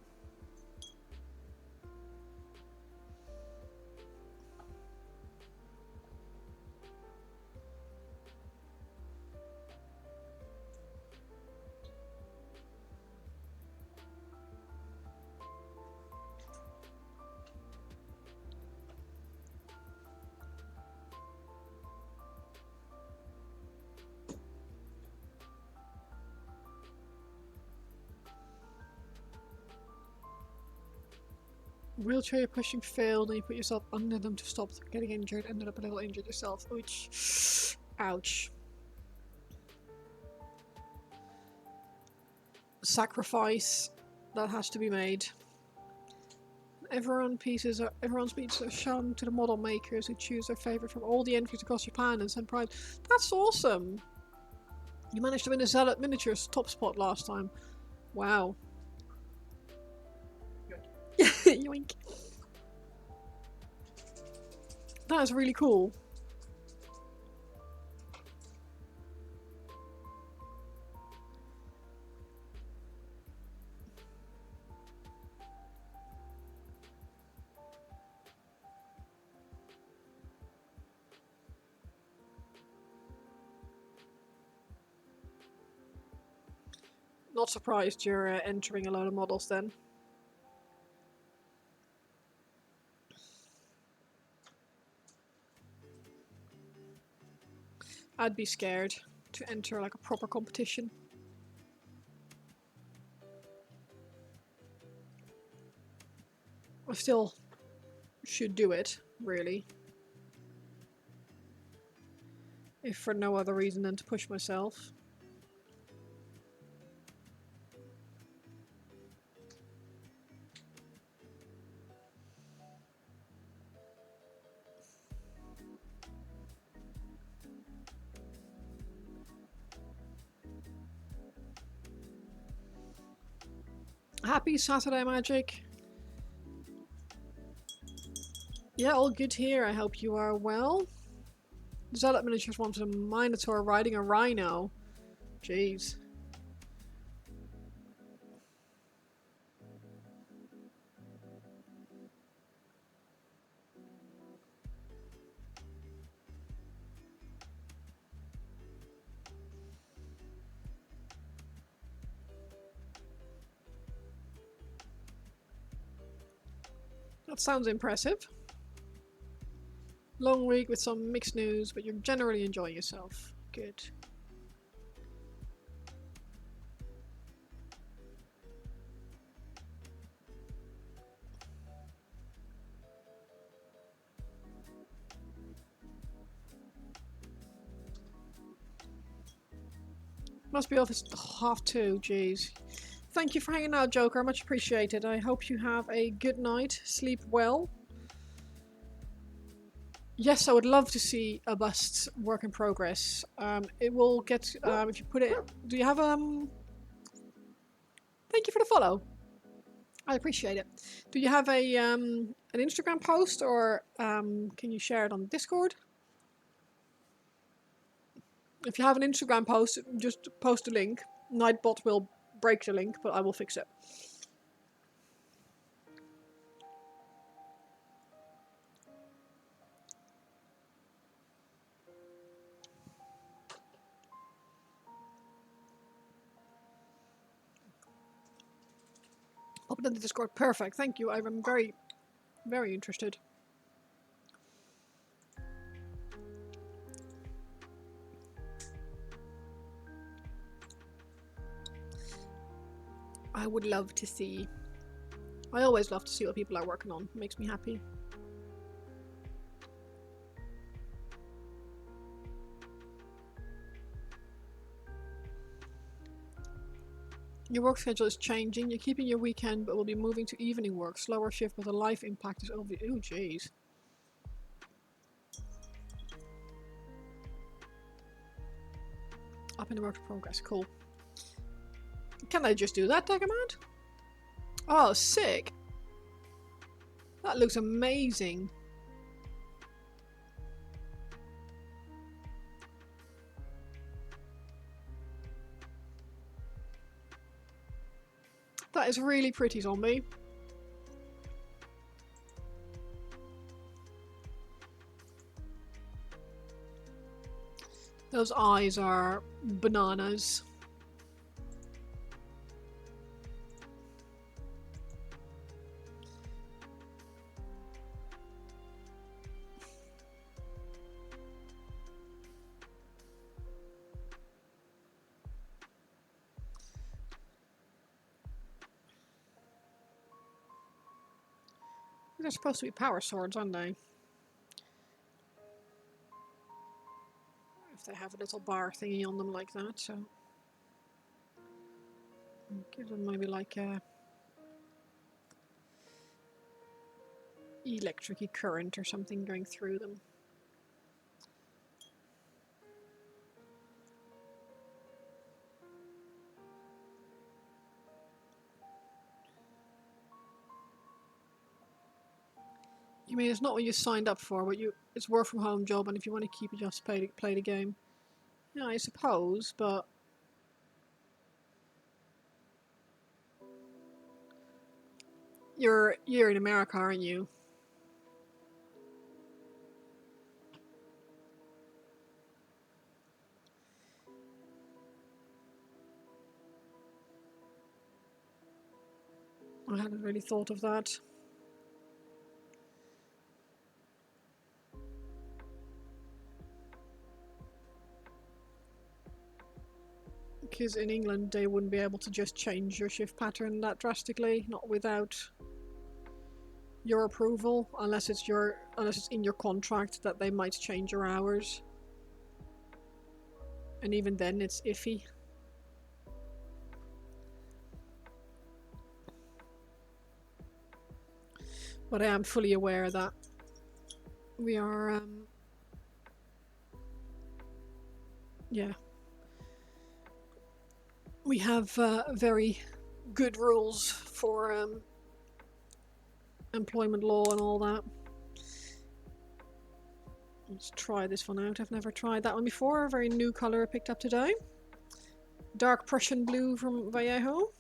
Wheelchair you're pushing failed and you put yourself under them to stop getting injured, ended up a little injured yourself, which... ouch. Sacrifice that has to be made. Everyone's pieces are shown to the model makers who choose their favourite from all the entries across Japan and send prize. That's awesome! You managed to win a Zealot Miniatures top spot last time. Wow. Yoink. That is really cool. Not surprised you're entering a load of models then. I'd be scared to enter like a proper competition. I still should do it, really. If for no other reason than to push myself. Happy Saturday, Magic. Yeah, all good here. I hope you are well. Zealot Miniatures wanted a Minotaur riding a rhino. Jeez. That sounds impressive. Long week with some mixed news, but you're generally enjoying yourself. Good. Must be off at 2:30, jeez. Thank you for hanging out, Joker. Much appreciated. I hope you have a good night. Sleep well. Yes, I would love to see a bust work in progress. It will get, if you put it... Do you have, Thank you for the follow. I appreciate it. Do you have a, an Instagram post, or can you share it on Discord? If you have an Instagram post, just post a link. Nightbot will break the link, but I will fix it. Pop it in the Discord. Perfect. Thank you. I'm very, very interested. I would love to see... I always love to see what people are working on. It makes me happy. Your work schedule is changing. You're keeping your weekend, but will be moving to evening work. Slower shift, but the life impact is over. Oh, jeez. Up in the work progress. Cool. Can I just do that, Daggermount? Oh, sick. That looks amazing. That is really pretty, Zombie. Those eyes are bananas. They're supposed to be power swords, aren't they? If they have a little bar thingy on them like that, so give them maybe like a electric current or something going through them. You mean it's not what you signed up for, but it's work from home job, and if you want to keep it, just play the game. Yeah, I suppose, but you're in America, aren't you? I hadn't really thought of that. Because in England they wouldn't be able to just change your shift pattern that drastically, not without your approval, unless it's in your contract that they might change your hours. And even then it's iffy. But I am fully aware that we are yeah. We have very good rules for employment law and all that. Let's try this one out. I've never tried that one before. A very new colour I picked up today. Dark Prussian blue from Vallejo.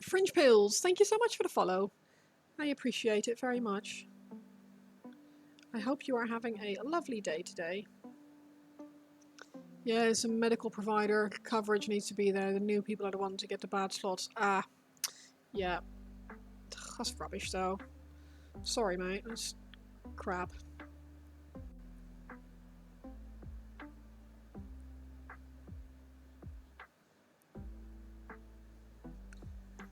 Fringe Pills, thank you so much for the follow. I appreciate it very much. I hope you are having a lovely day today. Yeah, some medical provider coverage needs to be there. The new people are the ones who get the bad slots. Ah, yeah. That's rubbish though. Sorry mate, that's crap.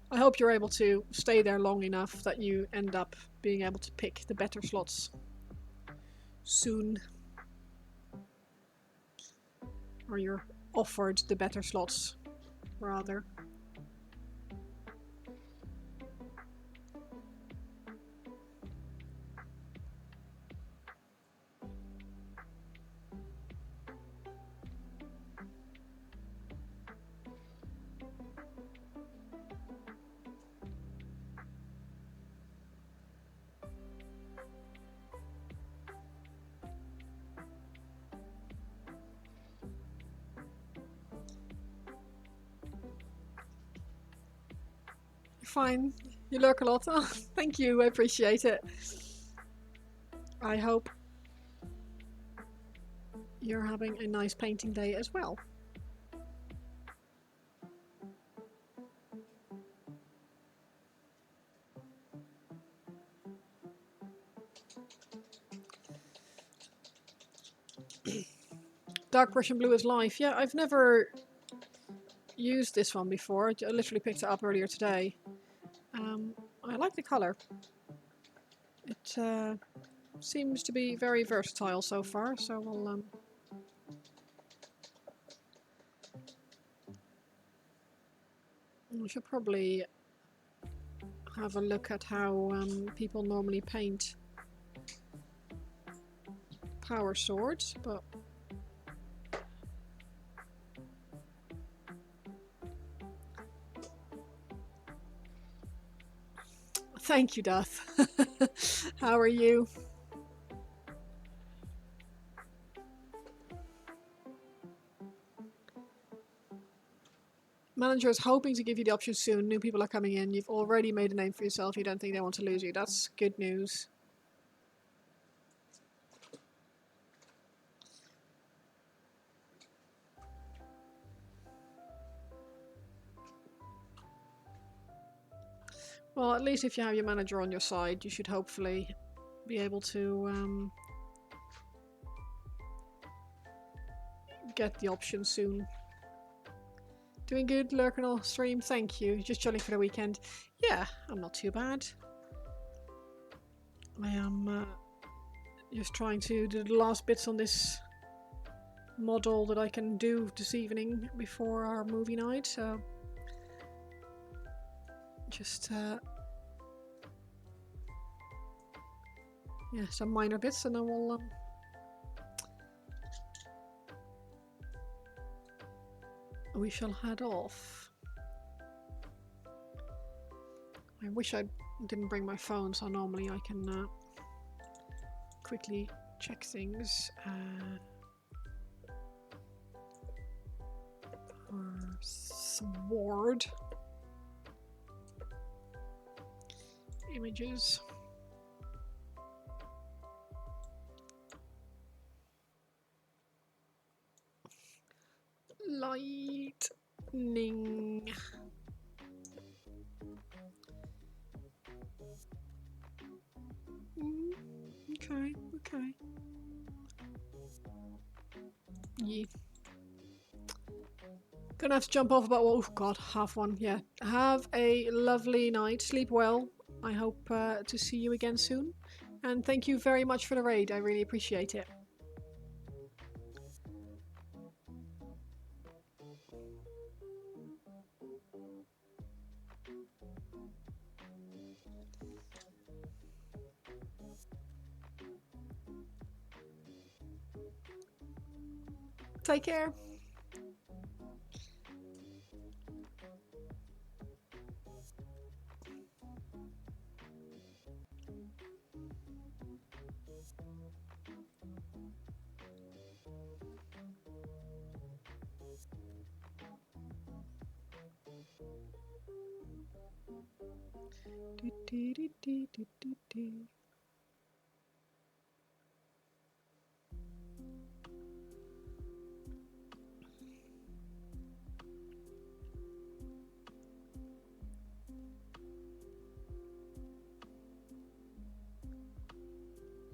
I hope you're able to stay there long enough that you end up being able to pick the better slots soon. Or you're offered the better slots, rather. Fine. You lurk a lot. Oh, thank you. I appreciate it. I hope you're having a nice painting day as well. Dark Prussian blue is life. Yeah, I've never used this one before. I literally picked it up earlier today. like the colour. It seems to be very versatile so far, so we'll we should probably have a look at how people normally paint power swords, but thank you, Duth. How are you? Manager is hoping to give you the option soon. New people are coming in. You've already made a name for yourself. You don't think they want to lose you. That's good news. Well, at least if you have your manager on your side, you should hopefully be able to get the option soon. Doing good, Lurkinal stream, thank you. Just chilling for the weekend. Yeah, I'm not too bad. I am just trying to do the last bits on this model that I can do this evening before our movie night, so just yeah, some minor bits and then we'll we shall head off. I wish I didn't bring my phone, so normally I can quickly check things. Our sword images. Lightning. Okay, okay. Yeah. Gonna have to jump off about, oh god, half one. Yeah. Have a lovely night. Sleep well. I hope to see you again soon. And thank you very much for the raid. I really appreciate it. Take care.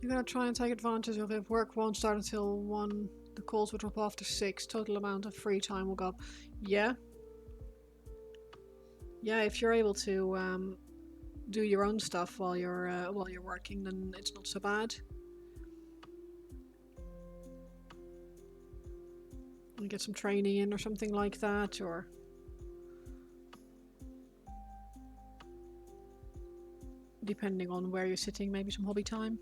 You're gonna try and take advantage of it. Work won't start until 1. The calls will drop after 6. Total amount of free time will go up. Yeah. Yeah, if you're able to do your own stuff while you're working, then it's not so bad. You get some training in or something like that, or depending on where you're sitting, maybe some hobby time.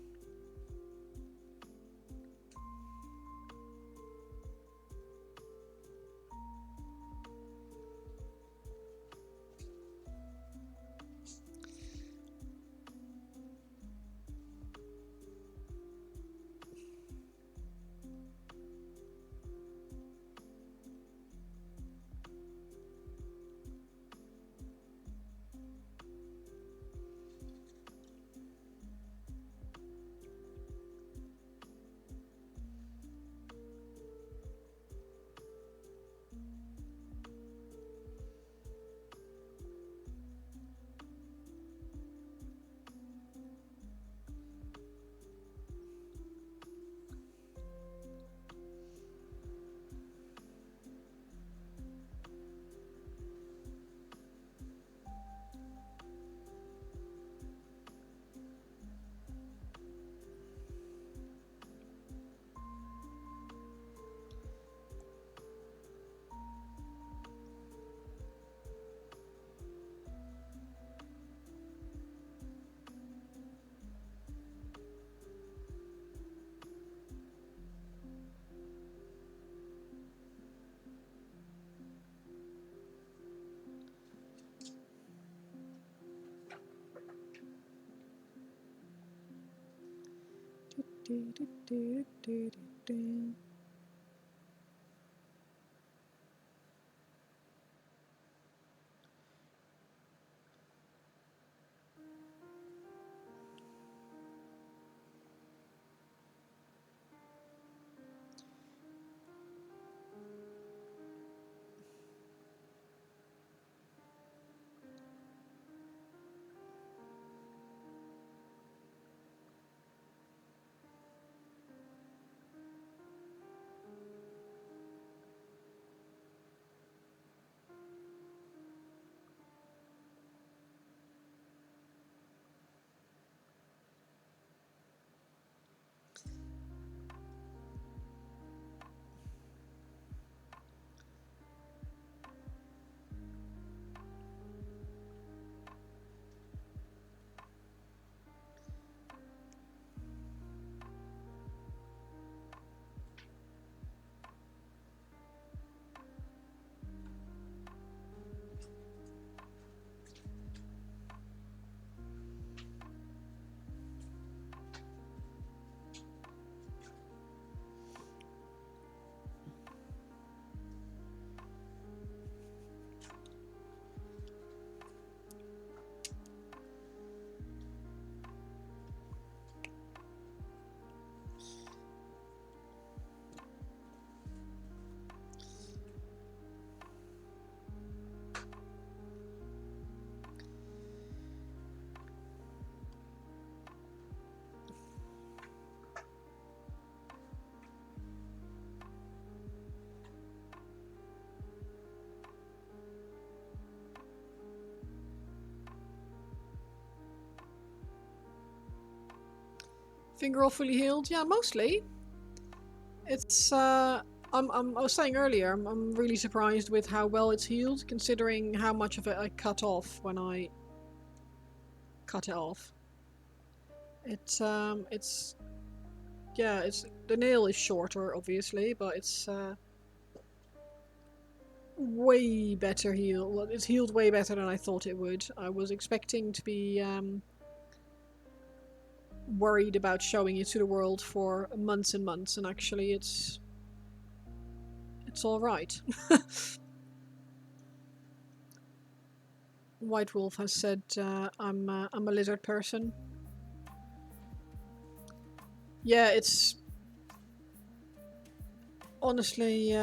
Finger all fully healed? Yeah, mostly. It's I was saying earlier, I'm really surprised with how well it's healed, considering how much of it I cut off when I cut it off. It's yeah, it's the nail is shorter, obviously, but it's way better healed. It's healed way better than I thought it would. I was expecting to be worried about showing it to the world for months and months, and actually it's all right. White Wolf has said I'm a lizard person. Yeah, it's honestly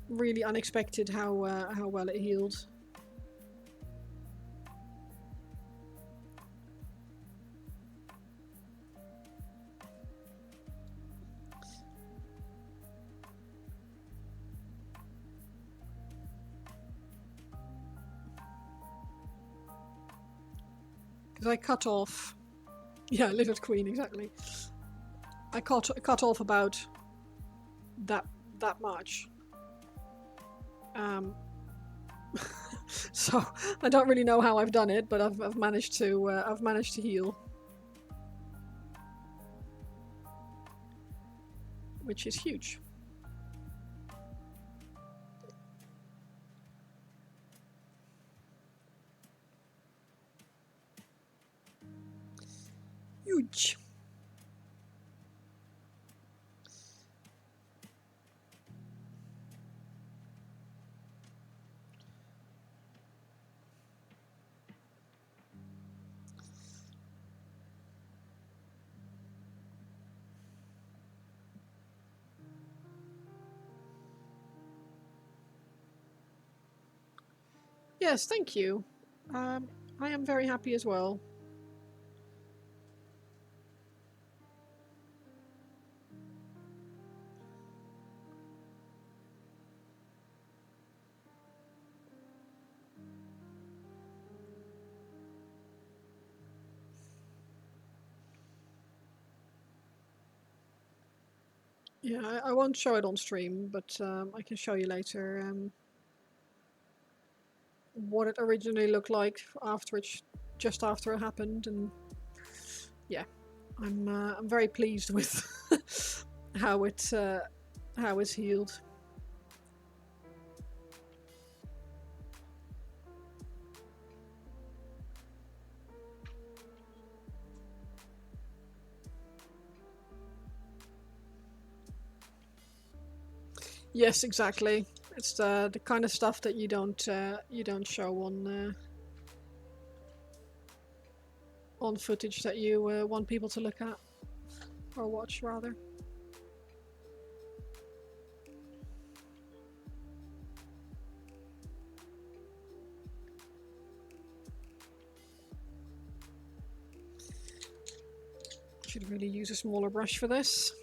really unexpected how well it healed. Because I cut off, yeah, Lizard Queen, exactly. I cut off about that much. So I don't really know how I've done it, but I've managed to heal, which is huge. Huge. Yes, thank you. I am very happy as well. Yeah, I won't show it on stream, but I can show you later what it originally looked like after it, just after it happened, and yeah, I'm very pleased with how it's healed. Yes, exactly. It's the kind of stuff that you don't show on footage that you want people to look at or watch rather. Should really use a smaller brush for this.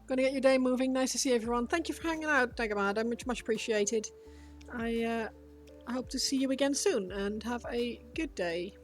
Gonna get your day moving. Nice to see everyone. Thank you for hanging out, Dagomad. Much appreciated. I hope to see you again soon and have a good day.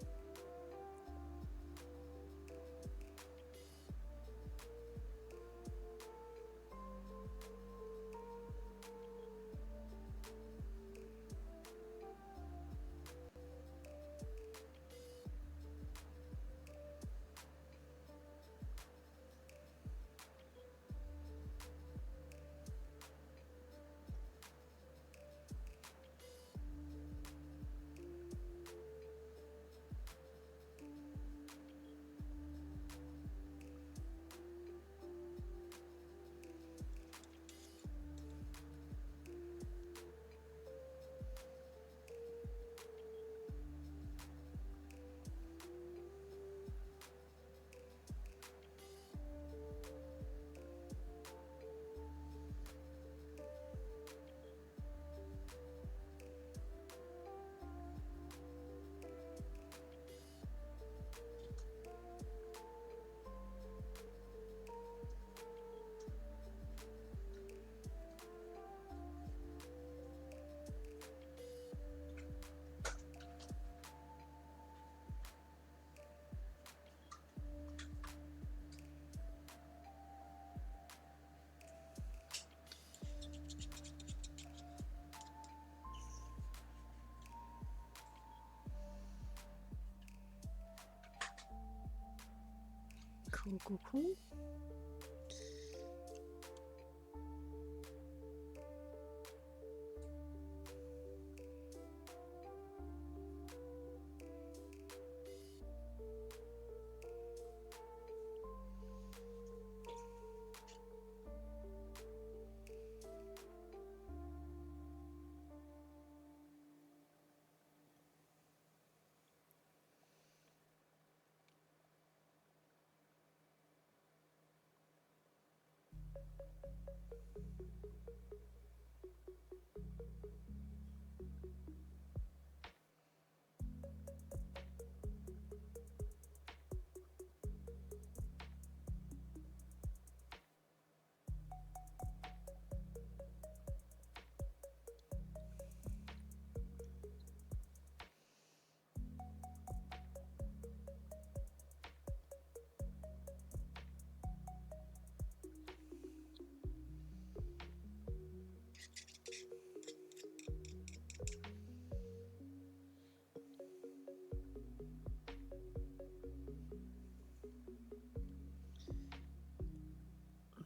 Cool.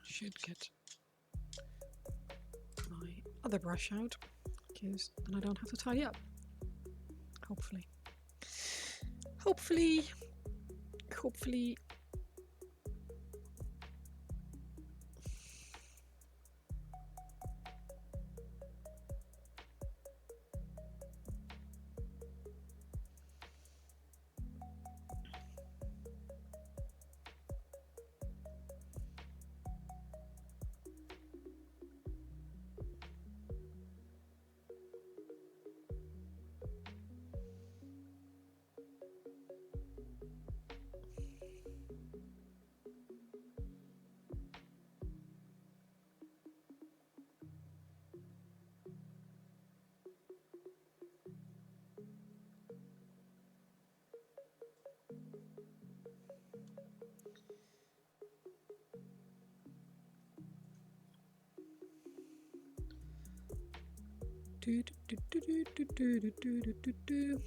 Should get my other brush out because then I don't have to tidy up. Hopefully. Hopefully. Do, do, do, do, do, do, do, do, do, do, do.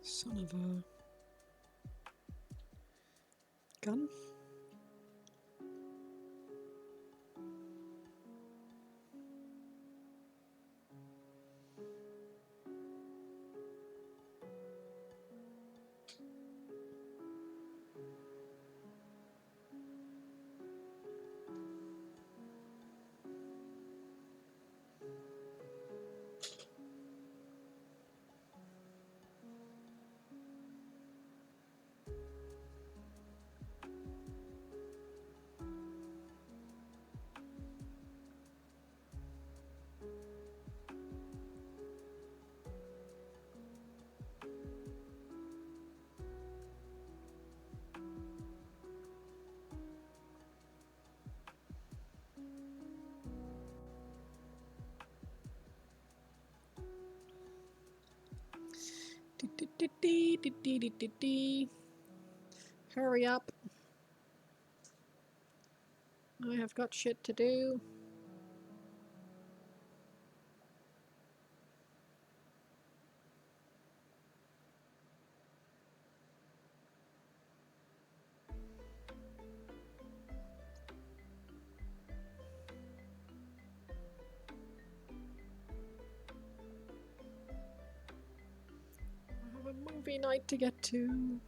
Son of a gun. Hurry up. I have got shit to do. I have a movie night to get to.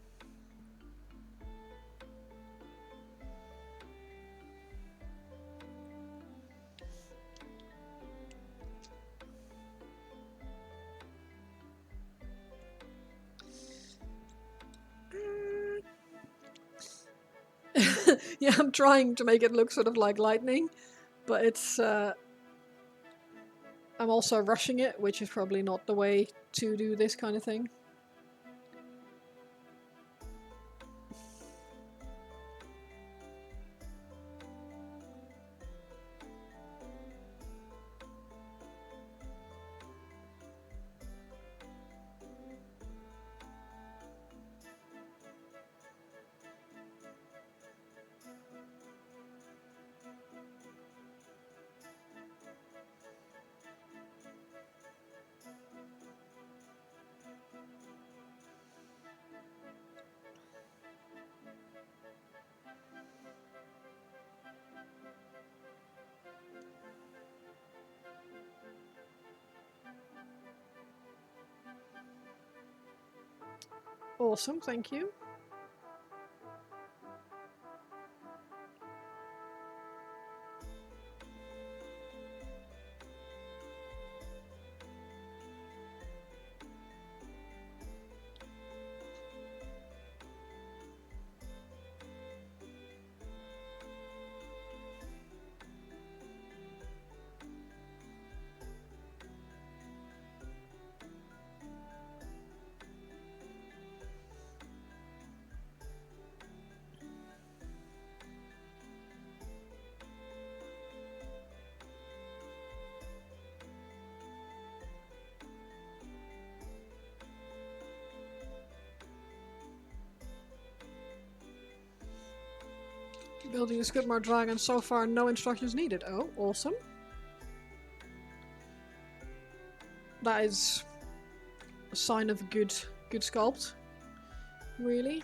Yeah, I'm trying to make it look sort of like lightning, but it's I'm also rushing it, which is probably not the way to do this kind of thing. Awesome, thank you. Building a Skidmore Dragon, so far no instructions needed. Oh, awesome. that is a sign of good sculpt, really.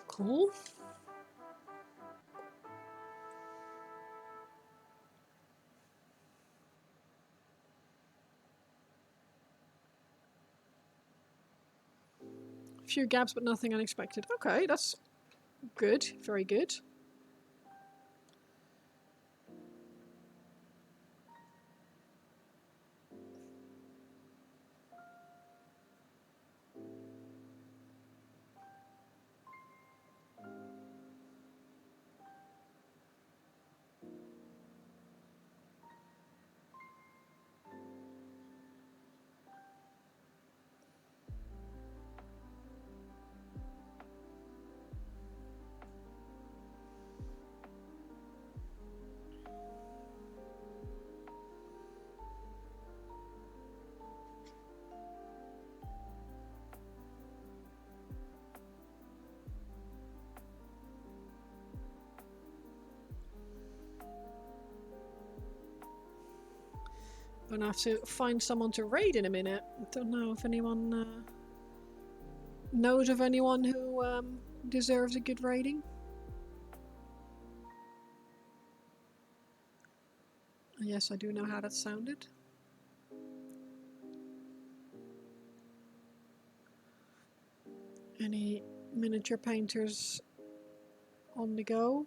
Cool. Few gaps, but nothing unexpected. Okay, that's good. Very good. Gonna have to find someone to raid in a minute. Don't know if anyone knows of anyone who deserves a good raiding. Yes, I do know how that sounded. Any miniature painters on the go?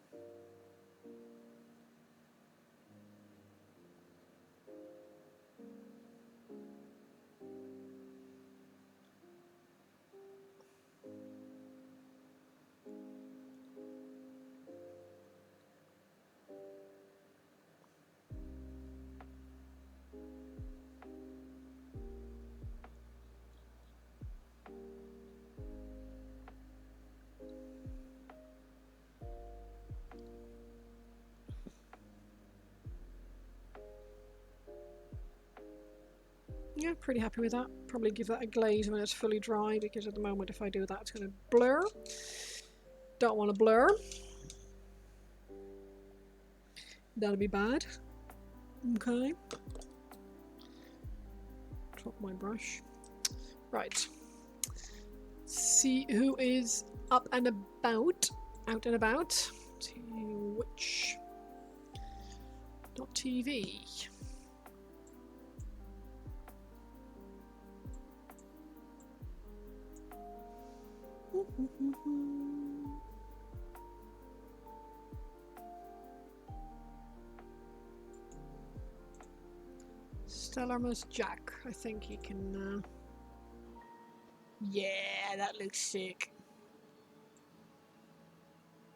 Yeah, pretty happy with that. Probably give that a glaze when it's fully dry, because at the moment if I do that it's going to blur. Don't want to blur. That'll be bad. Okay. Drop my brush. Right. See who is up and about. Out and about. Twitch.tv. Stellarmus Jack. I think he can. Yeah, that looks sick.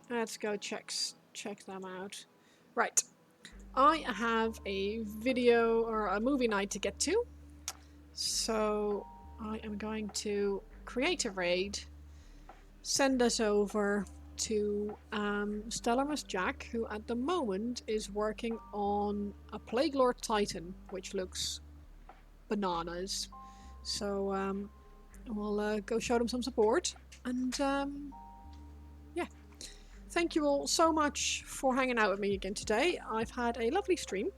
Let's go check them out. Right. I have a video or a movie night to get to. So I am going to create a raid. Send us over to Stellarmus Jack, who at the moment is working on a Plague Lord Titan, which looks bananas. So we'll go show them some support. And yeah. Thank you all so much for hanging out with me again today. I've had a lovely stream.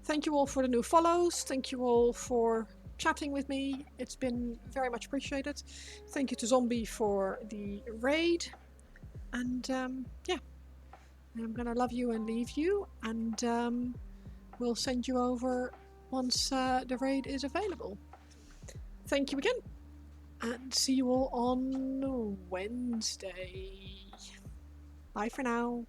Thank you all for the new follows. Thank you all for chatting with me. It's been very much appreciated. Thank you to Zombie for the raid. And yeah, I'm gonna love you and leave you. And we'll send you over once the raid is available. Thank you again. And see you all on Wednesday. Bye for now.